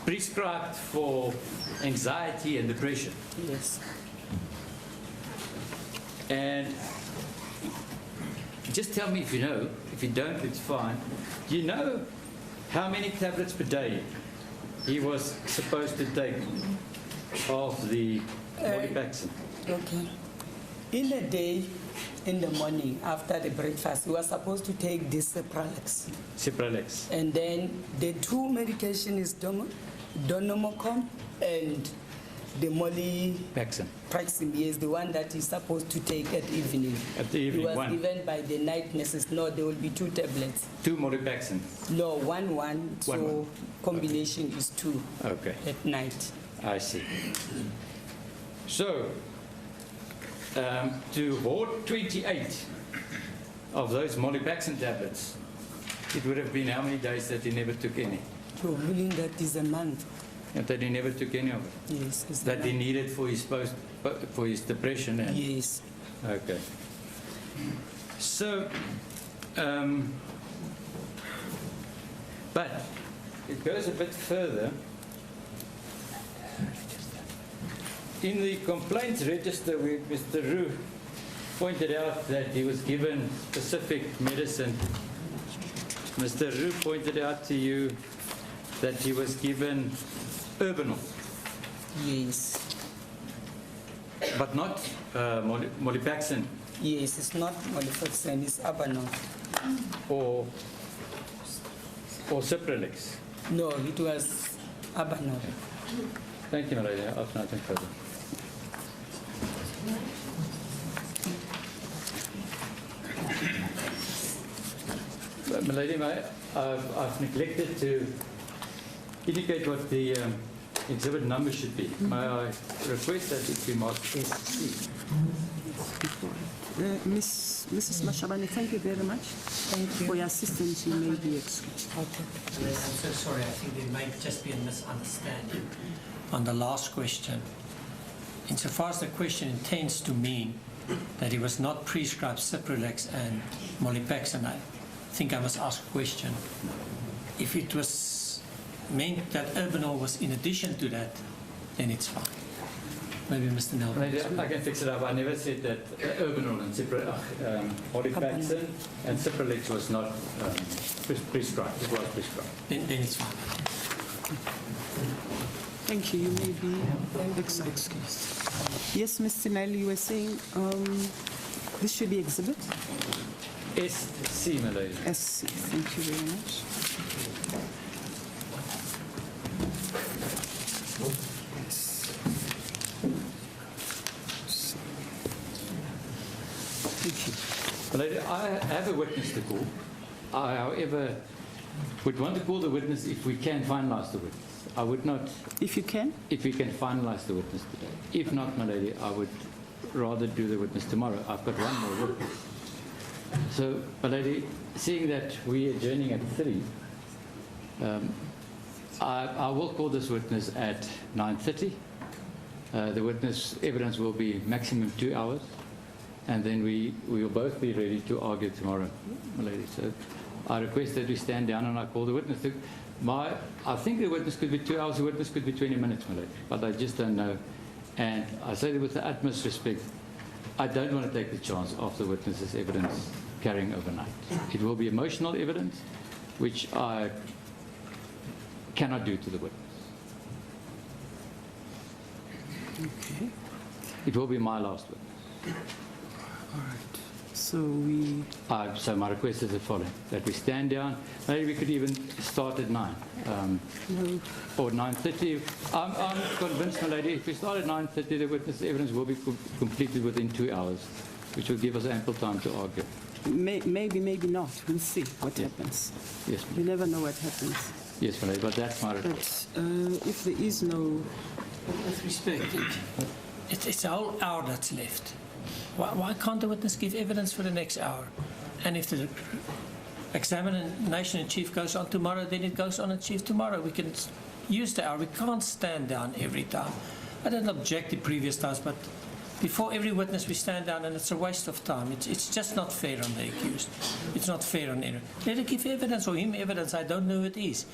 prescribed for anxiety and depression. Yes. And just tell me if you know. If you don't, it's fine. Do you know how many tablets per day he was supposed to take of the Modipaxin? Okay. In a day, in the morning, after the breakfast, we were supposed to take this Cipralex. Cipralex. And then the two medication is Donomocom and the Paxin. Praxim, yes, the one that he's supposed to take at evening. At the evening, It was one. given by the night nurses. No, there will be 2 tablets. 2 Modipaxin. No, one. So One. combination is 2 Okay, at night. I see. So, to hoard 28 of those Mollipaxin tablets, it would have been how many days that he never took any? Meaning that is a month. And that he never took any of it? Yes. It's That he needed for his depression? And, Yes. okay. So, but it goes a bit further. In the complaints register, Mr. Roux pointed out that he was given specific medicine. Mr. Roux pointed out to you that he was given Urbanol, Yes. but not Mollipaxin Yes, it's not Mollipaxin, it's Abanol. or Cipralex. No, it was Abanol. Thank you, my lady. I've nothing further. My lady, I've neglected to indicate what the exhibit number should be. May I request that it be marked SC? Mrs. Mashabane, thank you very much. Thank you. For your assistance, you may be excused. Okay. I'm so sorry, I think there may just be a misunderstanding on the last question. Insofar as the question intends to mean that he was not prescribed Cipralex and Mollipaxin, I think I must ask a question. If it was meant that Urbanol was in addition to that, then it's fine. Maybe Mr. Nelson. I can fix it up. I never said that Urbanol and Mollipaxin and Cipralex was not prescribed. It was prescribed. Then it's fine. Thank you. You may be excused. Yes, Mr. Nell, you were saying this should be exhibit? SC, my lady. SC. Thank you very much. My lady, I have a witness to call. I, however, would want to call the witness if we can finalize the witness. I would not... If you can? If we can finalize the witness today. If not, my lady, I would rather do the witness tomorrow. I've got one more witness. So, my lady, seeing that we're adjourning at 3, I will call this witness at 9:30. The witness evidence will be maximum 2 hours, and then we will both be ready to argue tomorrow, my lady. So I request that we stand down and I call the witness. I think the witness could be 2 hours, the witness could be 20 minutes, my lady, but I just don't know. And I say that with the utmost respect, I don't want to take the chance of the witness's evidence carrying overnight. It will be emotional evidence, which I cannot do to the witness. Okay. It will be my last witness. All right. So we... So my request is the following, that we stand down. Maybe we could even start at 9 No. or 9:30. I'm convinced, my lady, if we start at 9:30, the witness evidence will be completed within 2 hours, which will give us ample time to argue. Maybe, maybe not. We'll see what happens. Yes, You never know what happens. yes, my lady, but that's my request. But if there is no... With respect, it's a whole hour that's left. Why can't the witness give evidence for the next hour? And if the examination in chief goes on tomorrow, then it goes on in chief tomorrow. We can use the hour. We can't stand down every time. I didn't object the previous times, but before every witness we stand down, and it's a waste of time. It's just not fair on the accused. It's not fair on anyone. Let her give evidence or him evidence. I don't know who it is.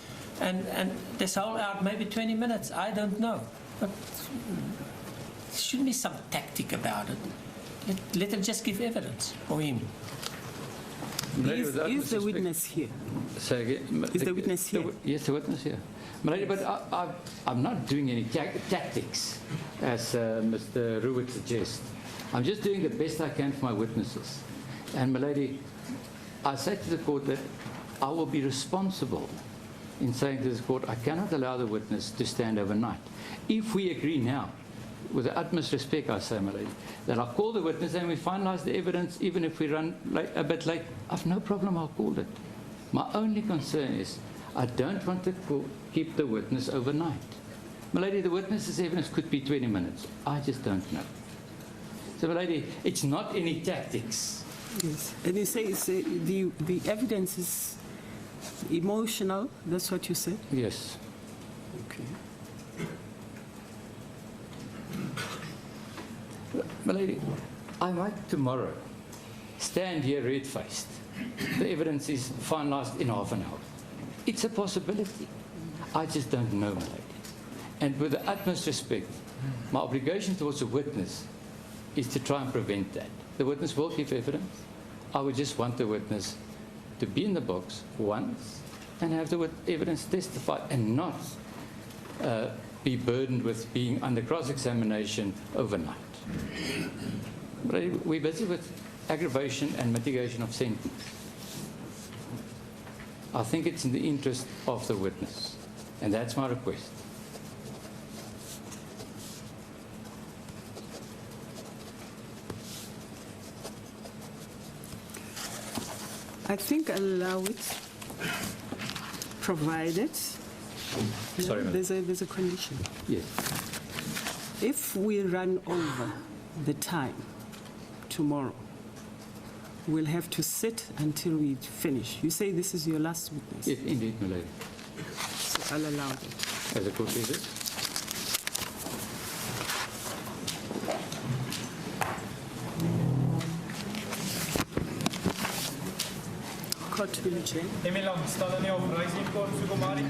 And this whole hour, maybe 20 minutes, I don't know. But there shouldn't be some tactic about it. Let him just give evidence, or him. Is the witness here? Say again? Is the witness here? Yes, the witness here. Milady, but I'm not doing any tactics, as Mr. Roux would suggest. I'm just doing the best I can for my witnesses. And, Milady, I say to the court that I will be responsible in saying to this court, I cannot allow the witness to stand overnight. If we agree now, with the utmost respect, I say, my lady, that I'll call the witness and we finalize the evidence, even if we run a bit late. I've no problem, I'll call it. My only concern is I don't want to keep the witness overnight. My lady, the witness's evidence could be 20 minutes. I just don't know. So, my lady, it's not any tactics. Yes. And you say the evidence is emotional, that's what you said? Yes. Okay. My lady, I might tomorrow stand here red-faced. The evidence is finalised in half an hour. It's a possibility. I just don't know, my lady. And with the utmost respect, my obligation towards a witness is to try and prevent that. The witness will give evidence. I would just want the witness to be in the box once and have the evidence testified and not be burdened with being under cross-examination overnight. But we're busy with aggravation and mitigation of sentence. I think it's in the interest of the witness, and that's my request. I think allow it, provided. Sorry, ma'am. There's a condition. Yes. If we run over the time tomorrow, we'll have to sit until we finish. You say this is your last witness. Yes, indeed, my lady. So I'll allow that. As a court leader. Court will adjourn. Emilam, staan nie op Rising Court, Sukumari.